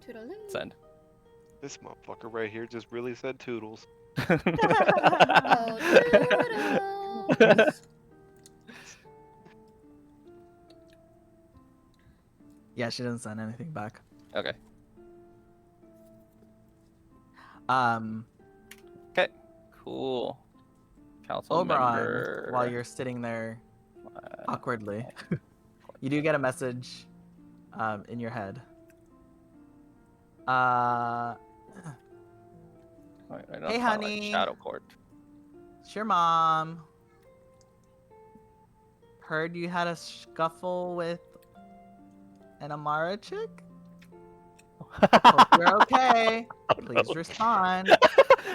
Toodaloo. Send. This motherfucker right here just really said toodles. Oh, toodles. Yeah, she didn't send anything back. Okay. Okay. Cool. Council Oberon, member. while you're sitting there awkwardly, you do get a message in your head. Wait, I don't Hey, sound like honey. Shadow Court. It's your mom. Heard you had a scuffle with an Amara chick? Hope you're okay. Please respond.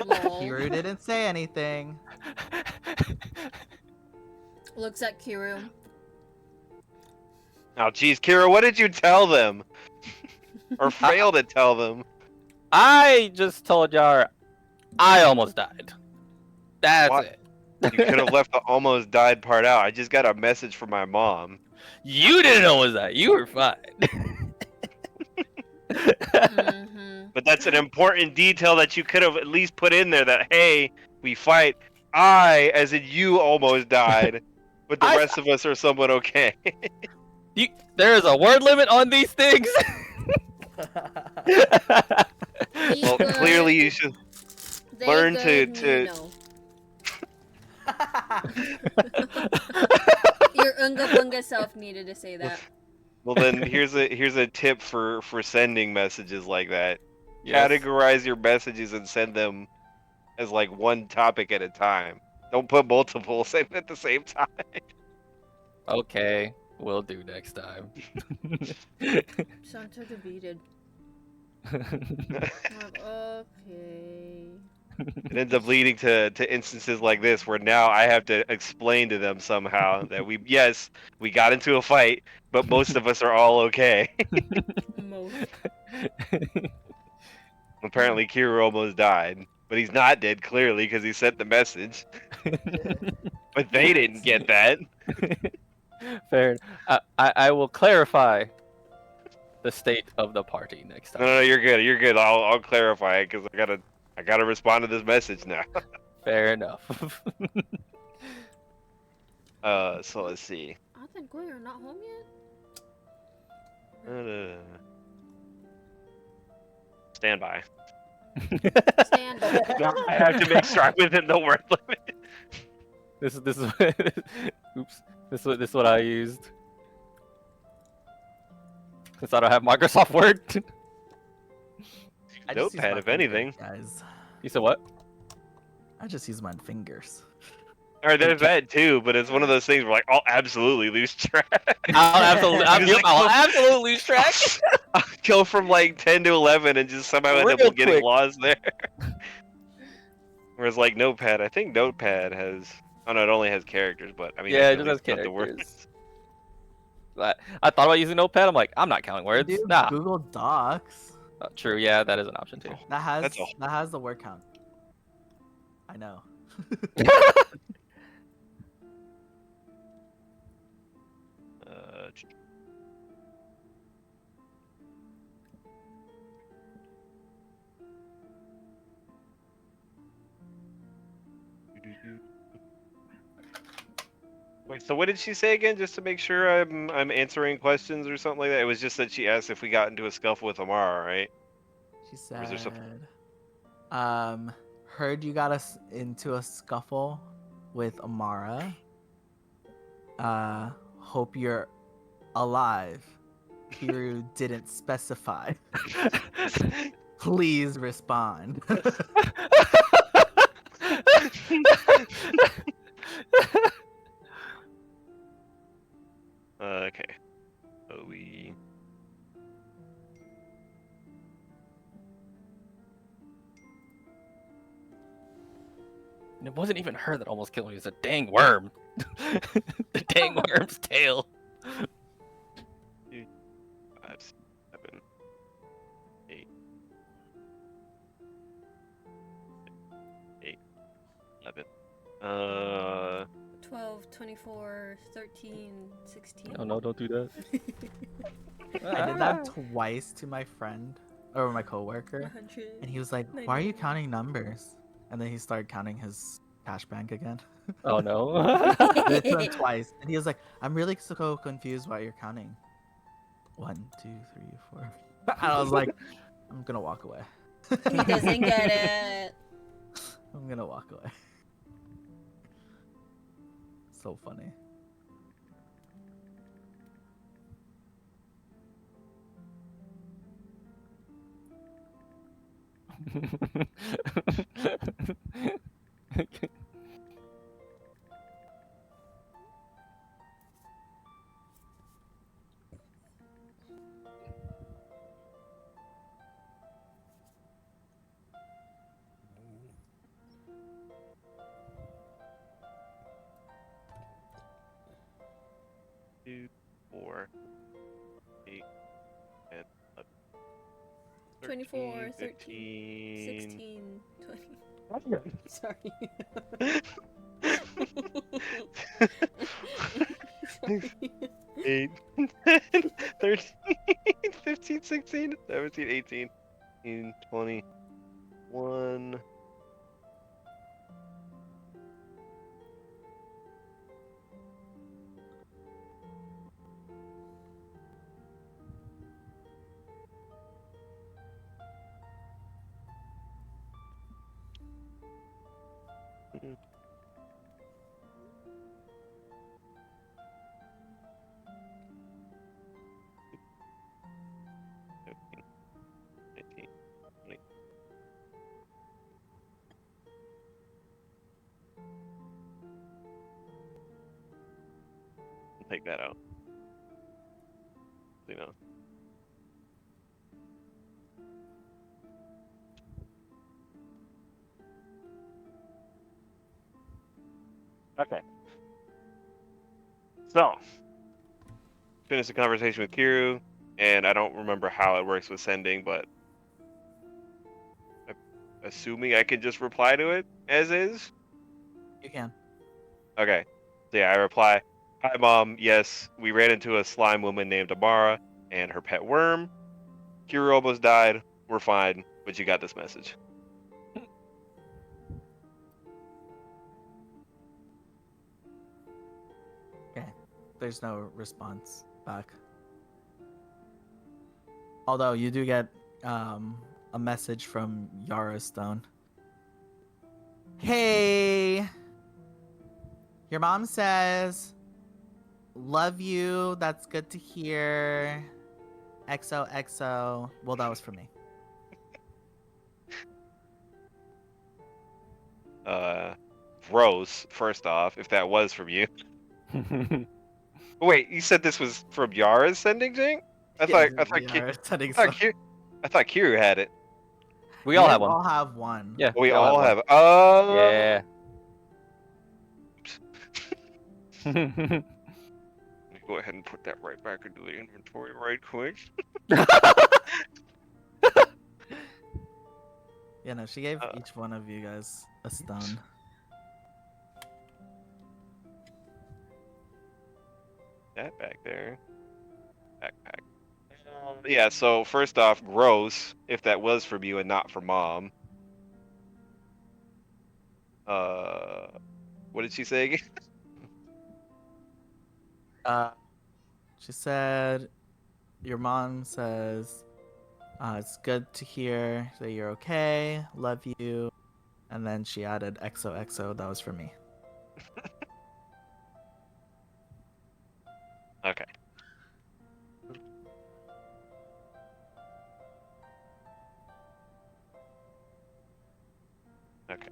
Lol. Kiru didn't say anything. Looks at Kiru. Oh, geez, Kira, what did you tell them? Or fail to tell them? I just told y'all I almost died. That's What? it. You could have left the almost died part out. I just got a message from my mom. You didn't know it was that. You were fine. Mm-hmm. But that's an important detail that you could have at least put in there that, hey, we fight. I, as in you, almost died. But the rest of us are somewhat okay. There is a word limit on these things. He Well, good, clearly you should they learn good, to- me no. Your unga bunga self needed to say that. Well, then here's a tip for sending messages like that. Yes. Categorize your messages and send them as like one topic at a time. Don't put multiples in at the same time. Okay, will do next time. Sound so defeated. Okay. It ends up leading to instances like this where now I have to explain to them somehow that we got into a fight, but most of us are all okay. Most. Apparently Kira almost died, but he's not dead clearly because he sent the message. But they didn't get that. Fair. I will clarify the state of the party next time. No, you're good. You're good. I'll clarify it because I gotta respond to this message now. Fair enough. So let's see. I think we're not home yet. Stand by. Stand. I have to make sure I'm within the word limit. This is oops. This is what I used. Since I don't have Microsoft Word. I just use Notepad, my if anything. fingers, guys. You said what? I just use my fingers. All right, there's that too, but it's one of those things where like I'll absolutely lose track. I'll absolutely lose track. I'll go from like 10 to 11 and just somehow end up Real getting quick. lost there. Whereas like Notepad, I think Notepad has. Oh no, it only has characters, but I mean Yeah, I it can just at has least count the words. characters. I thought about using Notepad. I'm like, I'm not counting words. Do Nah. Google Docs. True. Yeah, that is an option too. That That's has the word count. I know. Wait, so what did she say again? Just to make sure I'm answering questions or something like that. It was just that she asked if we got into a scuffle with Amara, right? She Or is there said, something- heard you got us into a scuffle with Amara. Hope you're alive. Kiru didn't specify. Please respond. Okay. So we. And it wasn't even her that almost killed me. It was a dang worm. The dang worm's tail. 5, 7, 8, 11. 12, 24, 13, 16. Oh no, don't do that. I did that twice to my friend or my coworker, 100. and he was like, "Why are you counting numbers?" And then he started counting his cash bank again. Oh no. I did it to him twice, and he was like, "I'm really so confused why you're counting 1, 2, 3, 4." And I was like, "I'm gonna walk away." He doesn't get it. I'm gonna walk away. So funny. 2, 4, 8, 10, 11, 24, 13, 13, 16, 20. Sorry. Sorry. 8, 10, 13, 15, 16, 17, 18, 19, 20, 1. Take that out. You know. Okay. So, finish the conversation with Kiru, and I don't remember how it works with sending, but assuming I can just reply to it as is. You can. Okay. So yeah, I reply, "Hi mom, yes, we ran into a slime woman named Amara and her pet worm. Kiru almost died. We're fine, but you got this message." Okay. There's no response back. Although you do get a message from Yara Stone. Hey, your mom says, "Love you. That's good to hear. XOXO." Well, that was for me. Gross, first off, if that was from you. Wait, you said this was from Yara's sending, Jing? I thought Yara sending I thought, some. I thought Kiru had it. We You all guys have one. all have one. Yeah, We all all have have. Oh. Yeah. Let me go ahead and put that right back into the inventory right quick. Yeah, no, she gave each one of you guys a stone. That back there. Backpack. Yeah, so first off, gross, if that was from you and not from mom. What did she say again? She said, "Your mom says it's good to hear that you're okay. Love you." And then she added XOXO. That was for me. Okay. Okay.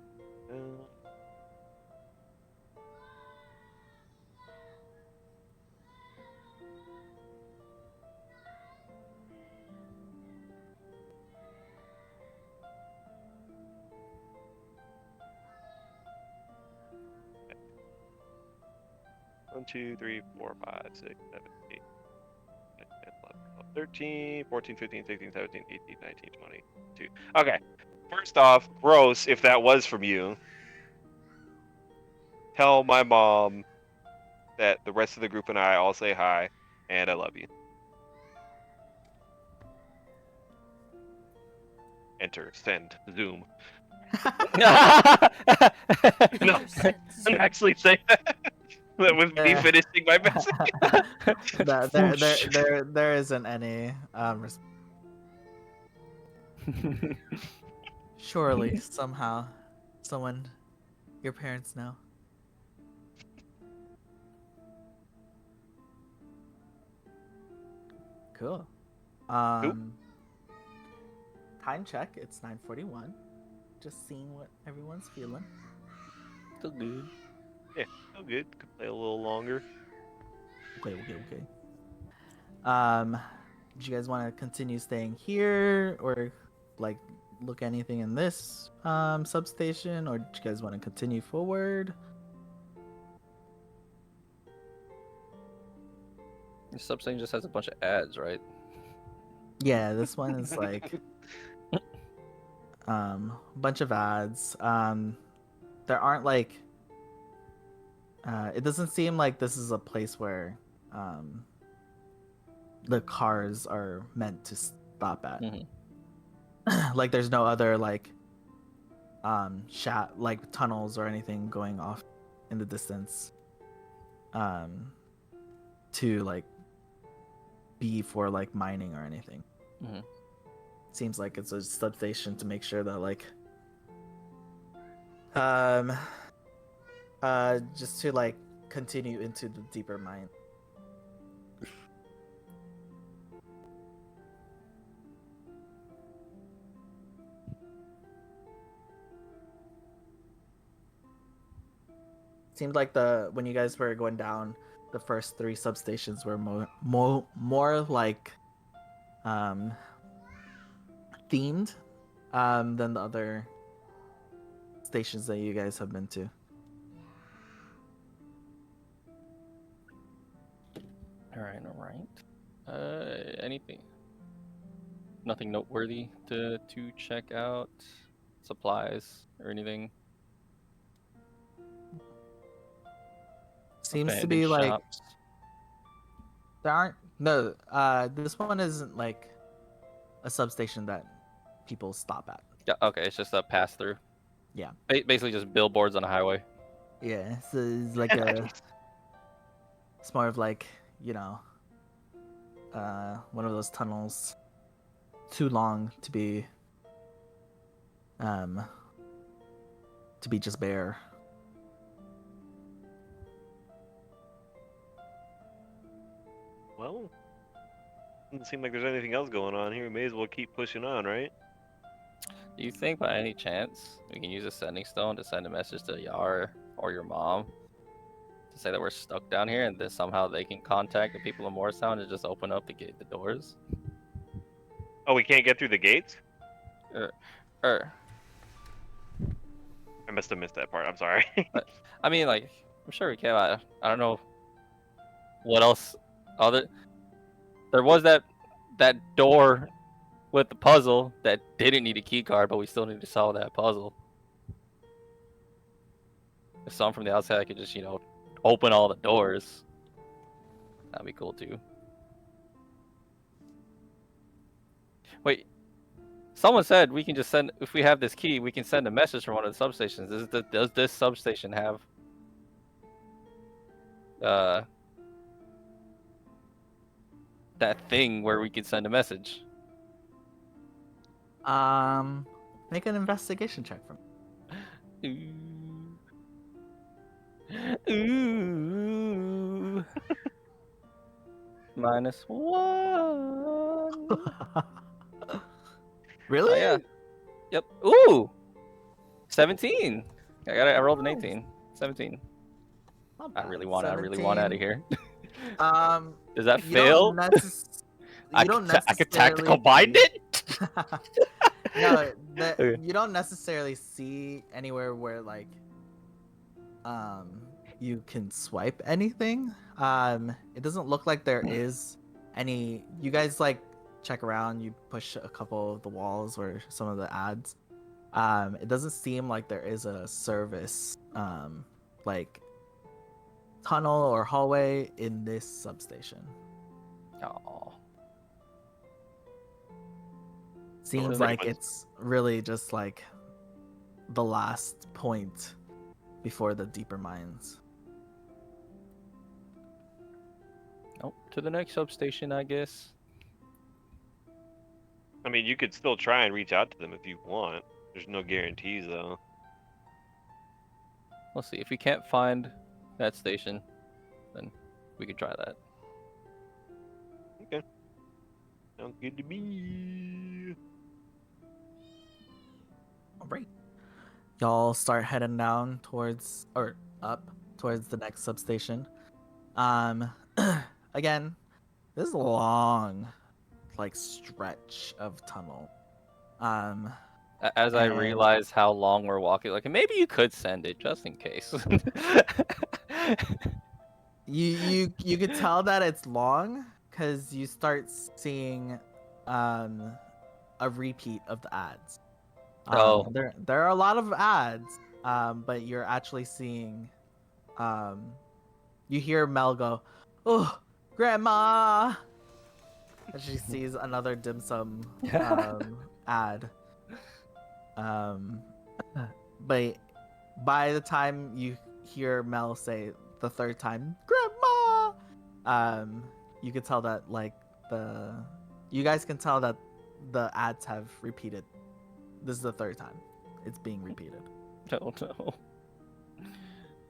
1, 2, 3, 4, 5, 6, 7, 8, 9, 10, 11, 12, 13, 14, 15, 16, 17, 18, 19, 20, 22. Okay. First off, gross, if that was from you. Tell my mom that the rest of the group and I all say hi, and I love you. Enter, send, Zoom. No, I'm actually saying that. That was me finishing my message. There isn't any surely somehow someone your parents know. Cool. Time check, it's 9:41. Just seeing what everyone's feeling. Still good. Yeah, oh good. Could play a little longer. Okay. Do you guys want to continue staying here or like look anything in this substation, or do you guys want to continue forward? This substation just has a bunch of ads, right? Yeah, this one is like a bunch of ads. There aren't like it doesn't seem like this is a place where the cars are meant to stop at. Like there's no other like like tunnels or anything going off in the distance to like be for like mining or anything. Seems like it's a substation to make sure that like just to like continue into the deeper mine. Seemed like when you guys were going down, the first 3 substations were more like themed than the other stations that you guys have been to. All right. Anything? Nothing noteworthy to check out? Supplies or anything? Seems to Abandoned be like shops? there aren't no. This one isn't like a substation that people stop at. Yeah. Okay, it's just a pass through. Yeah. Basically, just billboards on a highway. Yeah, so it's like it's more of like, you know, one of those tunnels too long to be just bare. Well, doesn't seem like there's anything else going on here. We may as well keep pushing on, right? Do you think by any chance we can use a sending stone to send a message to Yar or your mom to say that we're stuck down here and that somehow they can contact the people of Morristown and just open up the doors? Oh, we can't get through the gates? Or I must have missed that part. I'm sorry. I mean, like, I'm sure we can. I don't know what else. There was that door with the puzzle that didn't need a key card, but we still need to solve that puzzle. If someone from the outside could just, open all the doors, that'd be cool too. Wait, someone said we can just send, if we have this key, we can send a message from one of the substations. Does this substation have that thing where we can send a message? Make an investigation check for me. Ooh. -1. Really? Oh, yeah. Yep. Ooh. 17. I rolled an 18. 17. I really want out of here. Does that fail? I could tactical bind it. No, you don't necessarily see anywhere where like you can swipe anything. It doesn't look like there is any. You guys like check around, you push a couple of the walls or some of the ads. It doesn't seem like there is a service like tunnel or hallway in this substation. Oh. Seems like it's really just like the last point before the deeper mines. Nope. To the next substation, I guess. I mean, you could still try and reach out to them if you want. There's no guarantees, though. We'll see. If we can't find that station, then we could try that. Okay. Sounds good to me. All right. Y'all start heading down towards, or up towards the next substation. Again, this is a long, like, stretch of tunnel. As I realize how long we're walking, like, maybe you could send it just in case. You could tell that it's long because you start seeing a repeat of the ads. Oh. There are a lot of ads, but you're actually seeing you hear Mel go, "Oh, grandma," and she sees another dim sum ad. Um, but by the time you hear Mel say the third time, "Grandma," you can tell that you guys can tell that the ads have repeated. This is the third time it's being repeated. Oh no.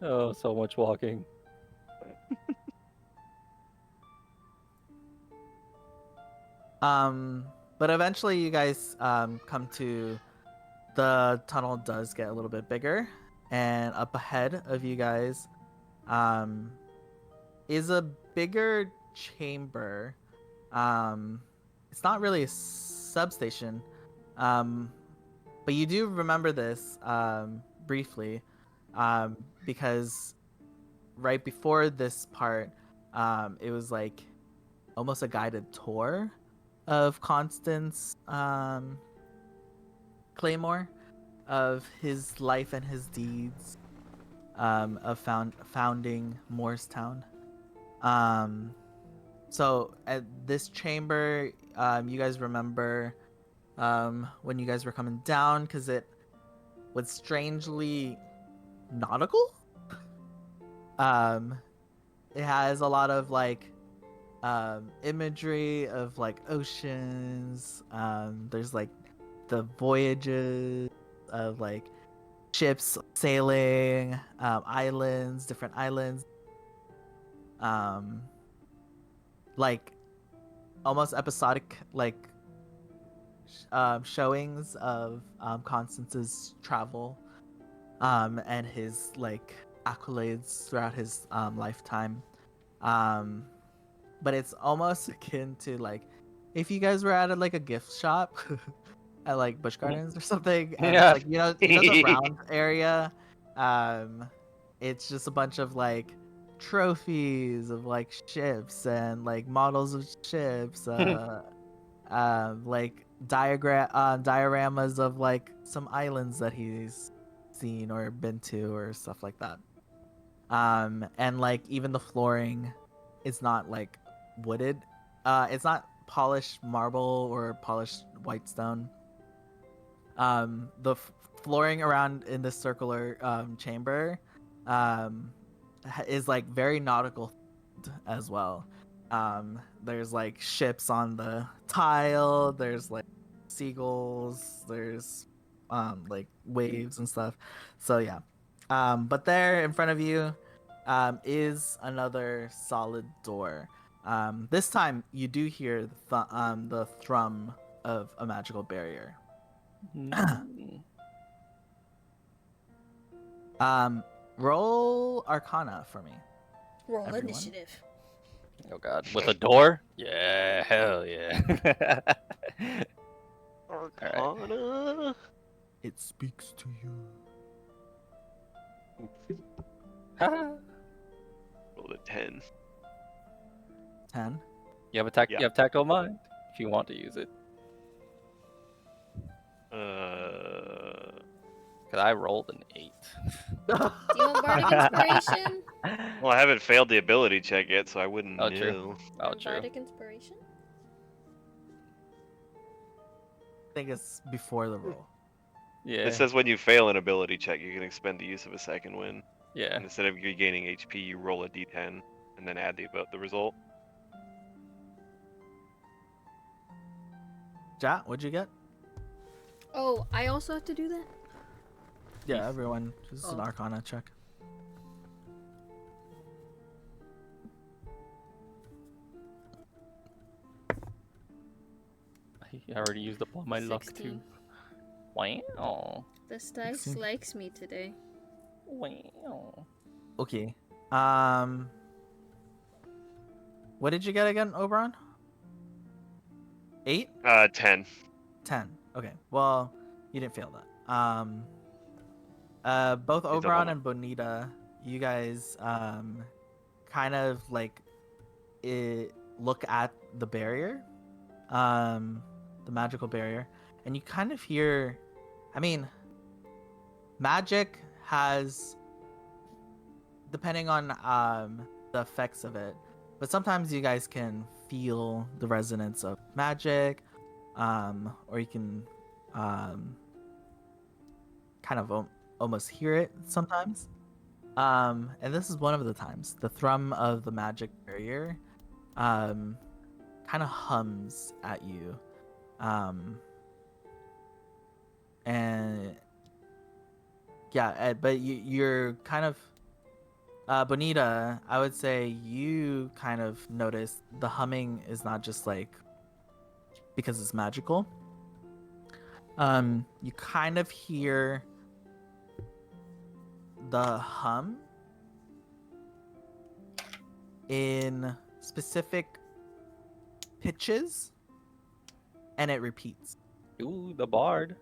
Oh, so much walking. But eventually you guys come to the tunnel does get a little bit bigger, and up ahead of you guys is a bigger chamber. It's not really a substation, but you do remember this briefly, because right before this part, it was like almost a guided tour of Constance Claymore, of his life and his deeds, of founding Morristown. So at this chamber, you guys remember when you guys were coming down, because it was strangely nautical. It has a lot of like imagery of like oceans. There's like the voyages of like ships sailing, islands, different islands, like almost episodic like showings of Constance's travel, and his like accolades throughout his lifetime. But it's almost akin to like if you guys were at like a gift shop at like Busch Gardens or something, and Yeah. it's like the round area. It's just a bunch of like trophies of like ships and like models of ships, like dioramas of like some islands that he's seen or been to or stuff like that. And like even the flooring is not like wooded. It's not polished marble or polished white stone. The flooring around in this circular chamber is like very nautical as well. There's like ships on the tile, there's like seagulls, there's like waves and stuff. So yeah. But there in front of you is another solid door. This time you do hear the thrum of a magical barrier. Roll Arcana for me. Roll Everyone. initiative. Oh god, with a door? Yeah, hell yeah. Arcana. It speaks to you. Roll a 10. 10. You have Yeah. you have tactile mind if you want to use it. Cause I rolled an 8. Do you want bardic inspiration? Well, I haven't failed the ability check yet, so I wouldn't Oh, know. true. Oh, true. Bardic inspiration? I think it's before the roll. Yeah. It says when you fail an ability check, you can expend the use of a second win. Yeah. And instead of regaining HP, you roll a d10 and then add the result. Ja, what'd you get? Oh, I also have to do that? Yeah, everyone. This is an Oh. Arcana check. I already used up all my luck too. 16. Wow. This dice 16. likes me today. Wow. Okay. What did you get again, Oberon? 8? 10. 10. Okay. Well, you didn't fail that. Both It's a Oberon one-up. and Bonita, you guys kind of like look at the barrier, the magical barrier, and you kind of hear. I mean, magic has, depending on the effects of it, but sometimes you guys can feel the resonance of magic, or you can kind of almost hear it sometimes. And this is one of the times. The thrum of the magic barrier kind of hums at you. And yeah, but you're kind of Bonita, I would say you kind of notice the humming is not just like because it's magical. You kind of hear the hum in specific pitches, and it repeats. Ooh, the bard.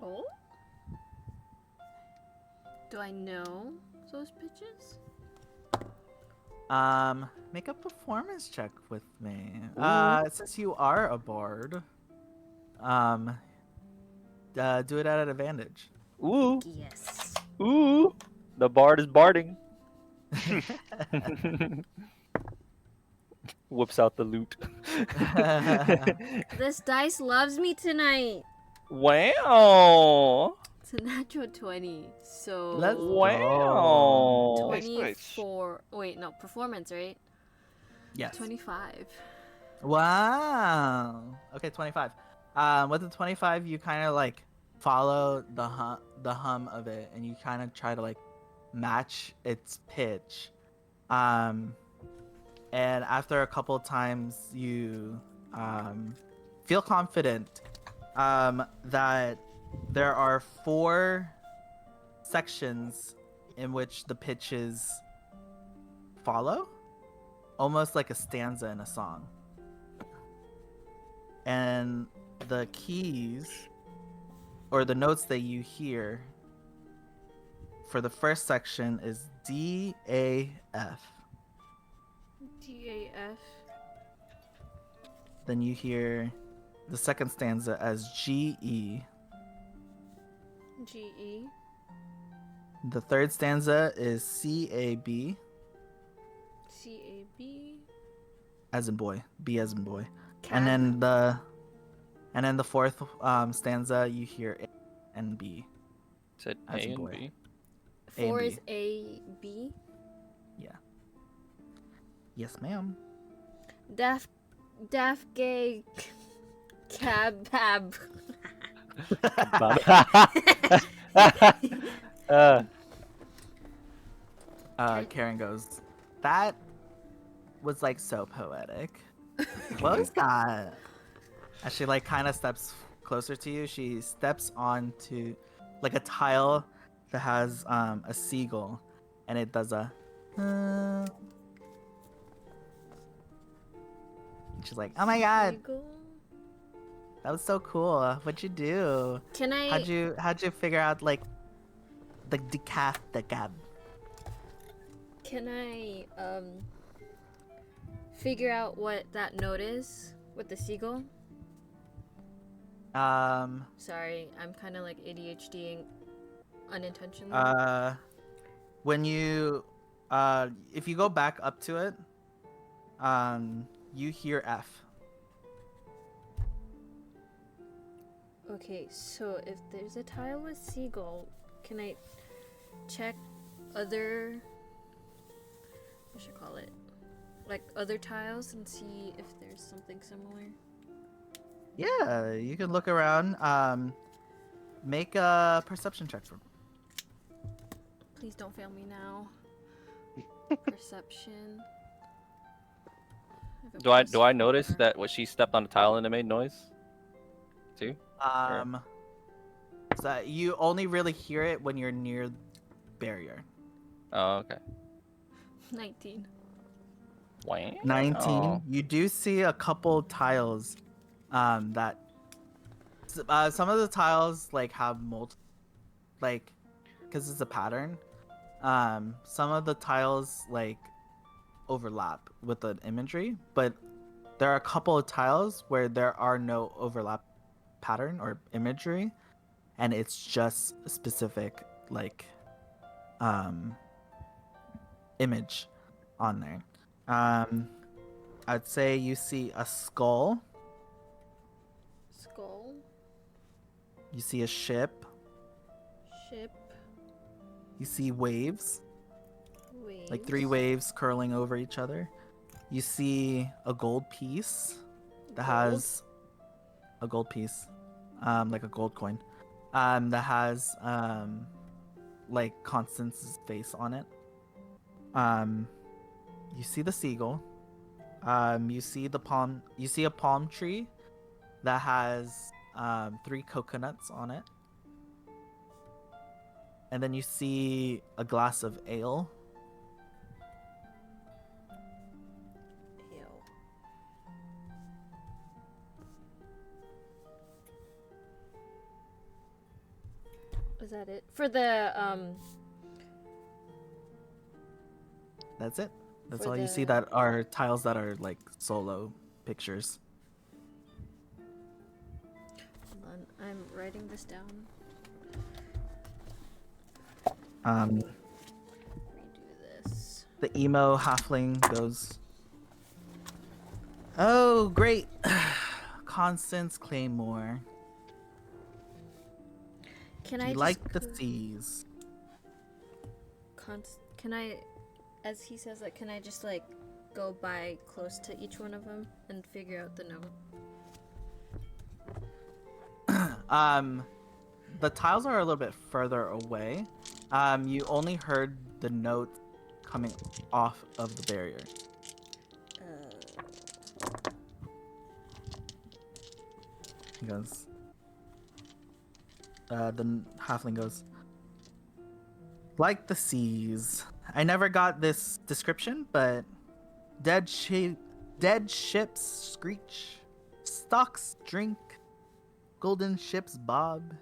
Oh? Do I know those pitches? Make a performance check with me. Ooh. Since you are a bard, do it at an advantage. Ooh, Yes. ooh. The bard is barding. Whips out the loot. This dice loves me tonight. Wow. It's a natural 20. So Let's go. Wow. Nice, nice. 24. Wait, no, performance, right? Yes. 25. Wow. Okay, 25. With the 25, you kind of like follow the hum of it, and you kind of try to like match its pitch. And after a couple times, you feel confident that there are 4 sections in which the pitches follow, almost like a stanza in a song. And the keys or the notes that you hear for the first section is D, A, F. DAF. Then you hear the second stanza as G, E. GE. The third stanza is C, A, B, CAB. as in boy, B as in boy. And then the fourth stanza you hear A and B. Said A As a and boy. B. 4 A is AB. Yes, ma'am. Daf gay cab. Karen goes, that was like so poetic. What was that? As she like kind of steps closer to you, she steps onto like a tile that has a seagull, and it does a. She's like, oh my god, Seagull? that was so cool. What'd you do? Can I? How'd you figure out like the decaf? Can I figure out what that note is with the seagull? Sorry, I'm kind of like ADHDing unintentionally. When you if you go back up to it, you hear F. Okay, so if there's a tile with seagull, can I check other, what should I call it? Like other tiles and see if there's something similar? Yeah, you can look around. Make a perception check for me. Please don't fail me now. Perception. have a Do I plus notice 4. that when she stepped on the tile and it made noise? Too? So you only really hear it when you're near barrier. Oh, okay. 19. Wow. 19. You do see a couple tiles that some of the tiles like have multiple, like, because it's a pattern, some of the tiles like overlap with the imagery, but there are a couple of tiles where there are no overlap pattern or imagery, and it's just a specific like image on there. I'd say you see a skull, Skull. you see a ship, Ship. you see waves, Waves. like 3 waves curling over each other. You see a gold piece that has a gold piece, like a gold coin, that has like Constance's face on it. You see the seagull. You see the palm. You see a palm tree that has 3 coconuts on it, and then you see a glass of ale. Ew. Is that it for the That's it. That's For all you see the- that are tiles that are like solo pictures. Hold on, I'm writing this down. Um, Redo this. the emo halfling goes, "Oh, great, Constance Claymore. Can You I just like the go- seas." Can I, as he says that, can I just like go by close to each one of them and figure out the note? The tiles are a little bit further away. You only heard the note coming off of the barrier. He goes. The halfling goes, "Like the seas. I never got this description, but dead ships screech, stocks drink, golden ships bob.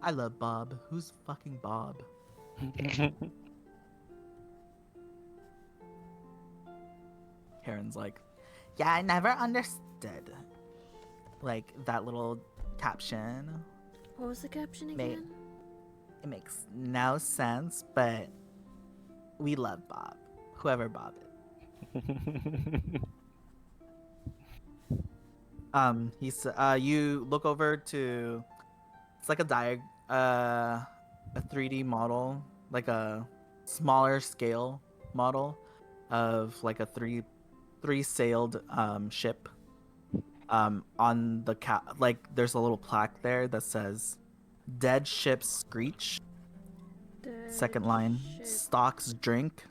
I love Bob. Who's fucking Bob?" Karen's like, "Yeah, I never understood. Like that little caption. What was the caption Mate. again? It makes no sense, but we love Bob. Whoever Bob is." He's you look over to, it's like a 3D model, like a smaller scale model of like a three sailed ship. On the like there's a little plaque there that says "Dead ships screech." Second line, Ship. "Stocks drink."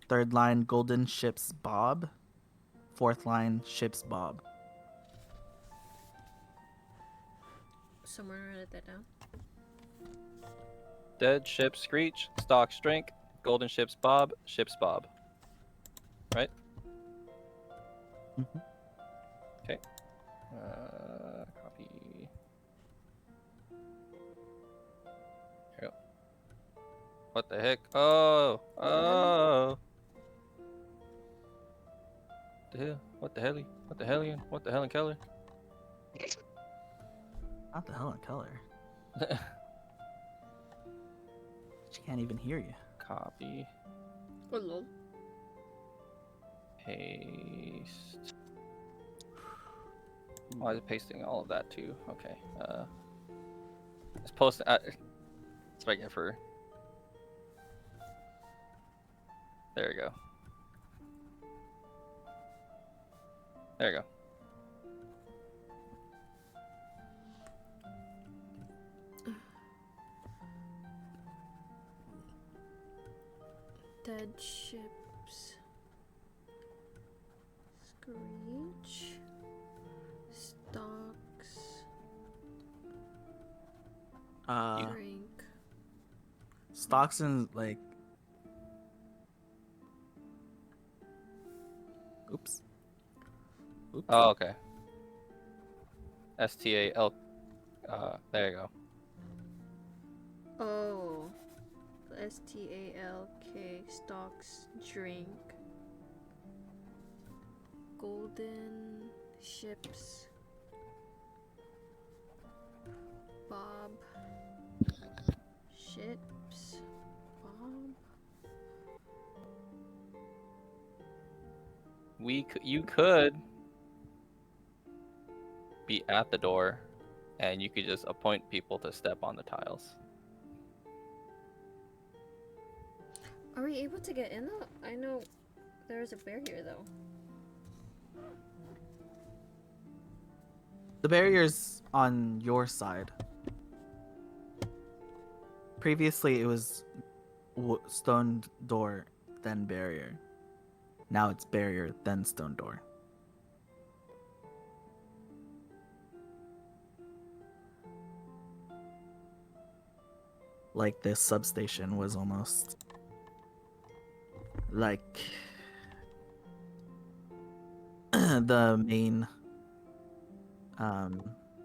Third line, "Golden ships bob." Fourth line, "Ships bob." Someone write that down. Dead ships screech, stocks drink, golden ships bob, ships bob. Right? Mhm. Okay. Copy. Here we go. What the heck? Oh! The hell? What the hell? What the hellion? What the Helen Keller? Not the Helen Keller. She can't even hear you. Copy. Oh lol. Paste. Oh, I was pasting all of that too. Okay. Let's post. That's what I get for. There we go. There you go. Dead ships screech. Stocks drink. Stocks and like. Oops. Oh, okay. STAL. There you go. Oh. STALK stocks drink. Golden ships. Bob. Ships. Bob. You could be at the door, and you could just appoint people to step on the tiles. Are we able to get in though? I know there's a barrier though. The barrier's on your side. Previously, it was stone door, then barrier. Now it's barrier, then stone door. Like this substation was almost like the main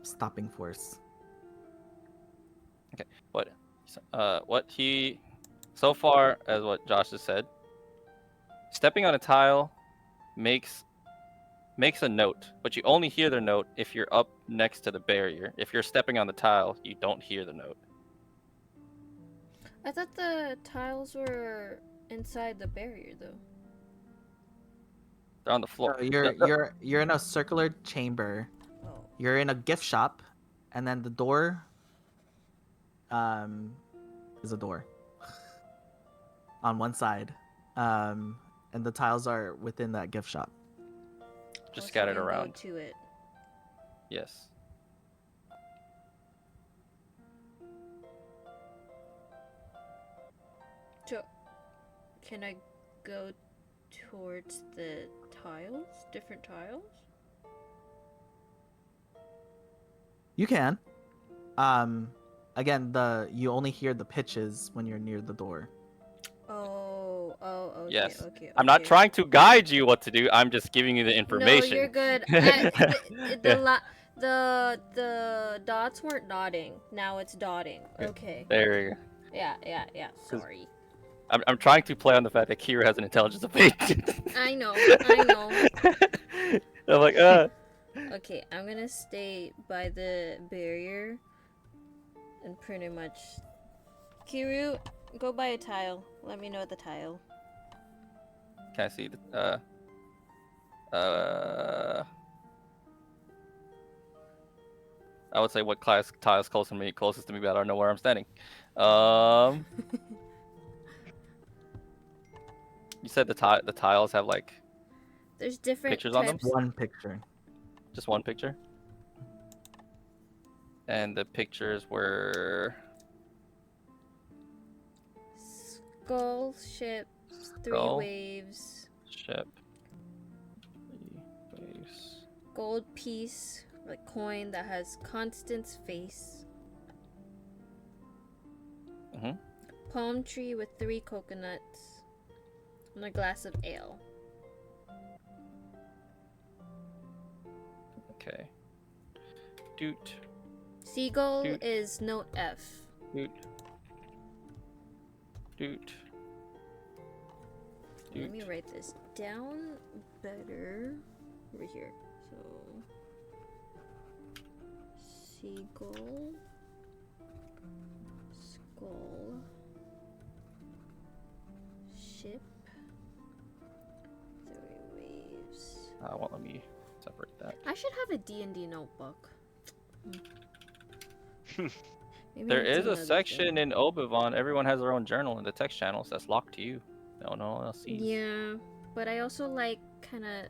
stopping force. What he, so far as what Josh has said, stepping on a tile makes a note, but you only hear the note if you're up next to the barrier. If you're stepping on the tile, you don't hear the note. I thought the tiles were inside the barrier though. They're on the floor. So you're in a circular chamber. Oh. You're in a gift shop, and then the door is a door on one side, and the tiles are within that gift shop. Just Oh, so scattered you go around. to it. Yes. So, can I go towards the tiles? Different tiles? You can. Again, you only hear the pitches when you're near the door. Okay, Yes. okay. I'm not trying to guide you what to do. I'm just giving you the information. No, you're good. The dots weren't dotting. Now it's dotting. Okay. There you go. Yeah. Sorry. I'm trying to play on the fact that Kira has an intelligence of 8. I know. I'm like, Okay, I'm gonna stay by the barrier and pretty much. Kiru, go buy a tile. Let me know the tile. Can I see the, I would say what class tiles closest to me, but I don't know where I'm standing. You said the tiles have like There's different pictures on them? types. One picture. just one picture, and the pictures were Skull, ship, three Skull. waves, ship. 3 waves. gold piece, like coin that has Constance face. Mhm. Palm tree with 3 coconuts, and a glass of ale. Okay. Doot. Seagull Dude. is note F. Doot. Doot. Let me Doot. write this down better. Over here. So seagull, skull, ship, 3 waves. Well, let me separate that. I should have a D&D notebook. Maybe There that's is a another section thing. in Oblivion. Everyone has their own journal in the text channels that's locked to you. No one else sees. Yeah, but I also like kind of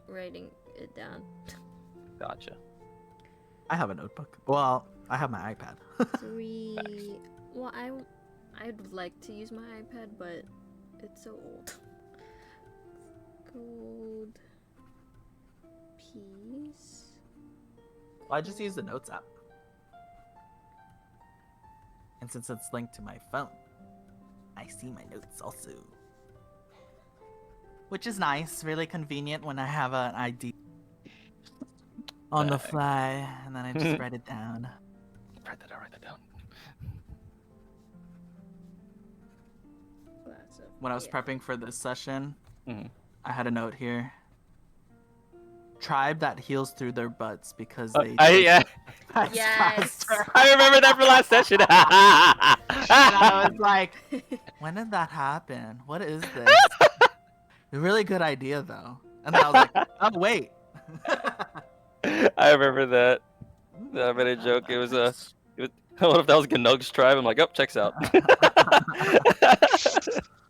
writing it down. Gotcha. I have a notebook. Well, I have my iPad. 3. Facts. Well, I'd like to use my iPad, but it's so old. Gold piece. Well, I just use the Notes app. And since it's linked to my phone, I see my notes also. Which is nice, really convenient when I have an ID on the Facts. fly, and then I just write it down. Write that down. So, when I was yeah. prepping for this session, Mhm. I had a note here. Tribe that heals through their butts because Uh, they I take yeah, effects Yes. faster. I remember that from last session. And I was like, when did that happen? What is this? A really good idea though. And then I was like, oh wait. I remember that. I made a joke. It was what if that was Ganug's tribe? I'm like, oh, checks out.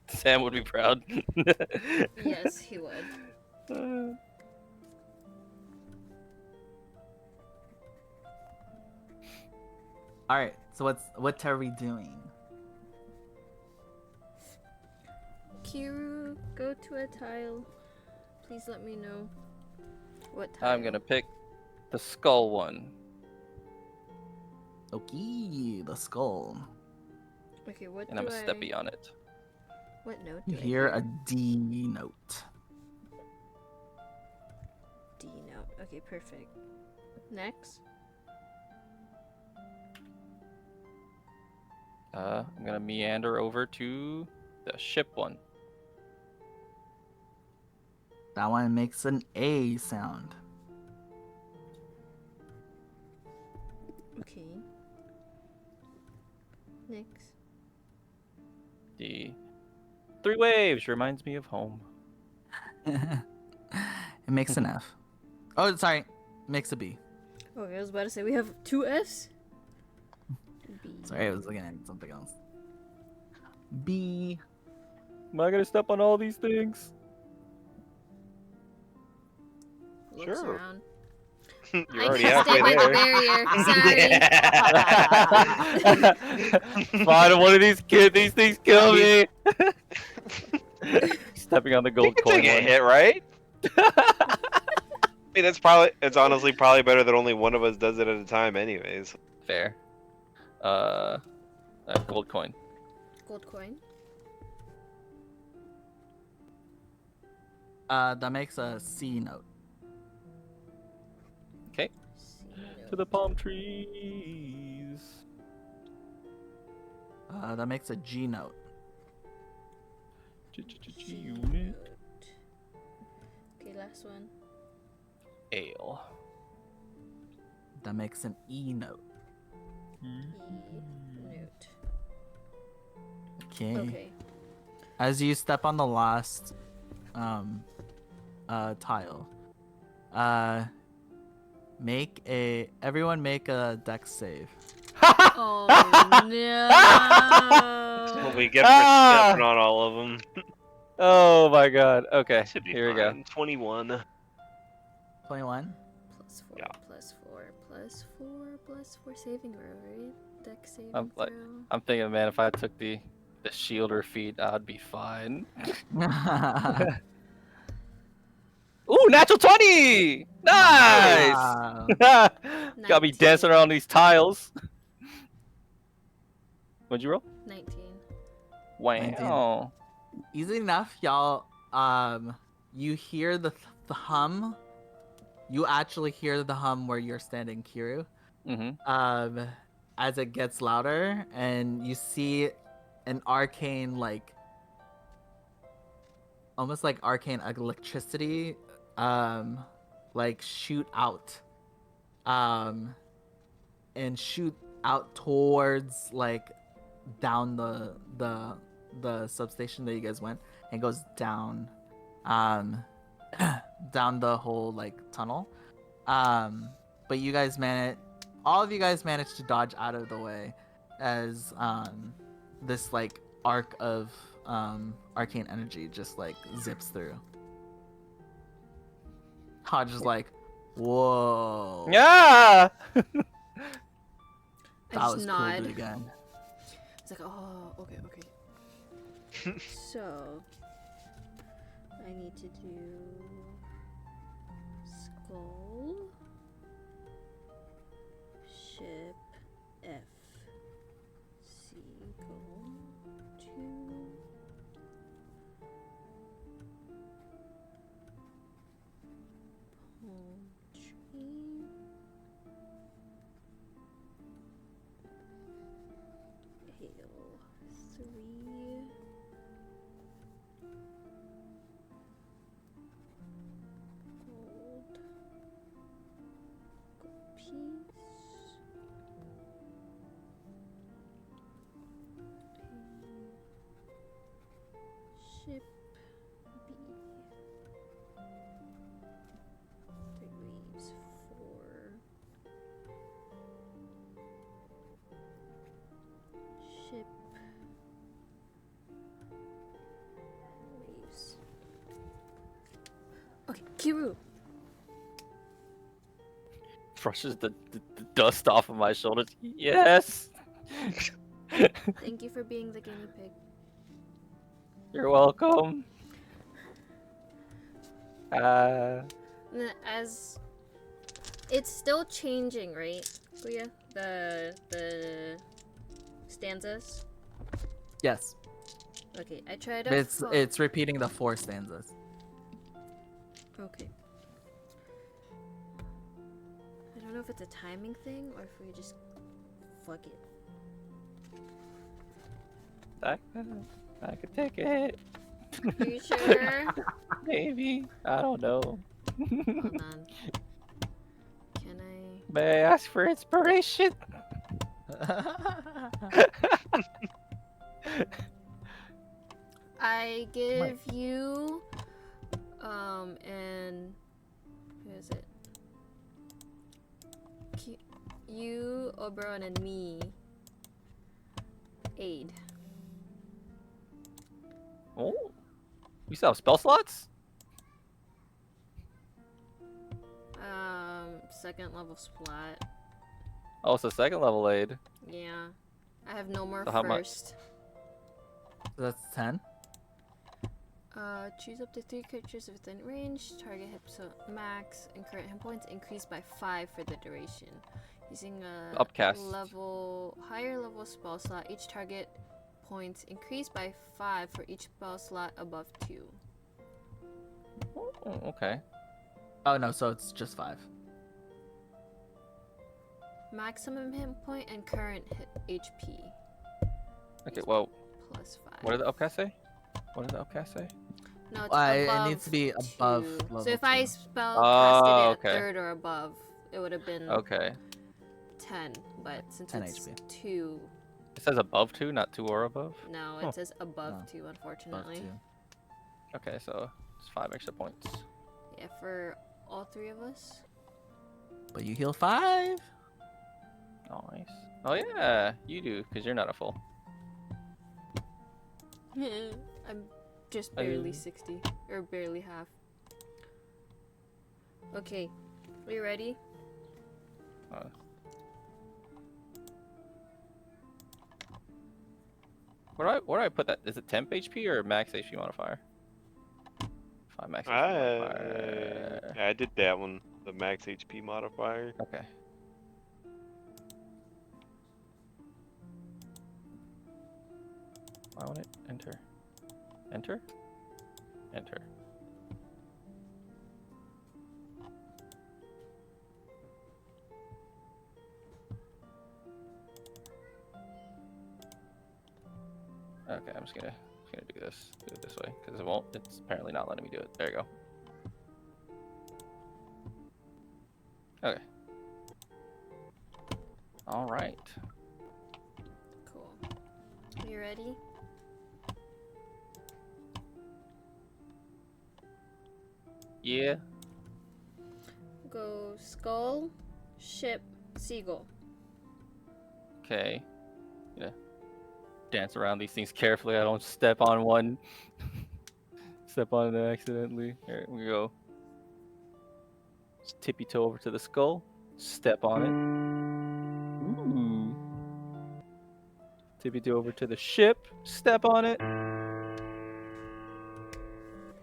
Sam would be proud. Yes, he would. All right. So what are we doing? Kiru, go to a tile. Please let me know what tile. I'm gonna pick the skull one. Okay, the skull. Okay, what And I'm do a I... steppy on it. What note You do I hear a D note. D note. Okay, perfect. Next. I'm gonna meander over to the ship one. That one makes an A sound. Okay. Next. The 3 waves reminds me of home. It makes an F. Oh, sorry. Makes a B. Okay, I was about to say we have 2 Fs. B. Sorry, I was looking at something else. B. Am I gonna step on all these things? Looks Sure. around. You're I already can't stay halfway by the there. barrier. Sorry. Find one of these things kill me. Stepping on the You gold can coin take a one. hit, right? I mean, it's honestly probably better that only one of us does it at a time, anyways. Fair. Gold coin. Gold coin. That makes a C note. Okay. C To the palm trees. That makes a G note. G unit. Okay, last one. Ale. That makes an E note. E note. Okay. Okay. As you step on the last tile, everyone make a dex save. Oh no! What we get for stepping on all of them. Oh my god. Okay. Should be Here we go. fine. 21. 21. Plus 4, Yeah. plus 4, plus 4, plus 4 saving throw, right? Dex saving I'm throw. I'm thinking, man, if I took the shield or feat, I'd be fine. Ooh, natural 20! Nice! Wow. Got me dancing around these tiles. What'd you roll? 19. Wow. Easy enough, y'all. You hear the hum. You actually hear the hum where you're standing, Kiru. Mm-hmm. As it gets louder, and you see an arcane, like, almost like arcane electricity, like shoot out, and shoot out towards, like, down the substation that you guys went, and goes down, down the whole, like, tunnel. But you guys all of you guys managed to dodge out of the way as this, like, arc of arcane energy just, like, zips through. Hodge is like, whoa. Yeah! I That just was nod. cool, dude, again. It's like, oh, okay, okay. So, I need to do skull, ship, F, seagull, 2, palm tree, hail, 3, Okay, Kiru. Brushes the dust off of my shoulders. Yes. Thank you for being the guinea pig. You're welcome. As it's still changing, right, Kuya? The stanzas. Yes. Okay, I try to. It's repeating the 4 stanzas. Okay. I don't know if it's a timing thing or if we just fuck it. I could take it. Are you sure? Maybe. I don't know. Hold on. Can I? May I ask for inspiration? I give you, and who is it? You, Oberon, and me. Aid. Oh, we still have spell slots? Second level splat. Oh, it's a second level aid. Yeah. I have no more So how much? first. So that's 10. Choose up to 3 creatures within range. Target hit max and current hit points increase by 5 for the duration. Using a Upcast. higher level spell slot, each target points increase by 5 for each spell slot above 2. Oh, okay. Oh no, so it's just 5. Maximum hit point and current hit HP. Okay, well, Plus 5. what did the upcast say? What did the upcast say? No, it's It above needs to be above 2. level So if I 2. spell Oh, casted it okay. at 3rd or above, it would have been Okay. 10. But since 10 it's HP. 2, It says above 2, not 2 or above? no, Huh. it says above No, 2, Above unfortunately. 2. Okay, so it's 5 extra points. Yeah, for all 3 of us. But you heal 5. Nice. Oh yeah, you do, because you're not a full. I'm just barely Uh. 60, or barely half. Okay, are you ready? Where do I put that? Is it temp HP or max HP modifier? 5 max HP modifier. I did that one. The max HP modifier. Okay. Why won't it enter? Enter? Enter. Okay, I'm just gonna do it this way, because it won't, it's apparently not letting me do it. There you go. Okay. Alright. Cool. Are you ready? Yeah. Go skull, ship, seagull. Okay. Yeah. Dance around these things carefully. I don't step on one. Step on it accidentally. Here we go. Just tippy toe over to the skull. Step on it. Ooh. Tippy toe over to the ship. Step on it.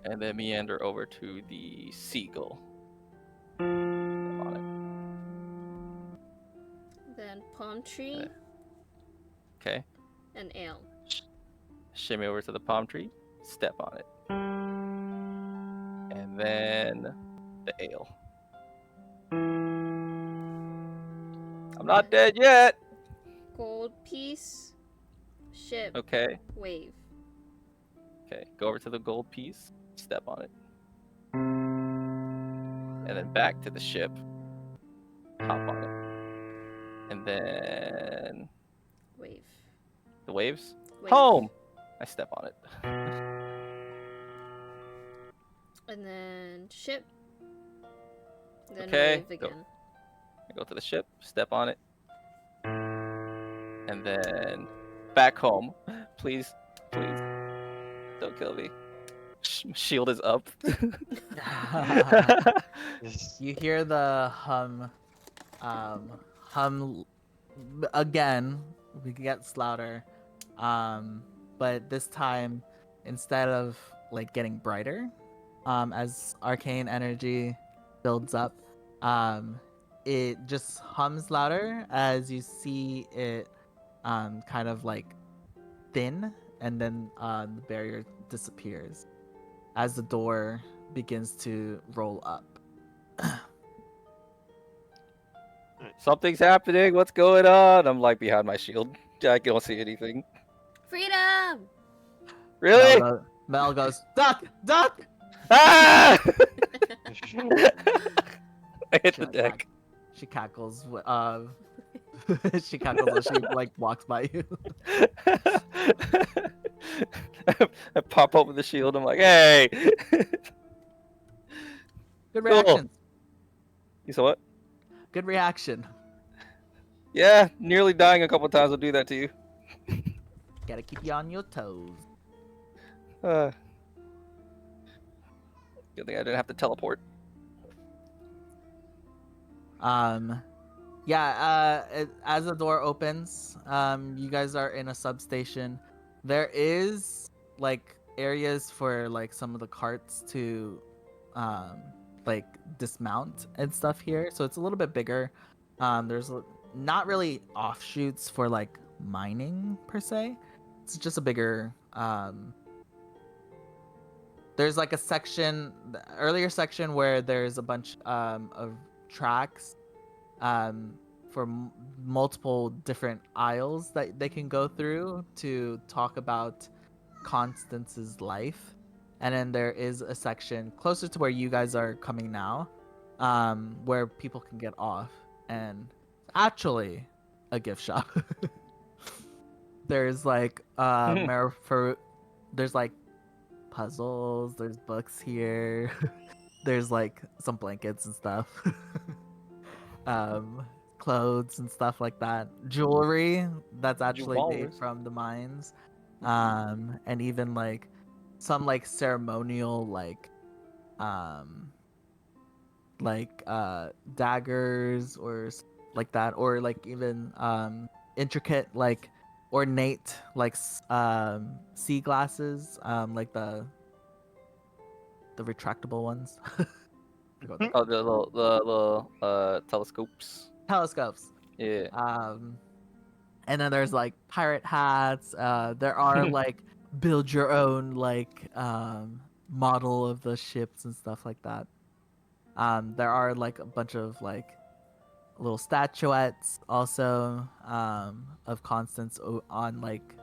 And then meander over to the seagull. Step on Then palm tree it. Okay. and ale. Shimmy over to the palm tree. Step on it. And then the ale. I'm not dead yet. Gold piece, ship, Okay. wave. Okay. Go over to the gold piece. Step on it. And then back to the ship. Hop on it. And then Wave. the waves. Wave. Home. I step on it. And then ship. Then Okay, wave go. again. I go to the ship. Step on it. And then back home. Please. Please. Don't kill me. Shield is up. You hear the hum again. We gets louder, but this time, instead of like getting brighter, as arcane energy builds up, it just hums louder as you see it kind of like thin, and then the barrier disappears as the door begins to roll up. Something's happening. What's going on? I'm like behind my shield. I don't see anything. Freedom! Really? Mel goes, duck, duck. Ah! I hit the She, deck. She cackles. She cackles as she like walks by you. I pop up with the shield. I'm like, hey. Good Cool. reaction. You saw what? Good reaction. Yeah, nearly dying a couple times will do that to you. Gotta keep you on your toes. Good thing I didn't have to teleport. As the door opens, you guys are in a substation. There is like areas for like some of the carts to like dismount and stuff here, so it's a little bit bigger. There's not really offshoots for like mining per se. It's just a bigger there's like a section, the earlier section, where there's a bunch of tracks for multiple different aisles that they can go through to talk about Constance's life. And then there is a section closer to where you guys are coming now, where people can get off, and actually a gift shop. There's like there's like puzzles, there's books here. There's like some blankets and stuff. Clothes and stuff like that. Jewelry that's actually made Jewelers. from the mines. And even like some like ceremonial daggers or like that, or like even intricate like ornate like sea glasses, like the retractable ones. Forgot what Oh, the little telescopes. telescopes. Yeah. And then there's like pirate hats. There are like build your own like model of the ships and stuff like that. There are like a bunch of like little statuettes also of Constance on like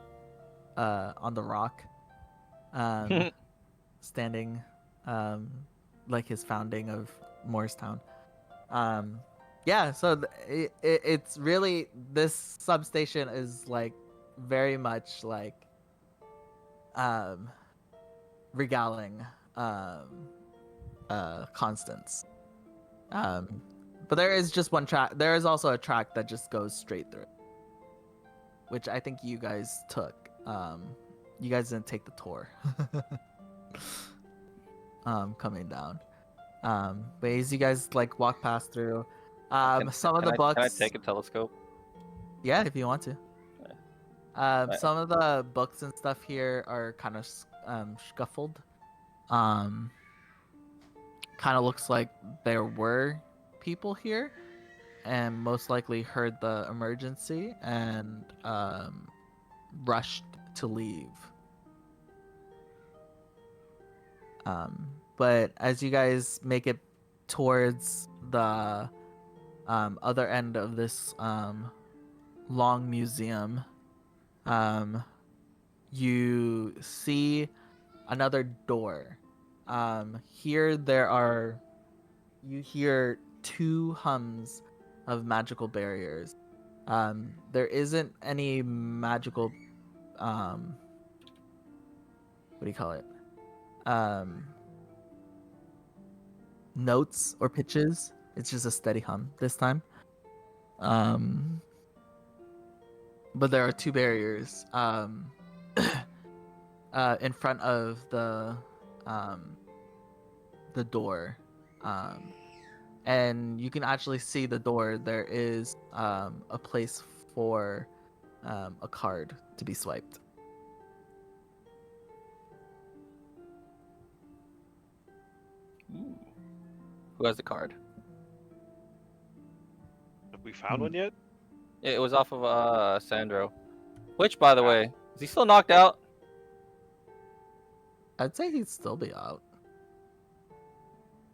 on the rock, standing like his founding of Morristown. Yeah, so it's really, this substation is like very much like regaling Constance. But there is just one track. There is also a track that just goes straight through, which I think you guys took. You guys didn't take the tour. Coming down. But as you guys like walk past through, some of the books. Can I take a telescope? Yeah, if you want to. Right. Some of the books and stuff here are kind of scuffled. Kind of looks like there were people here, and most likely heard the emergency and rushed to leave. But as you guys make it towards the other end of this long museum, you see another door. Here you hear two hums of magical barriers. There isn't any magical what do you call it? Notes or pitches. It's just a steady hum this time. But there are two barriers in front of the the door, and you can actually see the door. There is a place for a card to be swiped. Ooh. Who has the card? Have we found one yet? It was off of Sandro. Which, by the Ah. way, is he still knocked out? I'd say he'd still be out.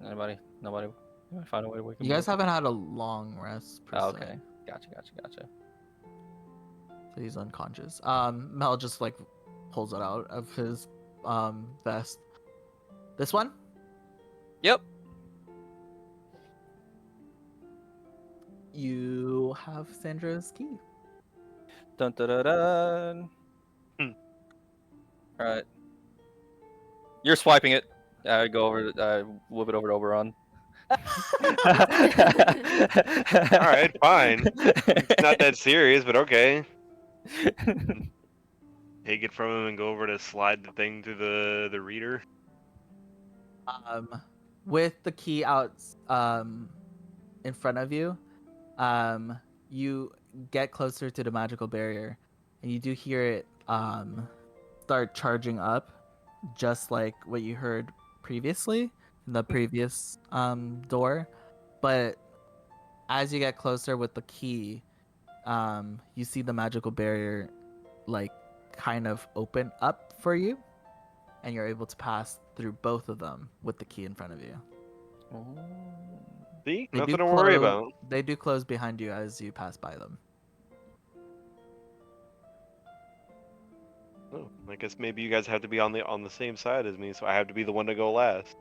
Anybody? Nobody? Can I find a way to wake him You guys up? haven't had a long rest. Per Oh, se, okay. Gotcha. so he's unconscious. Mel just like pulls it out of his vest. This one? Yep. You have Sandra's key. Dun dun dun dun. Hmm. All right. You're swiping it. I go over. Whip it over to Oberon. All right, fine. It's not that serious, but okay. Take it from him and go over to slide the thing to the reader. With the key out in front of you, you get closer to the magical barrier, and you do hear it start charging up, just like what you heard previously in the previous door. But as you get closer with the key, you see the magical barrier like kind of open up for you, and you're able to pass through both of them with the key in front of you. See, They nothing do to worry close- about. They do close behind you as you pass by them. Oh, I guess maybe you guys have to be on the same side as me, so I have to be the one to go last.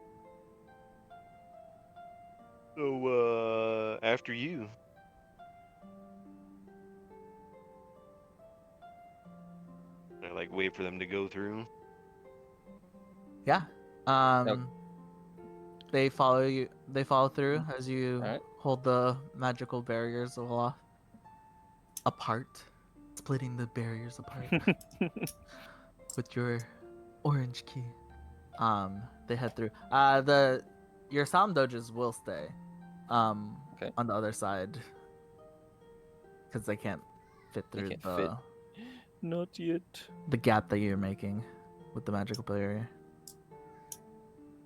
So, after you. I like wait for them to go through. Yeah. They follow you. They follow through as you Alright. hold the magical barriers apart, splitting the barriers apart with your orange key. They head through. Your sound doges will stay. Okay. On the other side, because they can't fit They through can't the fit. Not yet. the gap that you're making with the magical barrier.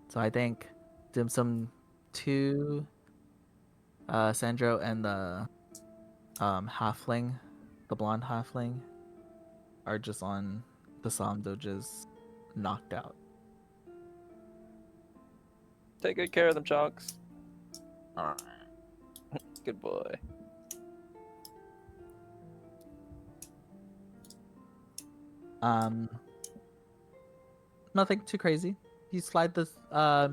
So I think Dim Sum 2, Sandro, and the halfling, the blonde halfling, are just on the Psalm Doges knocked out. Take good care of them, chunks. Alright. Good boy. Nothing too crazy. You slide this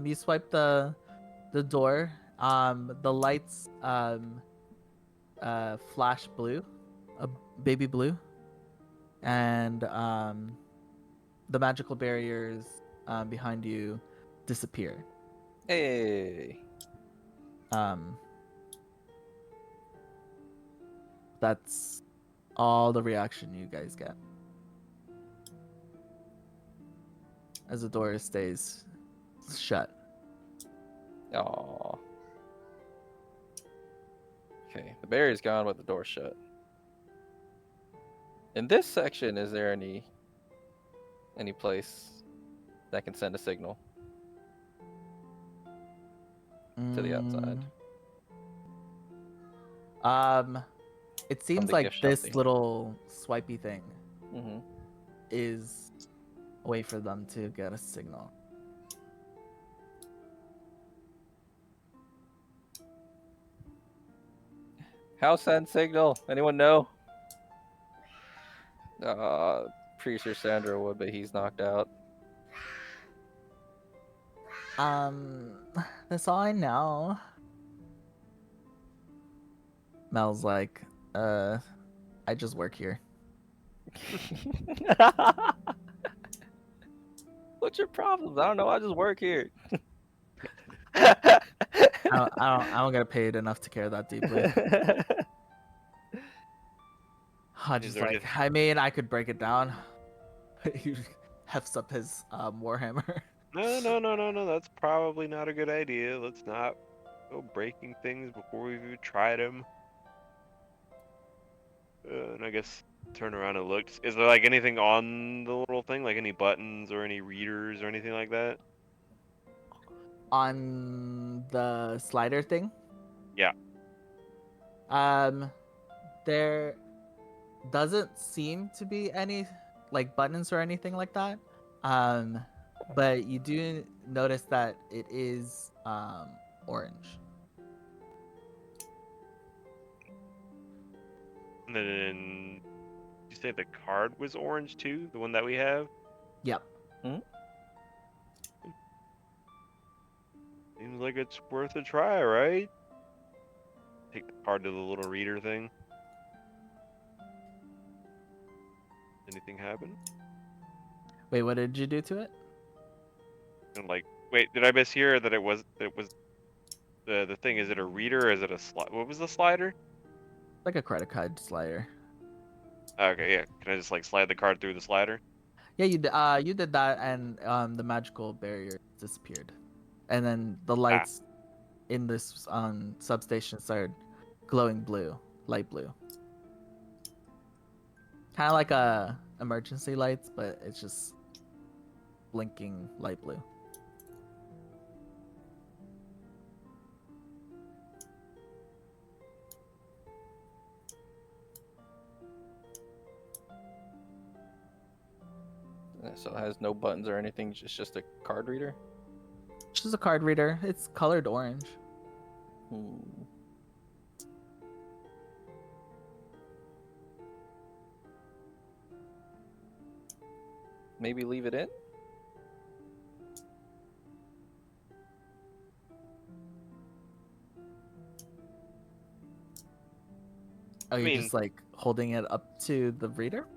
you swipe the door. The lights flash blue, a baby blue, and the magical barriers behind you disappear. Hey. That's all the reaction you guys get as the door stays shut. Aw. Okay, the barrier's gone, but the door's shut. In this section, is there any place that can send a signal to the outside? It seems From the like gift shop this thing. little swipey thing Mm-hmm. is a way for them to get a signal. How send signal? Anyone know? Pretty sure Sandra would, but he's knocked out. That's all I know. Mel's like, I just work here. What's your problem? I don't know. I just work here. I don't get paid enough to care that deeply. I Is just there I mean, I could break it down. He hefts up his warhammer. No. That's probably not a good idea. Let's not go breaking things before we've even tried them. And I guess turn around and look. Is there like anything on the little thing, like any buttons or any readers or anything like that? On the slider thing, Yeah. there doesn't seem to be any like buttons or anything like that. But you do notice that it is orange. And then you say the card was orange too, the one that we have. Yep. Seems like it's worth a try, right? Take the card to the little reader thing. Anything happen? Wait, what did you do to it? And like, wait, did I mishear that it was the thing? Is it a reader? Or is it a slide? What was the slider? Like a credit card slider. Okay, yeah. Can I just like slide the card through the slider? Yeah, you did that, and the magical barrier disappeared, and then the lights in this substation started glowing blue, light blue, kind of like emergency lights, but it's just blinking light blue. So it has no buttons or anything. It's just a card reader. It's just a card reader. It's colored orange. Hmm. Maybe leave it in. Oh, you're mean- just like holding it up to the reader?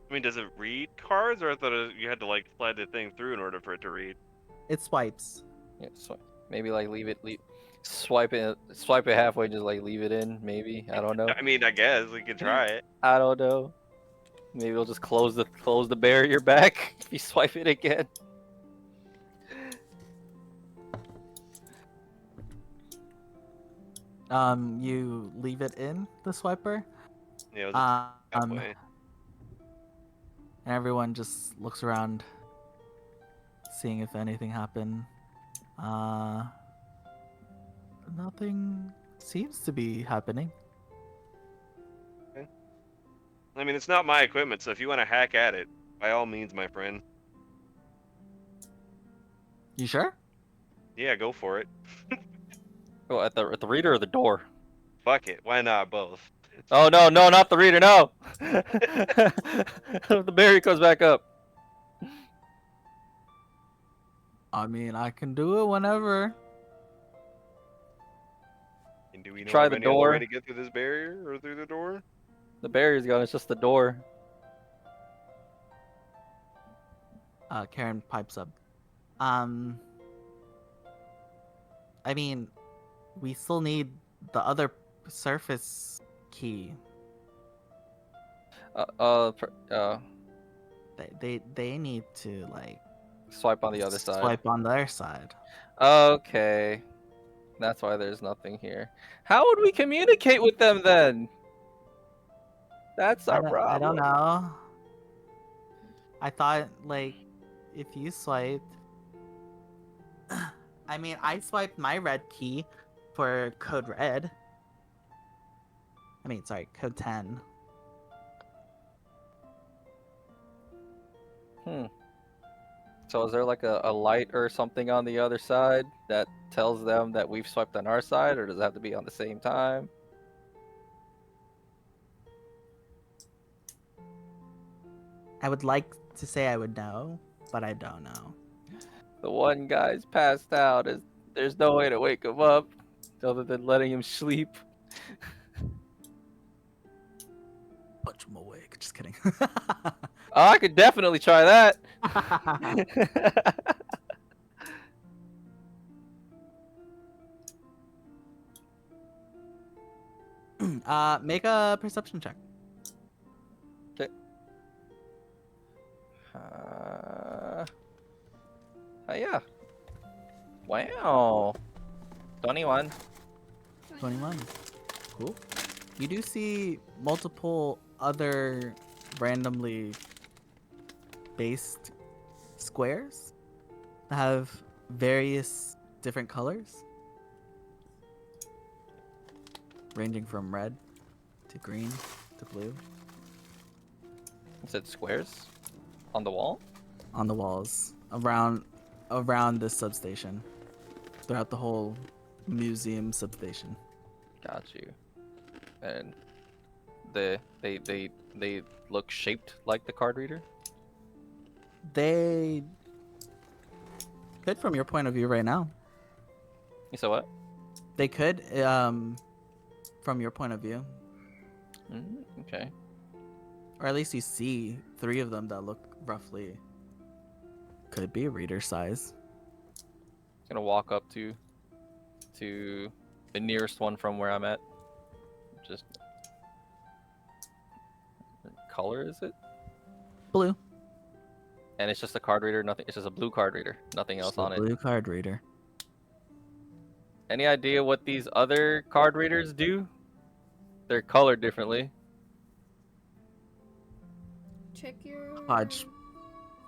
I mean, does it read cards, or I thought you had to like slide the thing through in order for it to read? It swipes. Yeah, maybe like swipe it halfway, just like leave it in. Maybe I don't know. I mean, I guess we could try it. I don't know. Maybe we'll just close the barrier back if you swipe it again. You leave it in the swiper. Yeah, just And halfway. everyone just looks around, seeing if anything happened. Nothing seems to be happening. I mean, it's not my equipment, so if you want to hack at it, by all means, my friend. You sure? Yeah, go for it. Oh, at the reader or the door? Fuck it. Why not both? Oh no, not the reader. No. The barrier goes back up. I mean, I can do it whenever. And do we know Try of the any other door. way to get through this barrier or through the door? The barrier's gone. It's just the door. Karen pipes up. I mean, we still need the other surface key. They need to like Swipe on the other side. swipe on their side. Okay. That's why there's nothing here. How would we communicate with them then? That's our problem. I don't know. I thought like if you swiped. I mean, I swiped my red key for code red. I mean, sorry, code 10. So is there like a light or something on the other side that tells them that we've swiped on our side, or does it have to be on the same time? I would like to say I would know, but I don't know. The one guy's passed out. There's no way to wake him up other than letting him sleep. Punch him awake. Just kidding. Oh, I could definitely try that. Make a perception check. Okay. yeah. Wow. 21. 21. Cool. You do see multiple other randomly based squares that have various different colors, ranging from red to green to blue, It said squares on the wall. on the walls around this substation, throughout the whole museum substation. Got you. And they look shaped like the card reader. They could, from your point of view right now. You said what? They could, from your point of view. Okay. Or at least you see 3 of them that look roughly could be reader size. Gonna walk up to the nearest one from where I'm at. Just what color is it? Blue. And it's just a card reader. Nothing. It's just a blue card reader. Nothing else Just a on it. blue card reader. Any idea what these other card readers do? They're colored differently. Check your. Hodge.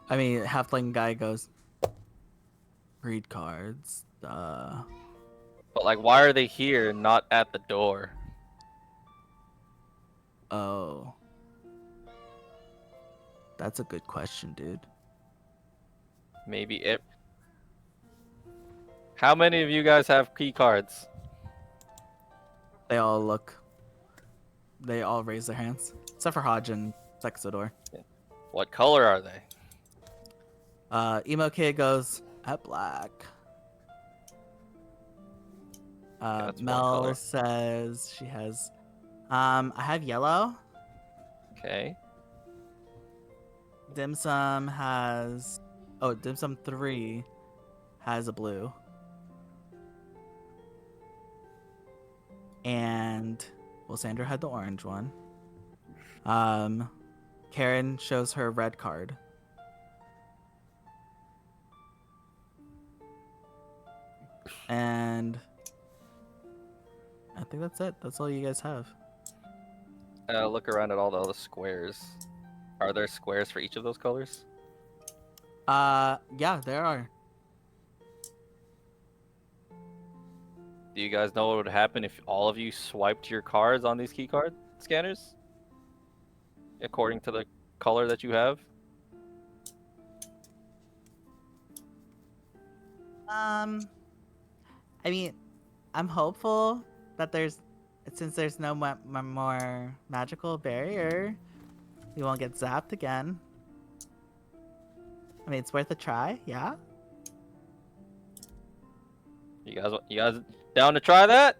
I mean, halfling guy goes, read cards. But like, why are they here, not at the door? Oh. That's a good question, dude. Maybe it. How many of you guys have key cards? They all raise their hands. Except for Hodge and Sexador. What color are they? Emo Kid goes, at black. that's one Mel color. says she has, I have yellow. Okay. Dim Sum 3 has a blue. And, well, Sandra had the orange one. Karen shows her red card. And I think that's it. That's all you guys have. Look around at all the other squares. Are there squares for each of those colors? Yeah, there are. Do you guys know what would happen if all of you swiped your cards on these key card scanners? According to the color that you have? I mean, I'm hopeful that since there's no more magical barrier, we won't get zapped again. I mean, it's worth a try, yeah? You guys down to try that?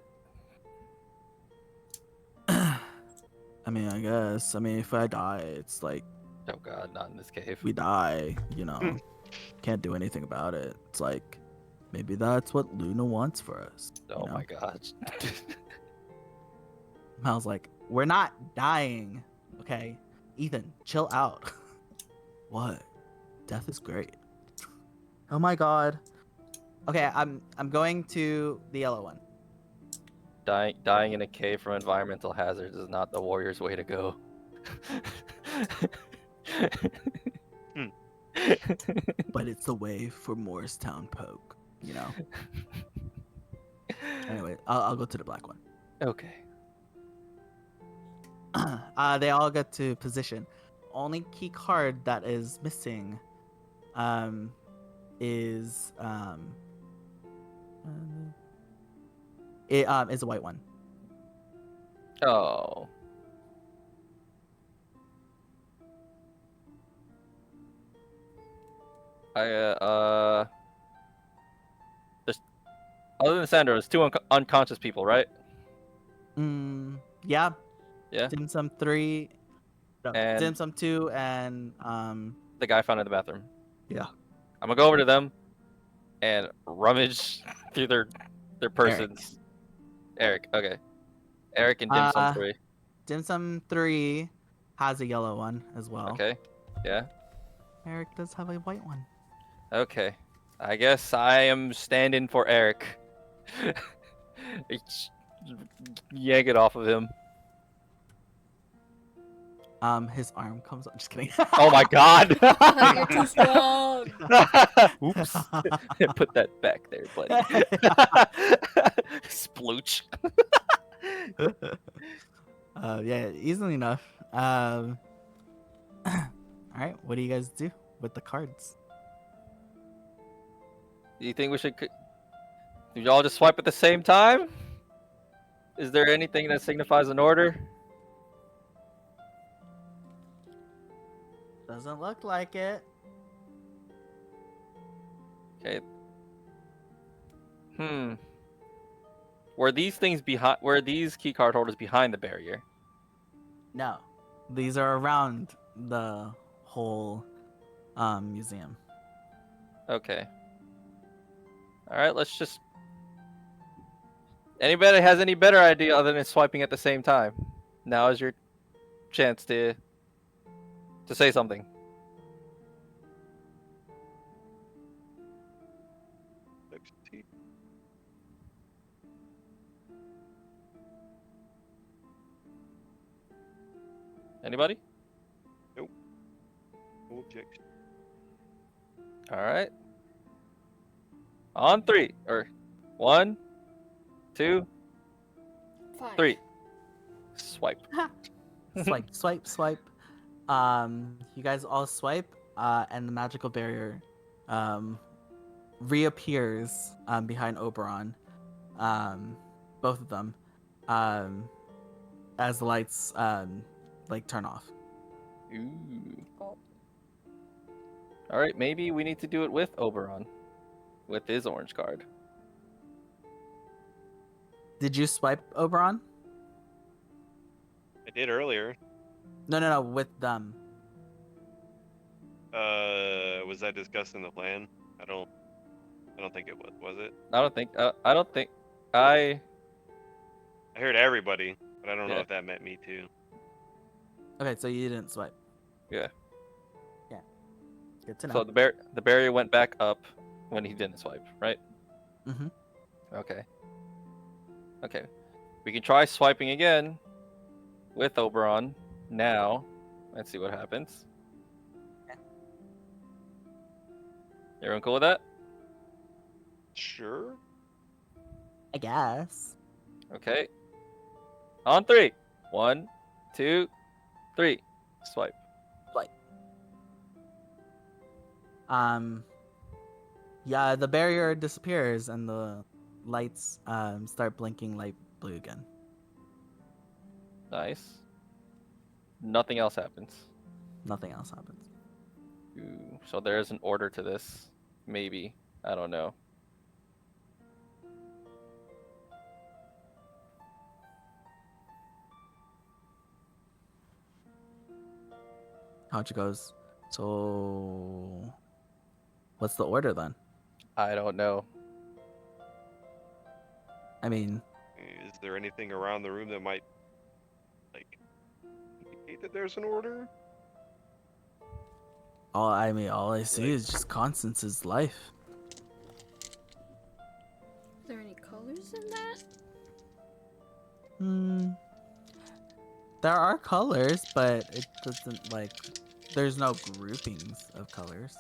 I mean, I guess. I mean, if I die, it's like, Oh god, not in this cave. we die, you know. Can't do anything about it. It's like, maybe that's what Luna wants for us. Oh you know? my gosh. Mel's like, we're not dying, okay? Ethan, chill out. What? Death is great. Oh my god. Okay, I'm going to the yellow one. Dying in a cave from environmental hazards is not the warrior's way to go. But it's the way for Morristown Poke, you know? Anyway, I'll go to the black one. Okay. They all get to position. Only key card that is missing is is a white one. Oh. There's, other than Sandra, there's 2 unconscious people, right? Yeah. Yeah. Dim Sum 3. No, And- Dim Sum 2 and The guy found in the bathroom. yeah. I'm gonna go over to them and rummage through their persons. Eric. Okay. Eric and Dim Sum 3. Dim Sum 3 has a yellow one as well. Okay. Yeah. Eric does have a white one. Okay. I guess I am standing for Eric. Yank it off of him. His arm comes up. Just kidding. Oh my god! You're too strong. Oops. Put that back there, buddy. Splooch. Yeah, easily enough. All right, what do you guys do with the cards? Do you think we should? Do y'all just swipe at the same time? Is there anything that signifies an order? Doesn't look like it. Okay. Were these things behind? Were these key card holders behind the barrier? No, these are around the whole museum. Okay. All right. Let's just. Anybody has any better idea other than swiping at the same time? Now is your chance to say something. Anybody? Nope. No objection. All right. On three, or 1, 2, Fine. 3. Swipe. Swipe, swipe, swipe. You guys all swipe, and the magical barrier reappears behind Oberon. Both of them, as the lights like turn off. Ooh. Oh. All right, maybe we need to do it with Oberon, with his orange card. Did you swipe Oberon? I did earlier. No, with them. Was that discussed in the plan? I don't think it was. Was it? I don't think. I I heard everybody, but I don't know Yeah. if that meant me too. Okay, so you didn't swipe. Yeah. Yeah. Good to know. So the barrier went back up when he didn't swipe, right? Mm-hmm. Okay. Okay. We can try swiping again with Oberon now. Let's see what happens. Everyone cool with that? Sure. I guess. Okay. On 3. 1, 2, 3. Swipe. Yeah, the barrier disappears and the lights start blinking light blue again. Nice. Nothing else happens. Nothing else happens. Ooh, so there is an order to this. Maybe. I don't know. Hachi goes, so what's the order then? I don't know. I mean, Is there anything around the room that might, like, indicate that there's an order? all I see is just Constance's life. Is there any colors in that? There are colors, but it doesn't like. There's no groupings of colors.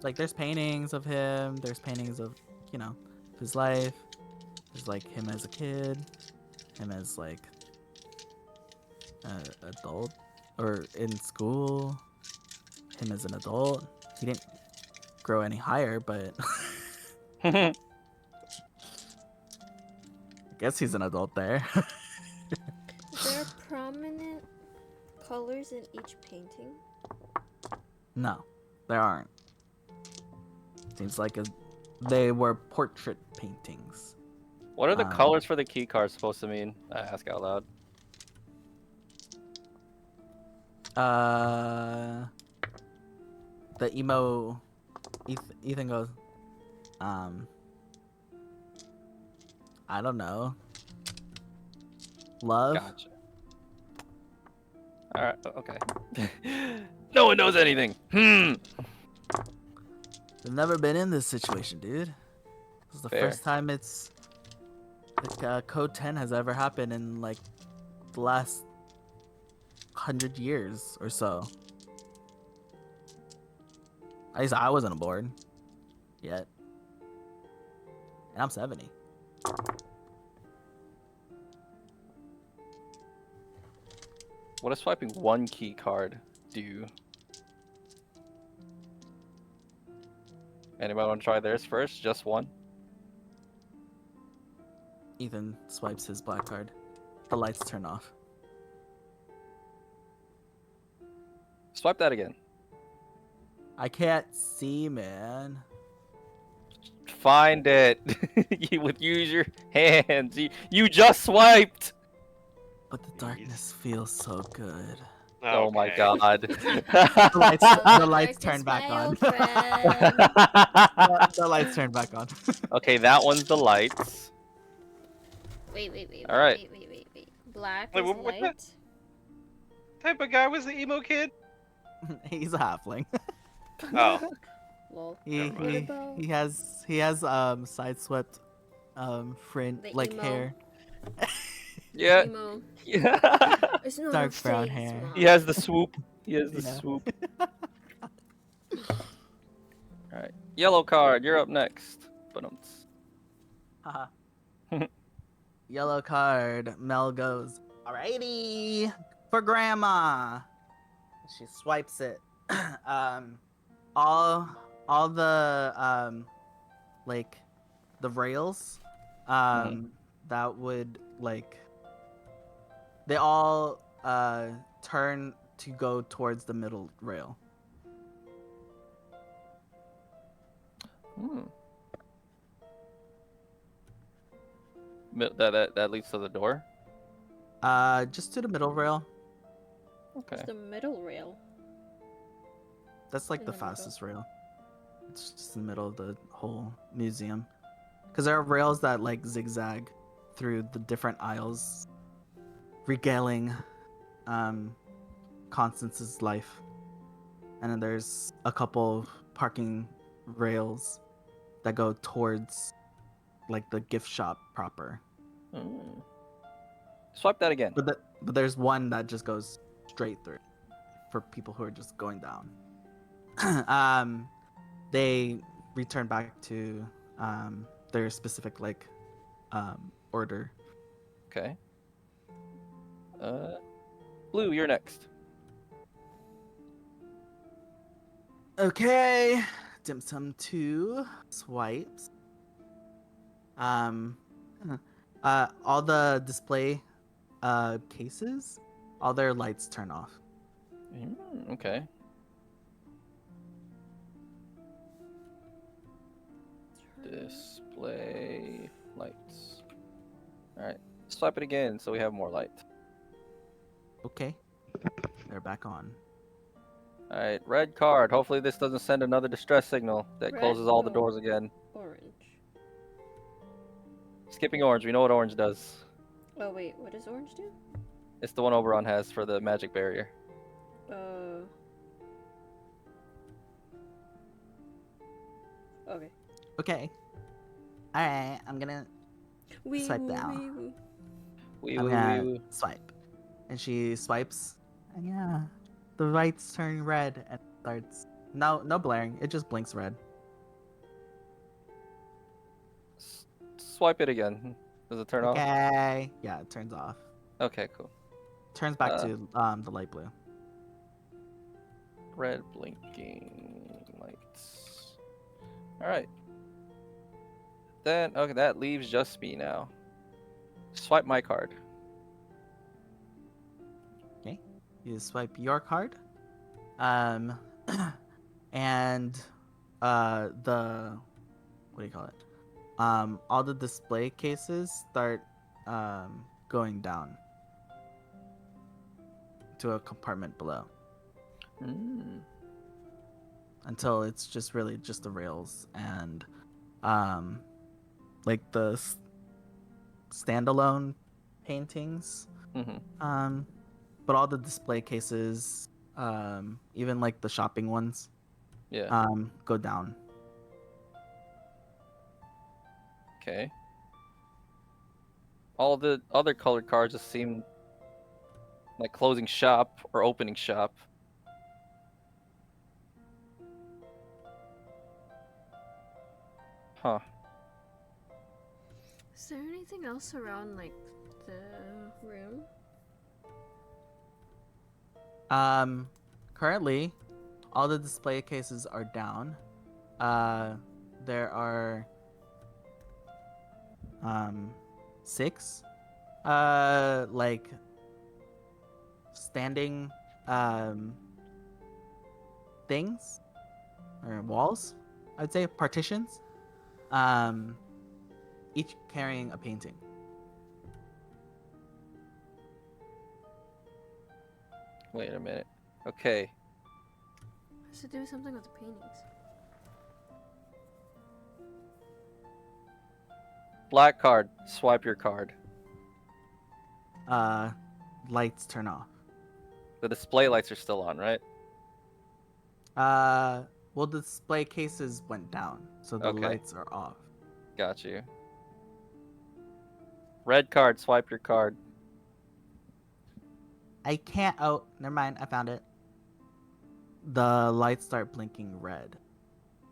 Like there's paintings of him. There's paintings of his life. There's like him as a kid, him as like an adult or in school, him as an adult. He didn't grow any higher, but I guess he's an adult there. Is there prominent colors in each painting? No, there aren't. Seems like they were portrait paintings. What are the colors for the key cards supposed to mean? I ask out loud. The emo Ethan goes, I don't know. Love. Gotcha. All right. Okay. No one knows anything. I've never been in this situation, dude. This is the Fair. first time it's like Code 10 has ever happened in like the last 100 years or so. At least I wasn't aboard yet, and I'm 70. What does swiping one key card do? Anybody want to try theirs first? Just one? Ethan swipes his black card. The lights turn off. Swipe that again. I can't see, man. Find it. You would use your hands. You just swiped. But the darkness feels so good. Oh my Okay. god. The lights Darkness, turn back my on. old friend. The lights turn back on. Okay, that one's the lights. Wait. All right. Wait. Black Wait, is what the- light. Type of guy was the emo kid? He's a halfling. Oh. Lol. He, Never he, mind. he has sideswept fringe The like emo. hair. Yeah. Emo. Yeah. It's not Dark a brown face, hair. Mom. He has the swoop. He has the Yeah. swoop. Alright. Yellow card, you're up next. Haha. Yellow card. Mel goes, alrighty, for grandma. She swipes it. All the like the rails that would like they all turn to go towards the middle rail. Hmm. That leads to the door. Just to the middle rail. Okay. It's the middle rail. That's like In the the middle. fastest rail. It's just in the middle of the whole museum. Because there are rails that like zigzag through the different aisles, regaling Constance's life. And then there's a couple parking rails that go towards like the gift shop proper. Mm. Swipe that again. But there's one that just goes straight through for people who are just going down. They return back to their specific like order. Okay. Blue, you're next. Okay, dim sum 2 swipes. All the display cases, all their lights turn off. Okay. Display lights. Alright. Swipe it again so we have more light. Okay, they're back on. Alright, red card. Hopefully this doesn't send another distress signal that Red closes all the or doors again. Orange. Skipping orange, we know what orange does. Oh wait, what does orange do? It's the one Oberon has for the magic barrier. Okay. Okay. All right, I'm gonna Swipe down. Wee I'm woo gonna wee woo. swipe, and she swipes, and yeah, the lights turn red and starts. No blaring. It just blinks red. Swipe it again. Does it turn off? Okay. Yeah, it turns off. Okay, cool. Turns back to the light blue. Red blinking lights. Alright. Then, okay, that leaves just me now. Swipe my card. You swipe your card, and the what do you call it? All the display cases start going down to a compartment below until it's just really just the rails and like the standalone paintings. Mm-hmm. But all the display cases even like the shopping ones, Yeah. go down. Okay. All the other colored cards just seem like closing shop or opening shop. Huh. Is there anything else around like the room? Currently, all the display cases are down. There are 6 like standing things or walls, I'd say partitions, each carrying a painting. Wait a minute. Okay. Has to do something with the paintings. Black card. Swipe your card. Lights turn off. The display lights are still on, right? Well, the display cases went down, so the Okay. lights are off. Got you. Red card. Swipe your card. I can't. Oh, never mind. I found it. The lights start blinking red.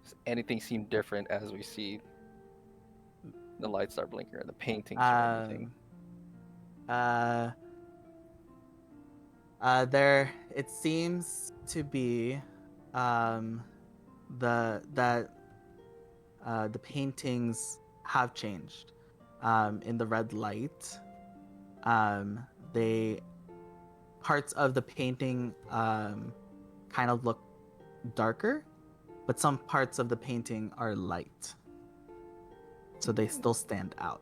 Does anything seem different as we see the lights start blinking or the paintings or anything? There. It seems to be, the paintings have changed. In the red light, they parts of the painting kind of look darker, but some parts of the painting are light, so they still stand out.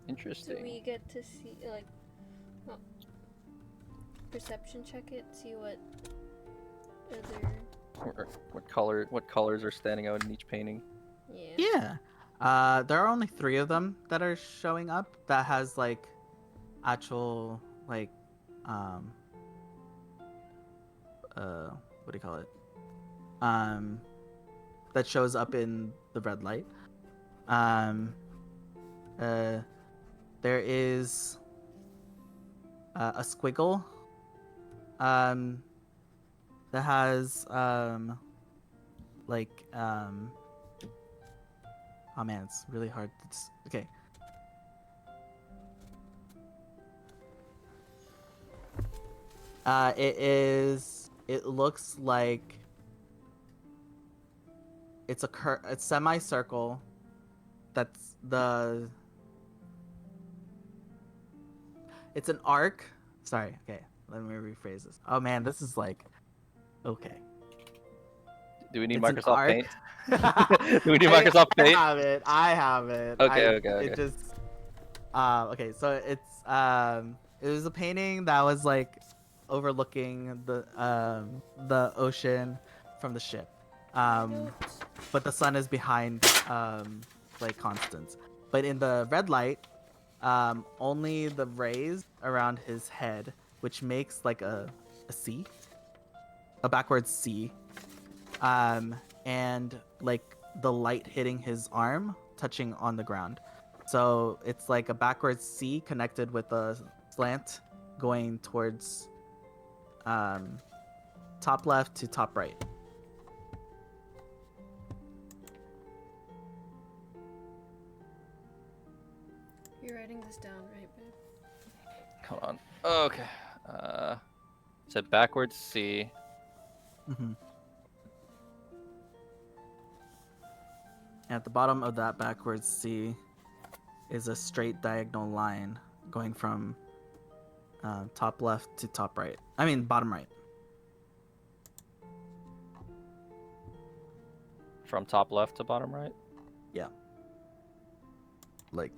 Interesting. Do we get to see like perception check it, see what other What colors are standing out in each painting? yeah. Yeah. There are only 3 of them that are showing up that has like actual like what do you call it? That shows up in the red light. There is a squiggle that has like oh man, it's really hard to okay. It looks like it's a semicircle that's it's an arc. Sorry, okay, let me rephrase this. Oh man, this is like okay. Do we need It's an Microsoft arc. Paint? Do we need Microsoft Paint? I have it. Okay. It just okay, so it was a painting that was like overlooking the ocean from the ship. But the sun is behind like Constance. But in the red light, only the rays around his head, which makes like a C, a backwards C, and like the light hitting his arm touching on the ground. So it's like a backwards C connected with a slant going towards top left to top right. You're writing this down, right, babe? Hold on. Okay. It's a backwards C. Mm-hmm. At the bottom of that backwards C is a straight diagonal line going from top left to top right. I mean, bottom right. From top left to bottom right? Yeah. Like,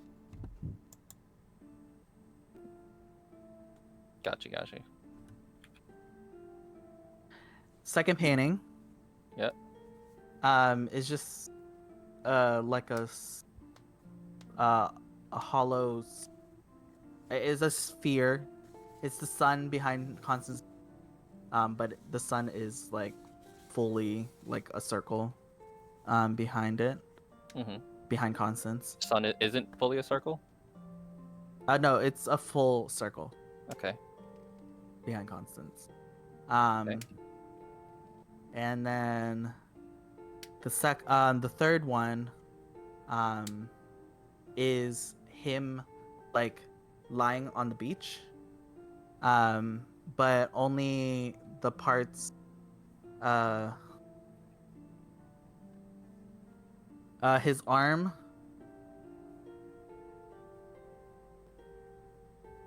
Gotcha. second painting. Yep. Is just like a hollow. It is a sphere. It's the sun behind Constance. But the sun is like fully like a circle. Behind it, Mm-hmm. behind Constance. Sun isn't fully a circle. No, it's a full circle Okay. behind Constance. Okay. And then the third one, is him like lying on the beach. But only the parts, his arm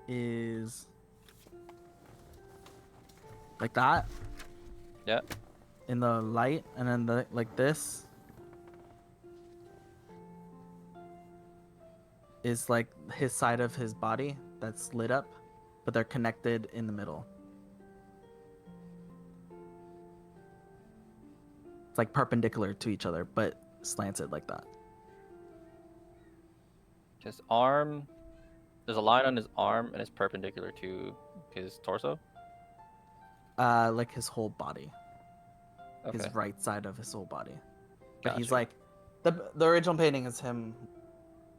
is like that. Yeah. In the light, and then like this is like his side of his body that's lit up, but they're connected in the middle. It's like perpendicular to each other, but slanted like that. His arm. There's a line on his arm, and it's perpendicular to his torso. Like his whole body, Okay. his right side of his whole body. But he's Gotcha. like, the original painting is him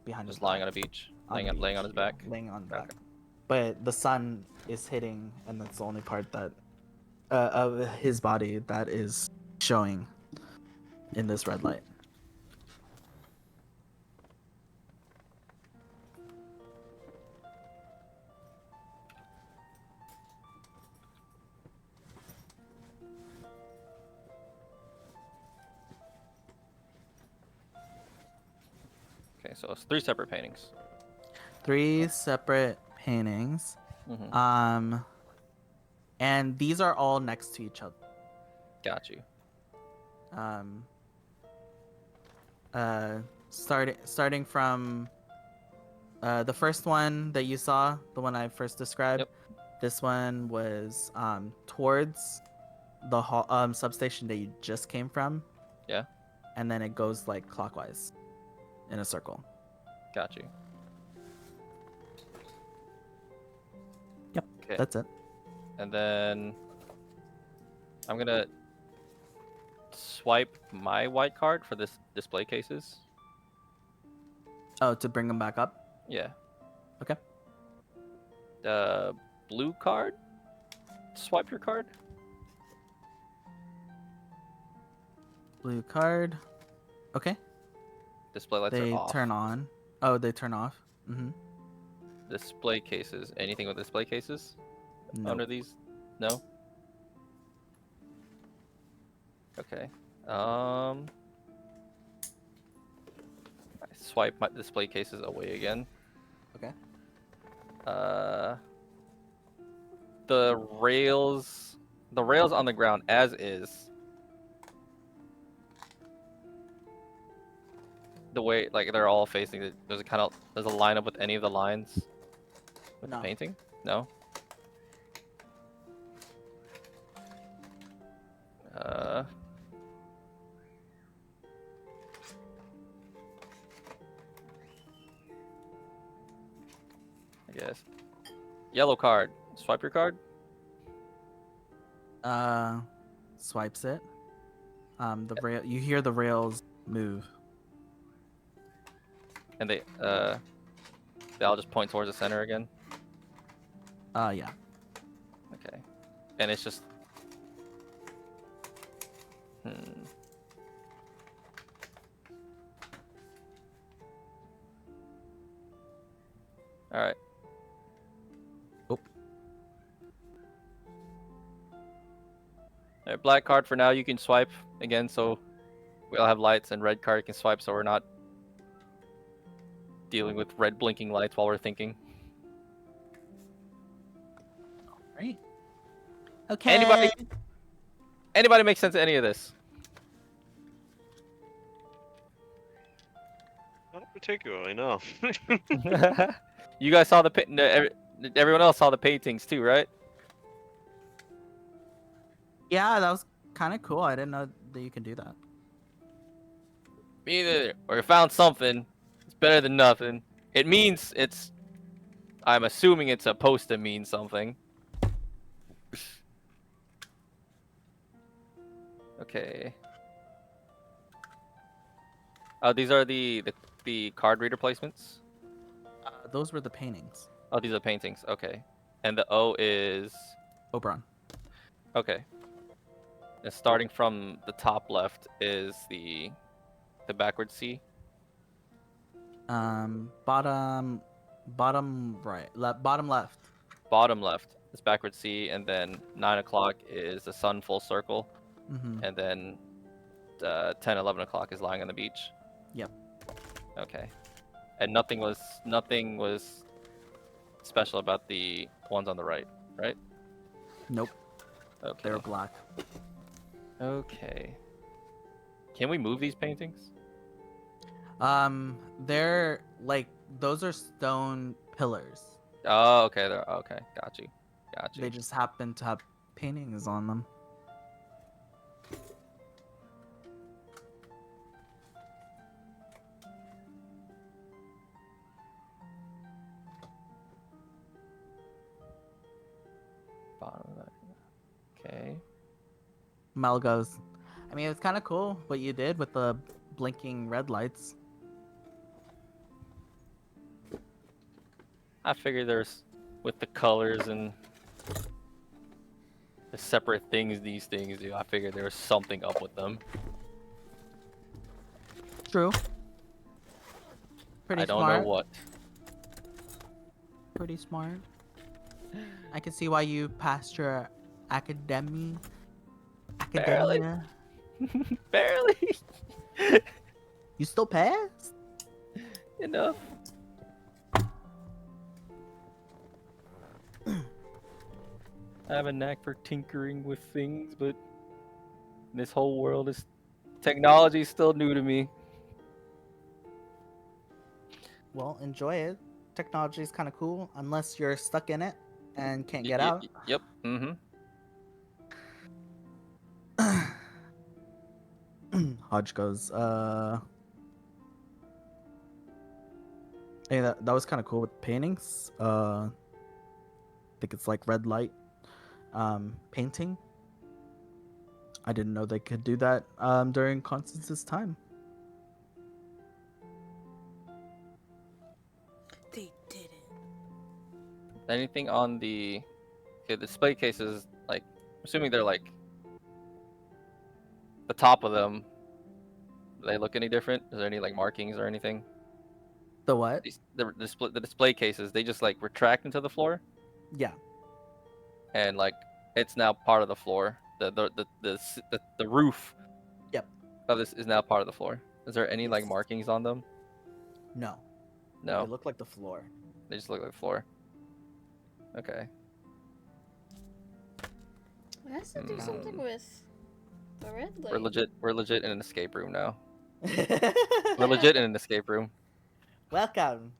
behind Just his lying back, on a beach, on laying the laying on beach, his back. yeah, laying on the back. Okay. But the sun is hitting, and that's the only part that of his body that is showing in this red light. Okay, so it's 3 separate paintings. 3 separate paintings. Mm-hmm. And these are all next to each other. Got you. Starting from the first one that you saw, the one I first described. Yep. This one was towards the substation that you just came from. Yeah. And then it goes like clockwise in a circle. Got you. Yep. Okay. That's it. And then I'm gonna swipe my white card for this display cases. Oh, to bring them back up? Yeah. Okay. The blue card. Swipe your card. Blue card. Okay. Display lights They are off. turn on. Oh, they turn off. Mm-hmm. Display cases. Anything with display cases No. under these? No. Okay. I swipe my display cases away again. Okay. The rails on the ground as is. The way like they're all facing. There's a lineup with any of the lines with No. the painting. No. I guess. Yellow card. Swipe your card. Swipes it. The rail. You hear the rails move. And they all just point towards the center again. Yeah. Okay. And it's just All right. Oh. All right, black card for now. You can swipe again, so we all have lights, and red card can swipe, so we're not dealing with red blinking lights while we're thinking. Right. Okay. Anybody make sense of any of this? Not particularly, no. You guys saw everyone else saw the paintings too, right? Yeah, that was kind of cool. I didn't know that you can do that. Either or you found something. It's better than nothing. It means it's. I'm assuming it's supposed to mean something. Okay. These are the card reader placements. Those were the paintings. Oh, these are paintings. Okay. And the O is Oberon. okay. And starting from the top left is the backward C. Bottom right, bottom left. Bottom left is backward C, and then 9 o'clock is the sun full circle, Mm-hmm. and then 10, 11 o'clock is lying on the beach. Yep. Okay. And nothing was special about the ones on the right, right? Nope, Okay. they were black. Okay. Can we move these paintings? They're like those are stone pillars. Oh, okay. They're okay. Got you. They just happen to have paintings on them. Bottom left. Okay. Mel goes, I mean, it's kind of cool what you did with the blinking red lights. I figure there's with the colors and the separate things these things do. I figure there's something up with them. True. Pretty I don't smart. know what. Pretty smart. I can see why you passed your academia. Barely. Academia. Barely You still passed? enough. I have a knack for tinkering with things, but this whole world is technology is still new to me. Well, enjoy it. Technology is kind of cool, unless you're stuck in it and can't get out. Yep. Mm-hmm. Hodge goes, hey, that was kind of cool with paintings. I think it's like red light painting. I didn't know they could do that during Constance's time. They didn't. Anything on the display cases, like, assuming they're like the top of them, do they look any different? Is there any like markings or anything? The what? The display cases, they just like retract into the floor, Yeah. and like it's now part of the floor. The roof. Yep. Of this is now part of the floor. Is there any like Yes. markings on them? No. No. They look like the floor. They just look like the floor. Okay. It has to do something with the red light. We're legit in an escape room now. We're legit in an escape room. Welcome.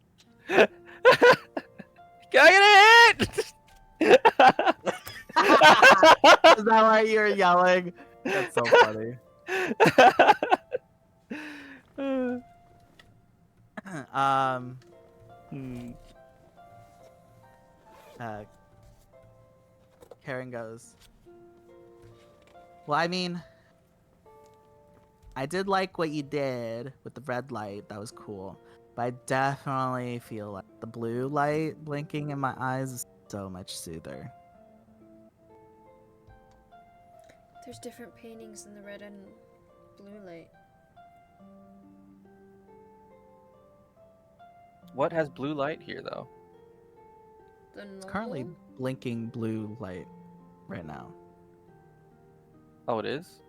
Can I get a hit? Is that why you're yelling? That's so funny. Karen goes, well, I mean, I did like what you did with the red light. That was cool. But I definitely feel like the blue light blinking in my eyes is so much soother. There's different paintings in the red and blue light. What has blue light here though? The It's currently noble? blinking blue light right now. Oh, it is?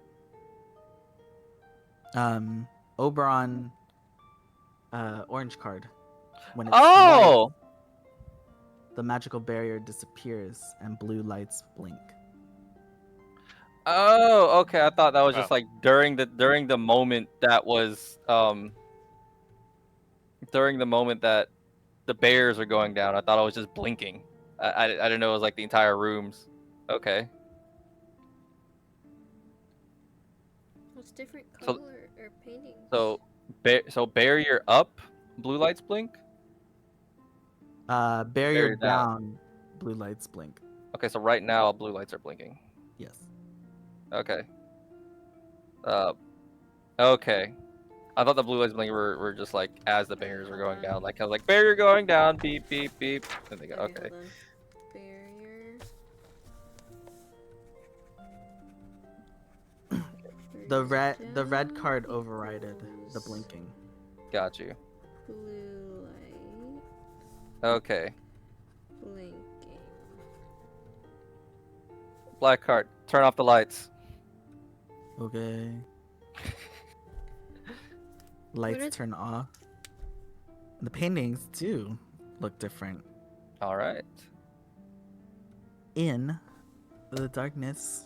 Oberon orange card. When it's Oh! white, the magical barrier disappears and blue lights blink. Oh, okay. I thought that was Wow. just like during the moment that was during the moment that the bears are going down. I thought I was just blinking. I didn't know it was like the entire rooms. Okay. What's different So- color or paintings? So So barrier up, blue lights blink. Barrier Barrier down. down, blue lights blink. Okay, so right now blue lights are blinking. Yes. Okay. Okay. I thought the blue lights blinking were just like as the barriers were hold going on. down, like I was like barrier going down, beep beep beep. And they go, Okay, okay. hold on. Barrier. The Barriers red down card overrided the equals blinking. Got you. Blue light Okay. blinking. Black card. Turn off the lights. Okay. Lights is- turn off. The paintings do look different. All right. In the darkness,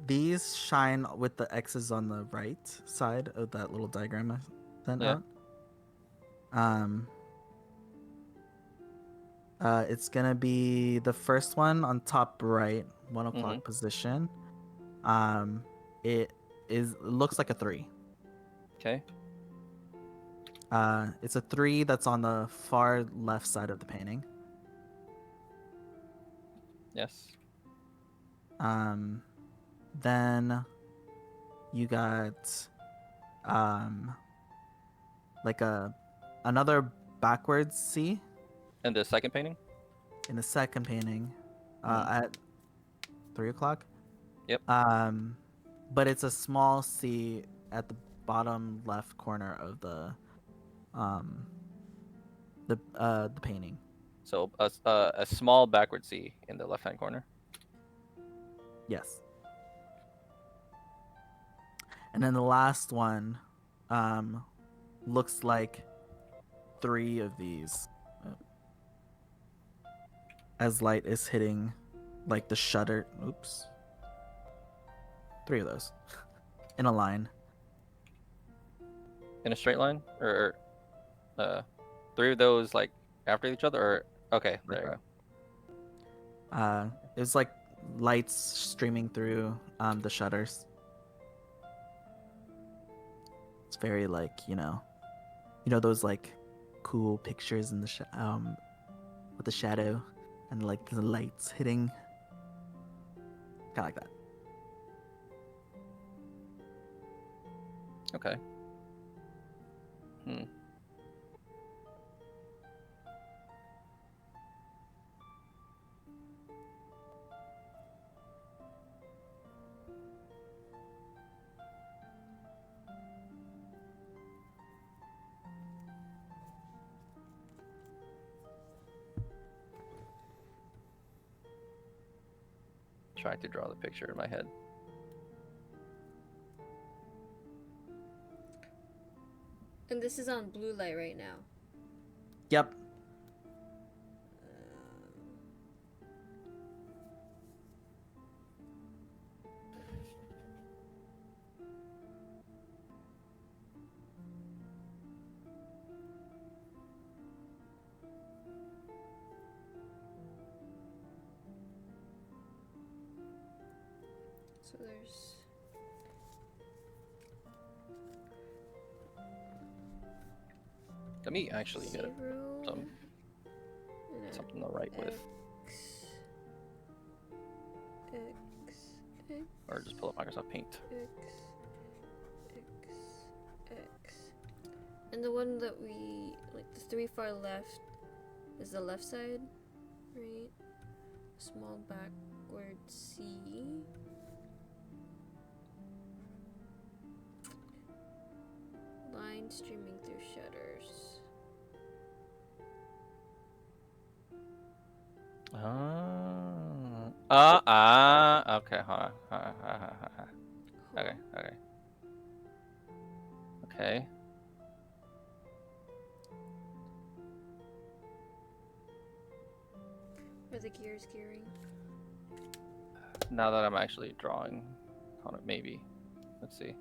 these shine with the X's on the right side of that little diagram I sent Yeah. out. It's gonna be the first one on top right, 1 o'clock Mhm. position. It looks like a 3. Okay. It's a 3 that's on the far left side of the painting. Yes. Then you got like another backwards C And the second painting. in the second painting at 3 o'clock. Yep. But it's a small C at the bottom left corner of the painting. So a small backward C in the left hand corner. Yes. And then the last one looks like 3 of these as light is hitting like the shutter. Oops. 3 of those in a line. In a straight line, or 3 of those like after each other, or okay, there you go. It's like lights streaming through the shutters. It's very like, you know those like cool pictures in the with the shadow and like the lights hitting, kind of like that. Okay. Trying to draw the picture in my head. And this is on blue light right now. Yep. So there's Let me actually get 0 some and something to write with, X, X, X, or just pull up Microsoft Paint. X, X, X. And the one that we, like the 3 far left, is the left side, right? Small backward C. Line streaming through shutters. Okay, hold on. Okay. Okay. Are the gears gearing? Now that I'm actually drawing on it, maybe. Let's see.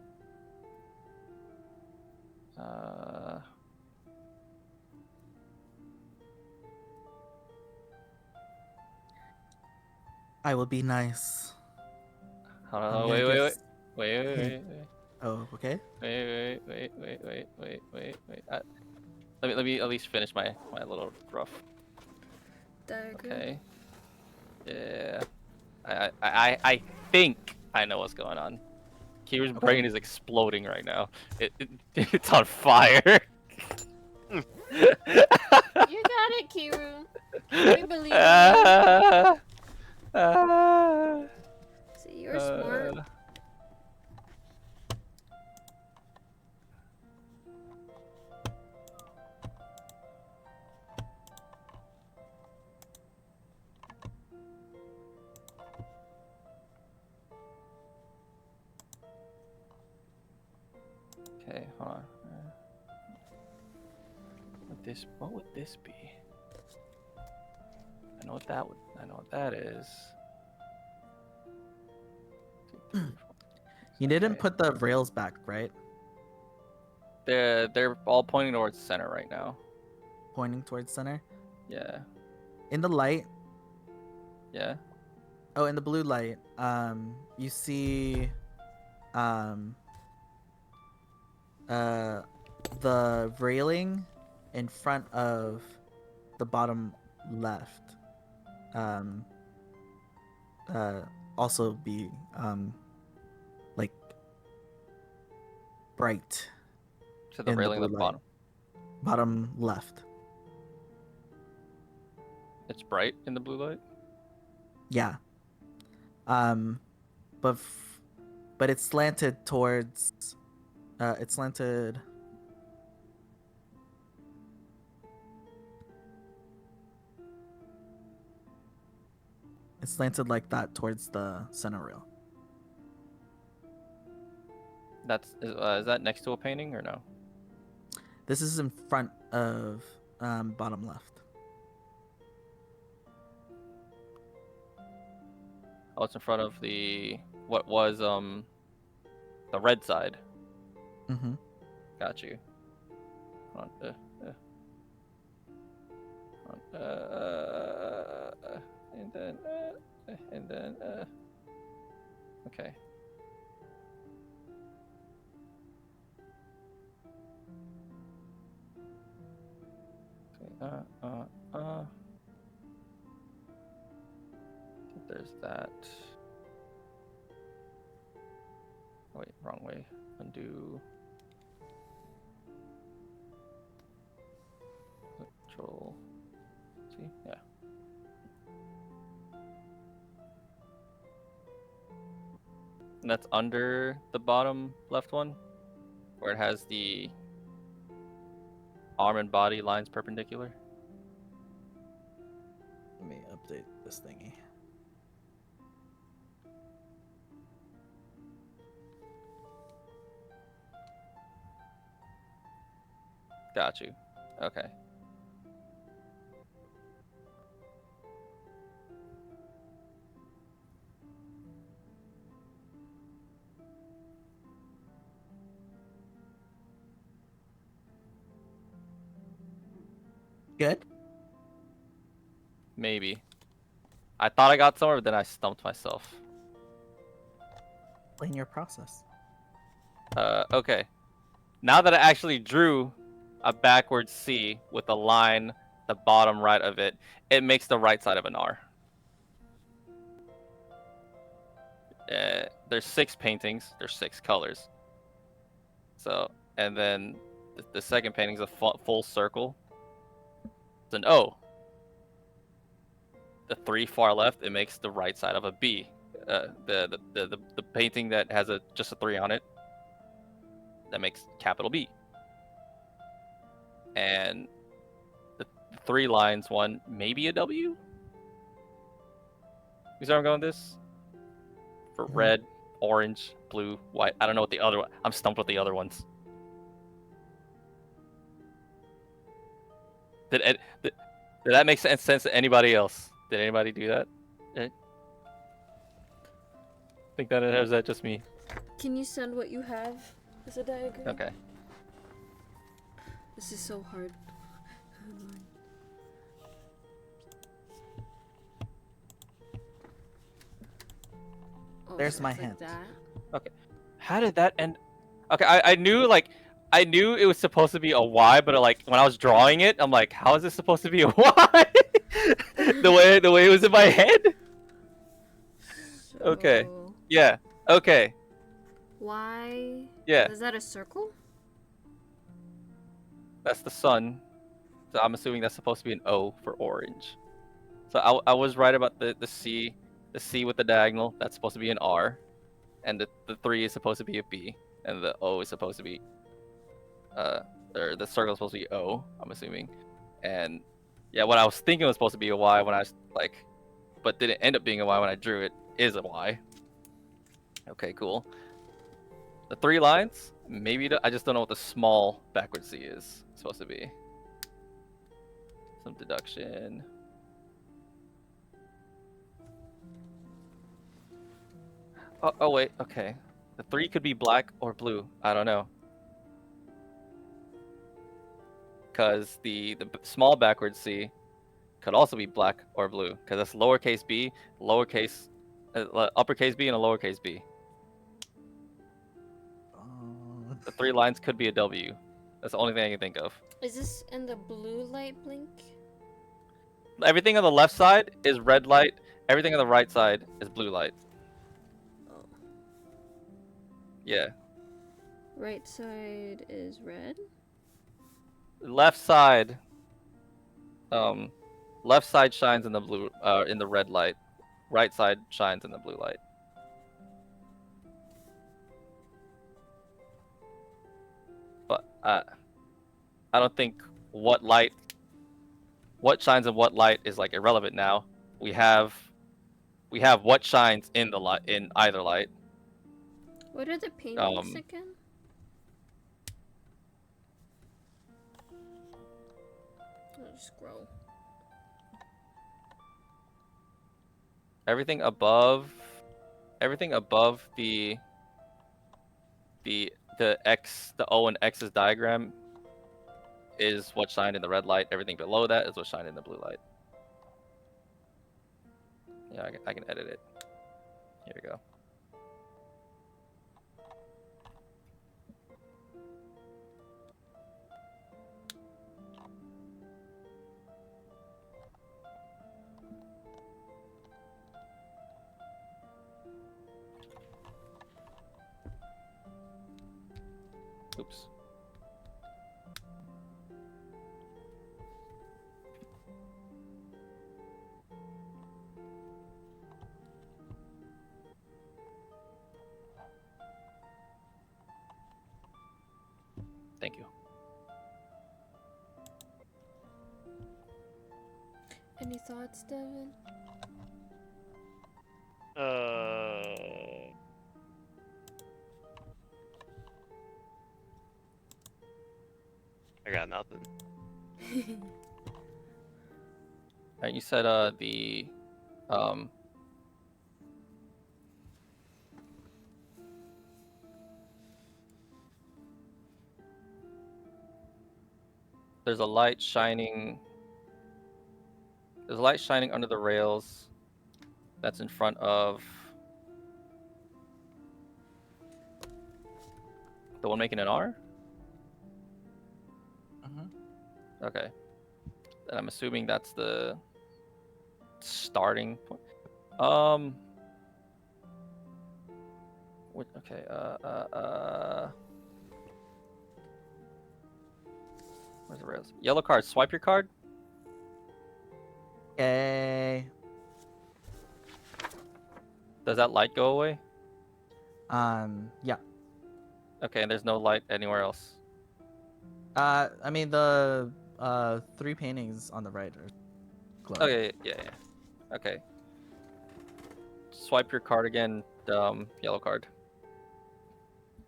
I will be nice. Hold I'm on, gonna wait. give- Wait. Oh, okay. Wait. Let me at least finish my little rough. Diagram. Okay. Yeah. I think I know what's going on. Kiru's brain is exploding right now. It's on fire. You got it, Kiru. We believe in you. Ah, See, you're smart. Okay, hold on. What would this be? I know what that is. You didn't Okay. put the rails back, right? They're all pointing towards center right now. Pointing towards center. Yeah. In the light. Yeah. Oh, in the blue light. You see, the railing in front of the bottom left. Also be like bright To the in the railing blue at the light. bottom. Bottom left. It's bright in the blue light. Yeah. But but it's slanted towards. It's slanted. It's slanted like that towards the center rail. Is that next to a painting or no? This is in front of bottom left. Oh, it's in front of what was the red side. Mm-hmm. Got you. Hold on. And then okay. There's that. Oh, wait, wrong way. Undo. Control. See? Yeah. And that's under the bottom left one, where it has the arm and body lines perpendicular. Let me update this thingy. Got you. Okay. Good. Maybe. I thought I got somewhere, but then I stumped myself. Explain your process. Okay. Now that I actually drew a backwards C with a line the bottom right of it, it makes the right side of an R. There's 6 paintings. There's 6 colors. So, and then the second painting is a full circle. It's an O. The 3 far left, it makes the right side of a B. The painting that has just a 3 on it, that makes capital B. And the 3 lines one, maybe a W? You see where I'm going with this? For red, orange, blue, white. I don't know what the other one. I'm stumped with the other ones. Did that make sense to anybody else? Did anybody do that? Think that is that just me? Can you send what you have as a diagram? Okay. This is so hard. Oh, There's so my it's like hint. that? Okay. How did that end? Okay, I knew like I knew it was supposed to be a Y, but like when I was drawing it, I'm like, how is this supposed to be a Y? the way it was in my head. Okay. So, Yeah. Okay. why? Yeah. Is that a circle? That's the sun. So I'm assuming that's supposed to be an O for orange. So I was right about the C with the diagonal. That's supposed to be an R, and the 3 is supposed to be a B, and the O is supposed to be uh or the circle is supposed to be O. I'm assuming, and yeah, what I was thinking was supposed to be a Y when I was like, but didn't end up being a Y when I drew it is a Y. Okay, cool. The 3 lines, maybe I just don't know what the small backward C is supposed to be. Some deduction. Oh wait, okay. The 3 could be black or blue. I don't know. Because the small backwards C could also be black or blue. Because that's lowercase b, lowercase, uppercase b, and a lowercase b. The 3 lines could be a W. That's the only thing I can think of. Is this in the blue light blink? Everything on the left side is red light. Everything on the right side is blue light. Oh. Yeah. Right side is red. Left side. Left side shines in the blue, in the red light. Right side shines in the blue light. But I don't think what shines in what light is like irrelevant now. We have what shines in the light in either light. What are the paintings Um, again? I'll scroll. everything above the O and X's diagram is what shined in the red light. Everything below that is what shined in the blue light. Yeah, I can edit it. Here we go. Oops. Thank you. Any thoughts, Devin? I got nothing. Alright, you said the there's a light shining. There's a light shining under the rails that's in front of the one making an R? Okay. And I'm assuming that's the starting point. Okay, where's the rails? Yellow card, swipe your card. Okay. Does that light go away? Yeah. Okay, and there's no light anywhere else. I mean the 3 paintings on the right are glowing. Okay, yeah. Okay. Swipe your card again, yellow card.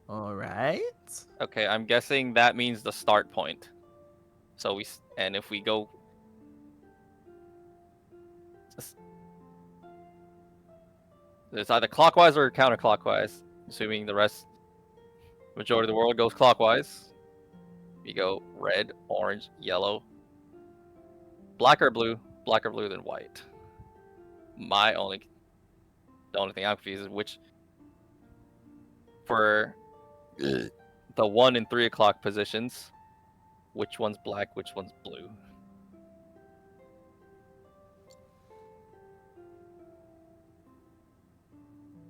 All right. Okay, I'm guessing that means the start point. So and if we go it's either clockwise or counterclockwise, assuming the majority of the world goes clockwise. We go red, orange, yellow, black or blue, then white. The only thing I'm confused is which for the 1 and 3 o'clock positions. Which one's black? Which one's blue?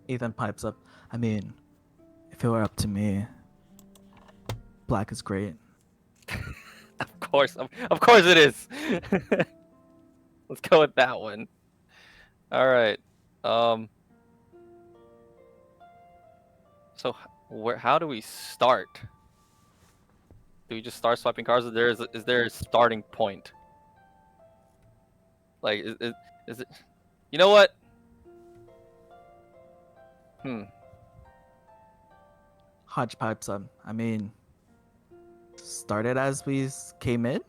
Ethan pipes up. I mean, if it were up to me, black is great. Of course it is. Let's go with that one. All right. So how do we start? Do we just start swiping cards? Or is there a starting point? Like is it? You know what? Hodge pipes up. I mean, started as we came in.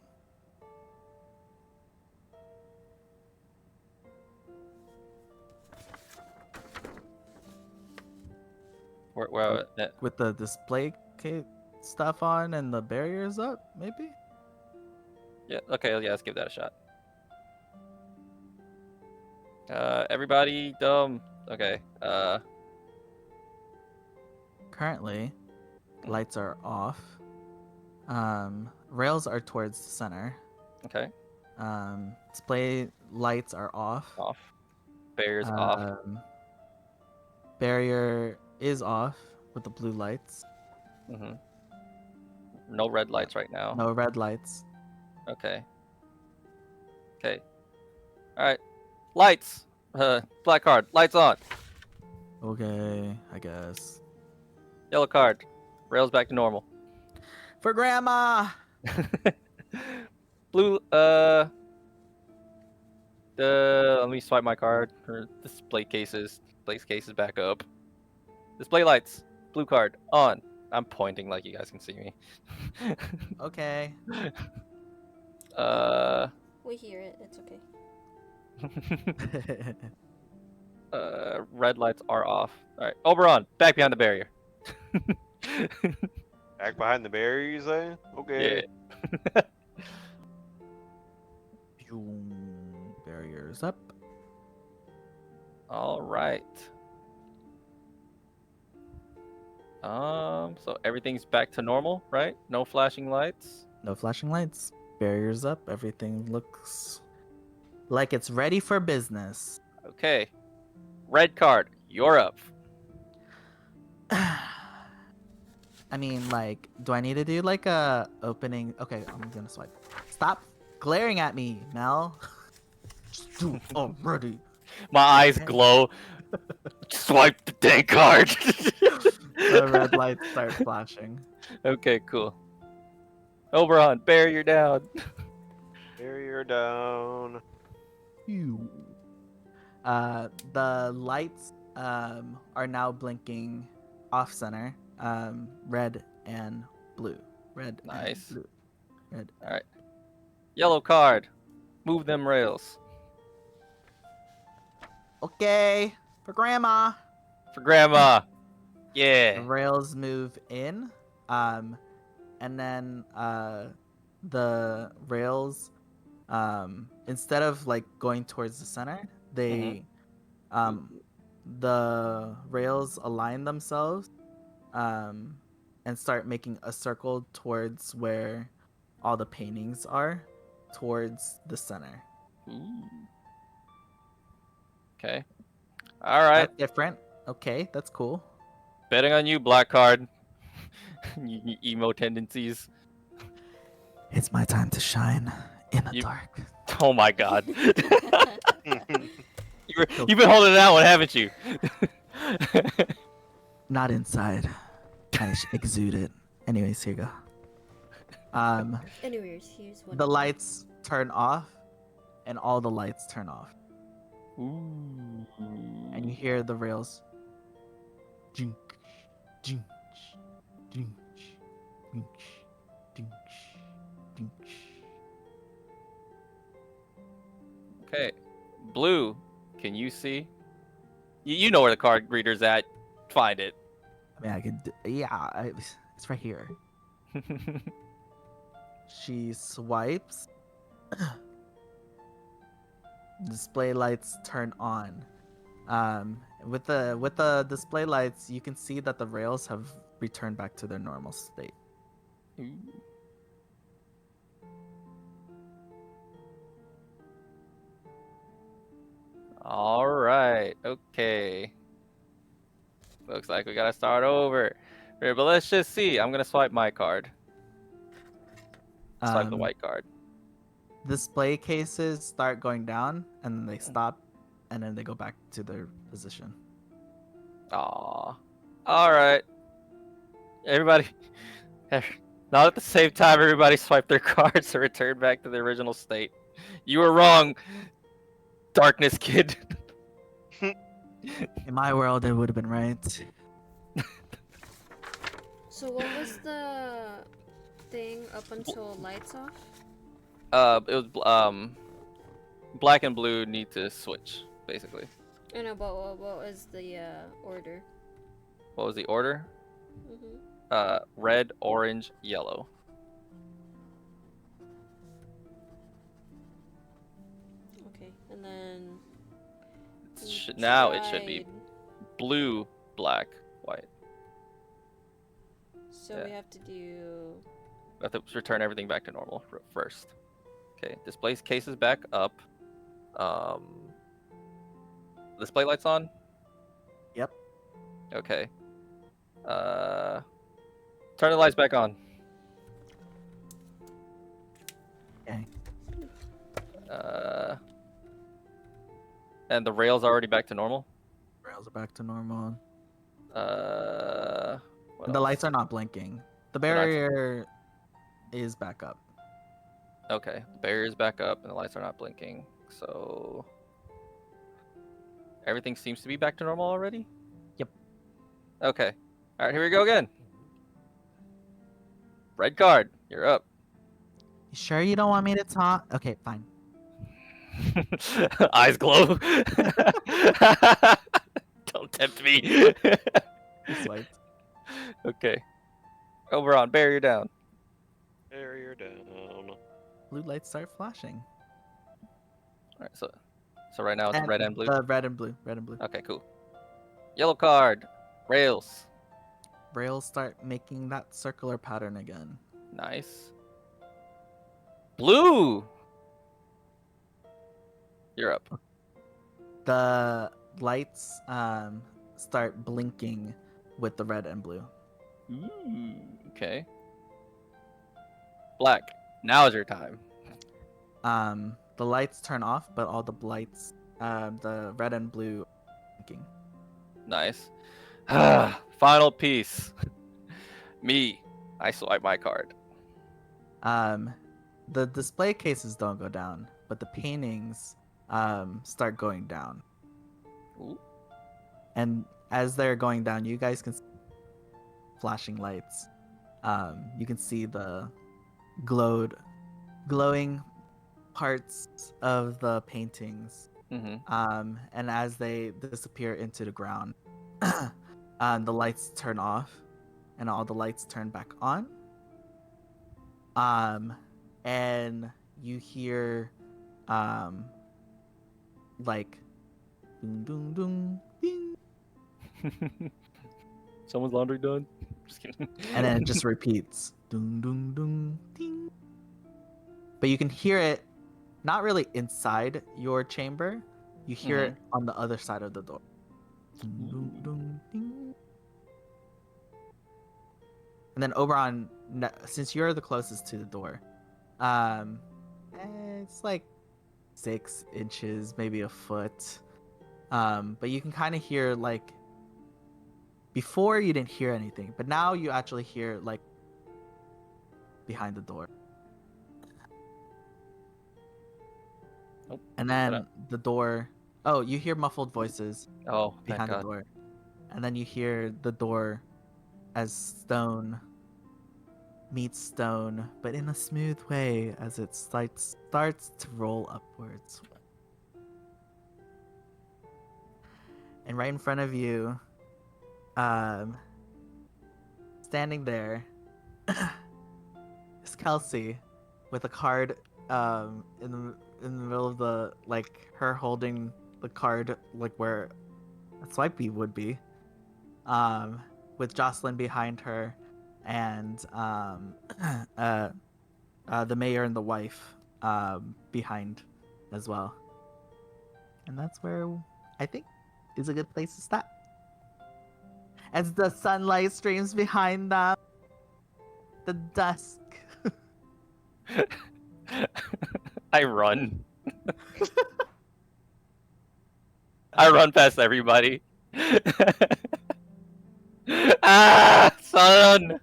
Where With the display stuff on and the barriers up, maybe? yeah. Okay. Yeah. Let's give that a shot. Everybody, okay. Currently, lights are off. Rails are towards the center. Okay. Display lights are off. Off. Barriers off. Barrier is off with the blue lights. Mm-hmm. No red lights right now. No red lights. Okay. Okay. All right. Lights. Black card. Lights on. Okay, I guess. Yellow card. Rails back to normal. For grandma. Blue. Let me swipe my card. Or display cases. Place cases back up. Display lights. Blue card on. I'm pointing like you guys can see me. Okay. We hear it. It's okay. Red lights are off. All right, Oberon, back behind the barrier. Back behind the barrier, you say? Okay. Yeah. Barriers up. All right. So everything's back to normal, right? No flashing lights. No flashing lights. Barriers up. Everything looks like it's ready for business. Okay. Red card, you're up. I mean, like, do I need to do like a opening? Okay, I'm gonna swipe. Stop glaring at me, Mel. Just do it already. My eyes glow. Swipe the dang card. The red lights start flashing. Okay, cool. Oberon, barrier down. Barrier down. Phew. The lights are now blinking off center. Red and blue. Red. Nice. And blue. Red. All right. Yellow card. Move them rails. Okay. For grandma. For grandma. The Yeah. rails move in. And then the rails instead of like going towards the center, they the rails align themselves and start making a circle towards where all the paintings are, towards the center. Ooh. Okay. All right. That's different. Okay, that's cool. Betting on you, black card. You emo tendencies. It's my time to shine in the You- dark. Oh my god. You've been holding that one, haven't you? Not inside. I exude it. Anyways, here you go. Anyways, here's one. The lights turn off, and all the lights turn off, Ooh. and you hear the rails. Jink, jink, jink, jink, jink, jink. Okay. Blue, can you see? You know where the card reader's at. Find it. I mean, I could. Yeah, it's right here. She swipes. Display lights turn on. With the display lights, you can see that the rails have return back to their normal state. Ooh. All right. Okay. Looks like we gotta start over. Here, but let's just see. I'm gonna swipe my card. Swipe the white card. Display cases start going down, and then they stop, and then they go back to their position. Aw. All right. Everybody. Not at the same time. Everybody swipe their cards to return back to the original state. You were wrong, Darkness Kid. In my world, it would have been right. So what was the thing up until lights off? It was black and blue need to switch basically. I know, but what was the order? What was the order? Mm-hmm. Red, orange, yellow. Okay, and then Now it should be tried- blue, black, white. So yeah. we have to do. We have to return everything back to normal first. Okay, display cases back up. Display lights on? Yep. Okay. Turn the lights back on. Okay. And the rail's already back to normal. Rails are back to normal. What The else? lights are not blinking. The lights- barrier is back up. Okay, the barrier's back up and the lights are not blinking. So everything seems to be back to normal already? Yep. Okay. All right, here we go again. Red card, you're up. You sure you don't want me to talk? Okay, fine. Eyes glow. Don't tempt me. You swiped. Okay. Oberon, barrier down. Barrier down. Blue lights start flashing. All right, so right now it's red and blue. Red and blue. Red and blue. Okay, cool. Yellow card, rails. Rails start making that circular pattern again. Nice. Blue. You're up. The lights start blinking with the red and blue. Ooh, okay. Black. Now's your time. The lights turn off, but all the lights, the red and blue, are blinking. Nice. Final piece. Me. I swipe my card. The display cases don't go down, but the paintings start going down. Ooh. And as they're going down, you guys can see flashing lights. You can see the glowing parts of the paintings. Mm-hmm. And as they disappear into the ground, the lights turn off, and all the lights turn back on. And you hear, like, ding, ding, ding, ding, Someone's laundry done? Just kidding. and then it just repeats, ding, ding, ding, ding. But you can hear it, not really inside your chamber. You hear it on the other side of the door. Ding, ding, ding, ding. And then Oberon, since you're the closest to the door, it's like 6 inches, maybe a foot. But you can kind of hear, like, before you didn't hear anything, but now you actually hear, like, behind the door. Nope. And then the door, you hear muffled voices Oh, thank behind the God. door. And then you hear the door as stone meets stone, but in a smooth way as it starts to roll upwards. And right in front of you, standing there, is Kelsey with a card in the middle of the, like, her holding the card like where a swipey would be. with Jocelyn behind her, and the mayor and the wife behind as well. And that's where I think is a good place to stop. As the sunlight streams behind them, the dusk. I run. I run past everybody. Ah, son.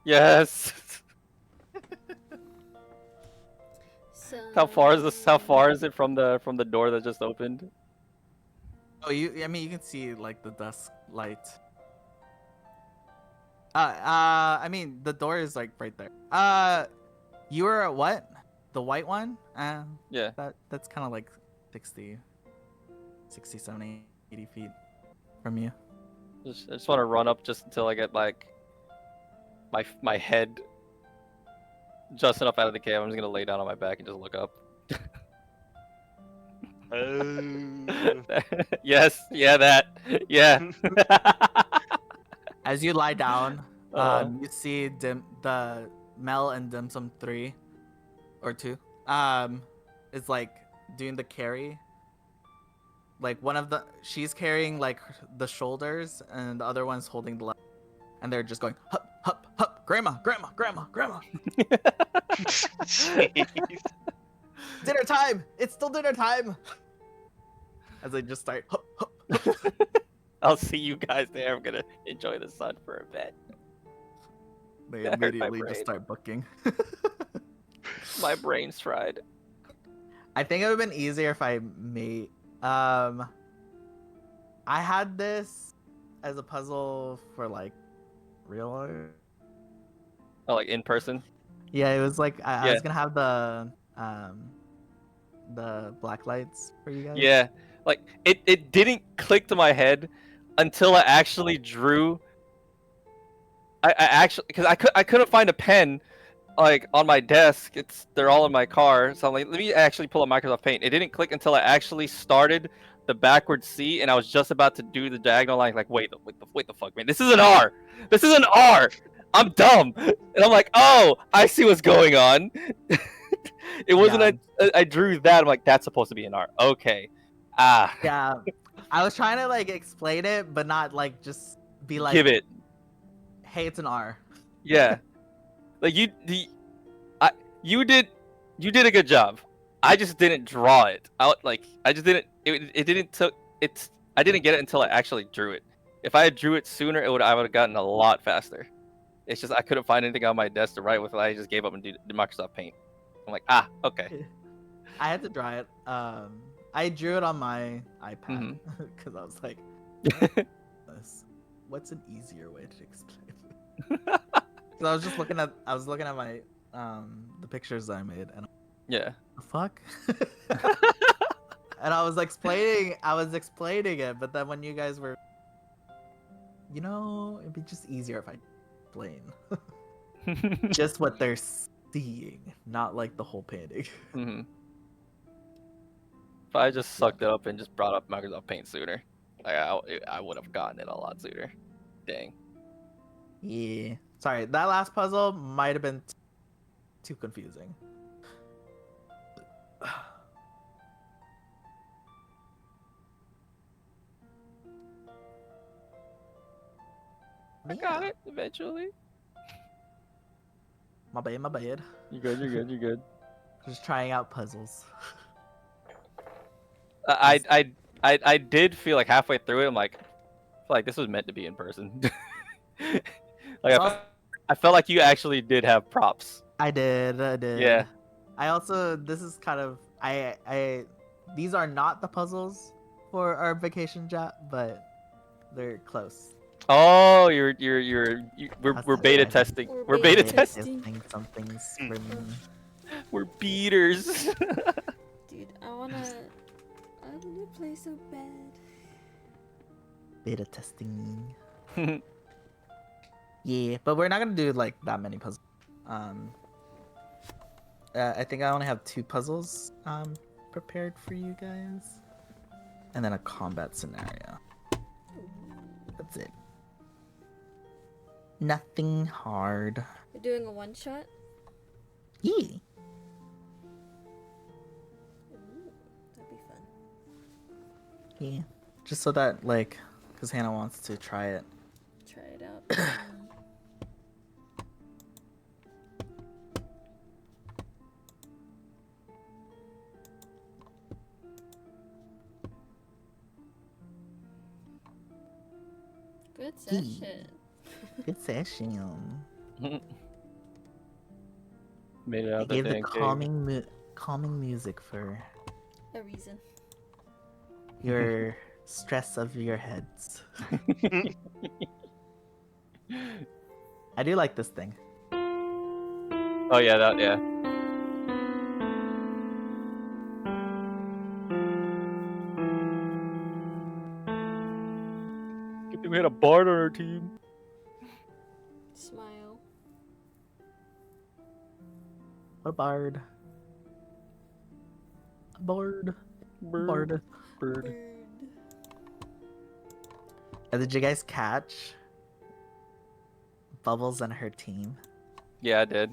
Yes. How far is this? How far is it from the door that just opened? Oh, I mean, you can see like the dusk light. I mean, the door is like right there. You were at what? The white one? Yeah. That's kind of like 60, 70, 80 feet from you. I just want to run up just until I get like my head just enough out of the cave. I'm just gonna lay down on my back and just look up. Yes, yeah, that, yeah. As you lie down, Uh-huh. you see the Mel and Dim Sum 3 or 2 is like doing the carry. Like she's carrying like the shoulders and the other one's holding the left, and they're just going hup hup hup, grandma, grandma, grandma, grandma. Jeez. Dinner time! It's still dinner time! As they just start hup hup. I'll see you guys there. I'm gonna enjoy the sun for a bit. They That hurt my immediately just brain. start booking. My brain's fried. I think it would have been easier if I made I had this as a puzzle for like real life. Oh, like in person? Yeah, it was like I Yeah. was gonna have the black lights for you guys. Yeah. Like it didn't click to my head until I actually drew. I actually, because I couldn't find a pen like on my desk. They're all in my car. So I'm like, let me actually pull up Microsoft Paint. It didn't click until I actually started the backward C, and I was just about to do the diagonal line. Like, wait the fuck, man, this is an R. This is an R. I'm dumb. And I'm like, oh, I see what's going on. It wasn't. I drew that. I'm like, that's supposed to be an R. Okay. Ah. Yeah, I was trying to like explain it, but not like just be like, Give it. hey, it's an R. Yeah. Like you did a good job. I just didn't draw it out. Like I just didn't. It didn't took. I didn't get it until I actually drew it. If I had drew it sooner, I would have gotten a lot faster. It's just I couldn't find anything on my desk to write with. I just gave up and did Microsoft Paint. I'm like, okay. I had to draw it. I drew it on my iPad because I was like, what's an easier way to explain it? 'Cause I was just looking at my the pictures that I made, and Yeah. the fuck. And I was explaining it, but then when you guys were, it'd be just easier if I explain just what they're seeing, not like the whole painting. If I just sucked it up and just brought up Microsoft Paint sooner, like I would have gotten it a lot sooner. Dang. Yeah. Sorry, that last puzzle might have been too confusing. I got it eventually. My bad. You good. Just trying out puzzles. I did feel like halfway through it, I'm like, I feel like this was meant to be in person. Like I felt like you actually did have props. I did. Yeah. I also, this is kind of, these are not the puzzles for our vacation chat, but they're close. Oh, we're beta That's testing. We're We're beta beta testing. testing. Some things for me. We're beaters. Dude, I wanna play so bad. Beta testing. Yeah, but we're not gonna do like that many puzzles. I think I only have 2 puzzles prepared for you guys, and then a combat scenario. That's it. Nothing hard. You're doing a one shot? Yeah. That'd be fun. Yeah. Just so that because Hannah wants to try it. Try it out. Good session. Good session. Made it I out the gave the dang cave. calming music for A reason. your stress of your heads. I do like this thing. Oh yeah, yeah. Good thing we had a bard on our team. Smile. A bard. A bard. Bard. Bird. Did you guys catch Bubbles and her team? Yeah, I did.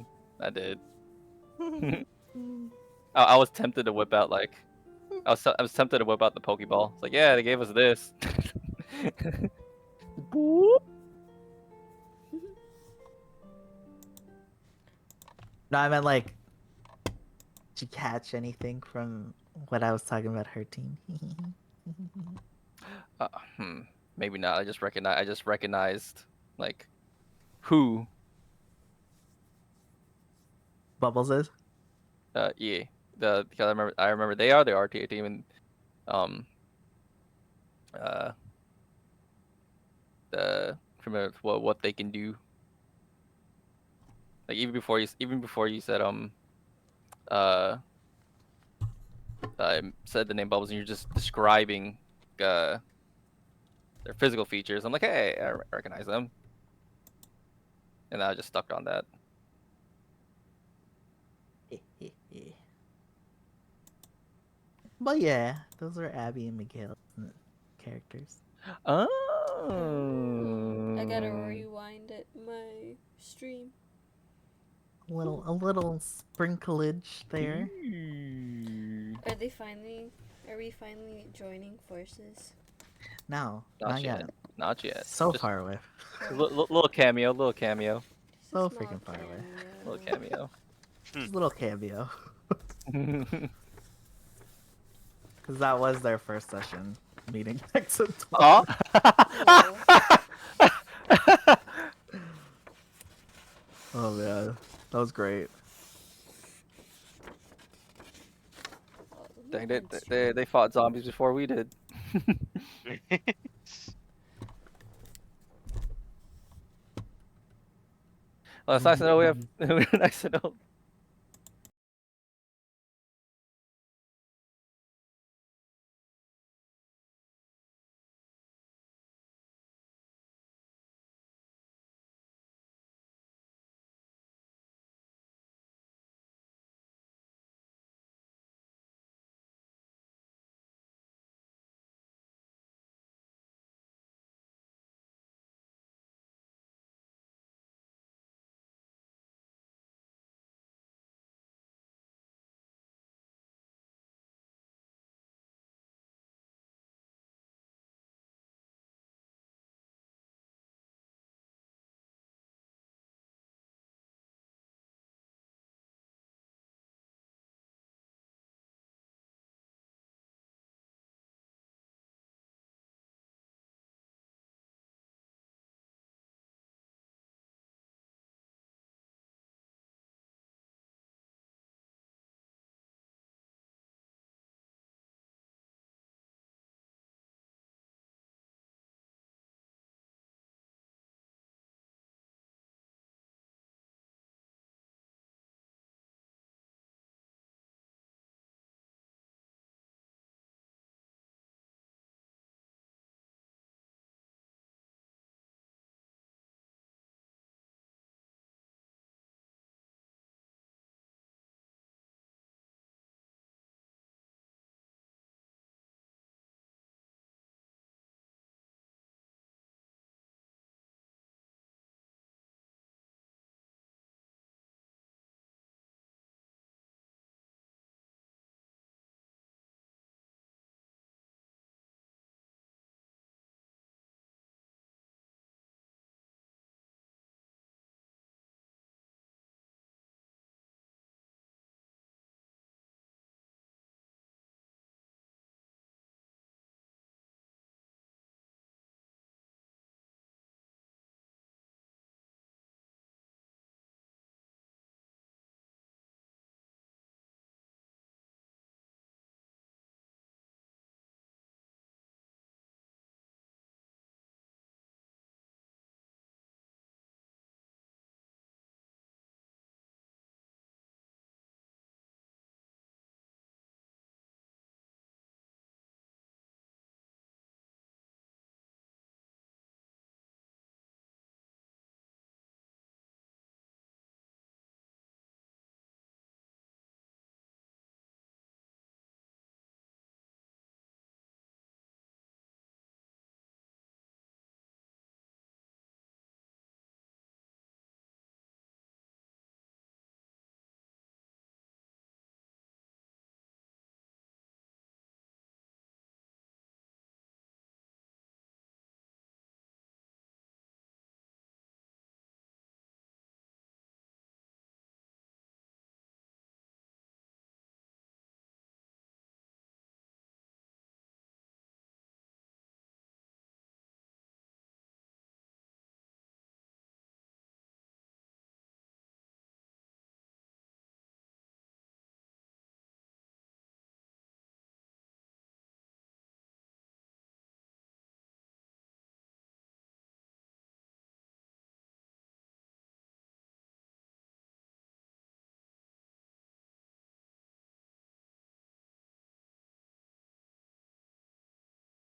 I was tempted to whip out I was tempted to whip out the Pokeball. It's like, yeah, they gave us this. Boop. No, I meant did you catch anything from what I was talking about her team? Maybe not. I just recognized who. Bubbles is? Yeah. Because I remember they are the RTA team, and from what they can do. Like even before you said said the name Bubbles, and you're just describing their physical features. I'm like, hey, I recognize them, and I just stuck on that. But yeah, those are Abby and Miguel's characters. Oh. I gotta rewind at my stream. A little sprinklage there. Are we finally joining forces? No, Not yet. Not yet. So Just far away. little cameo. Just a So small freaking far away. Little cameo. Just a little cameo. Because that was their first session meeting next to Oh. Oh man, that was great. Dang, they fought zombies before we did. Well, it's nice to know we have nice to know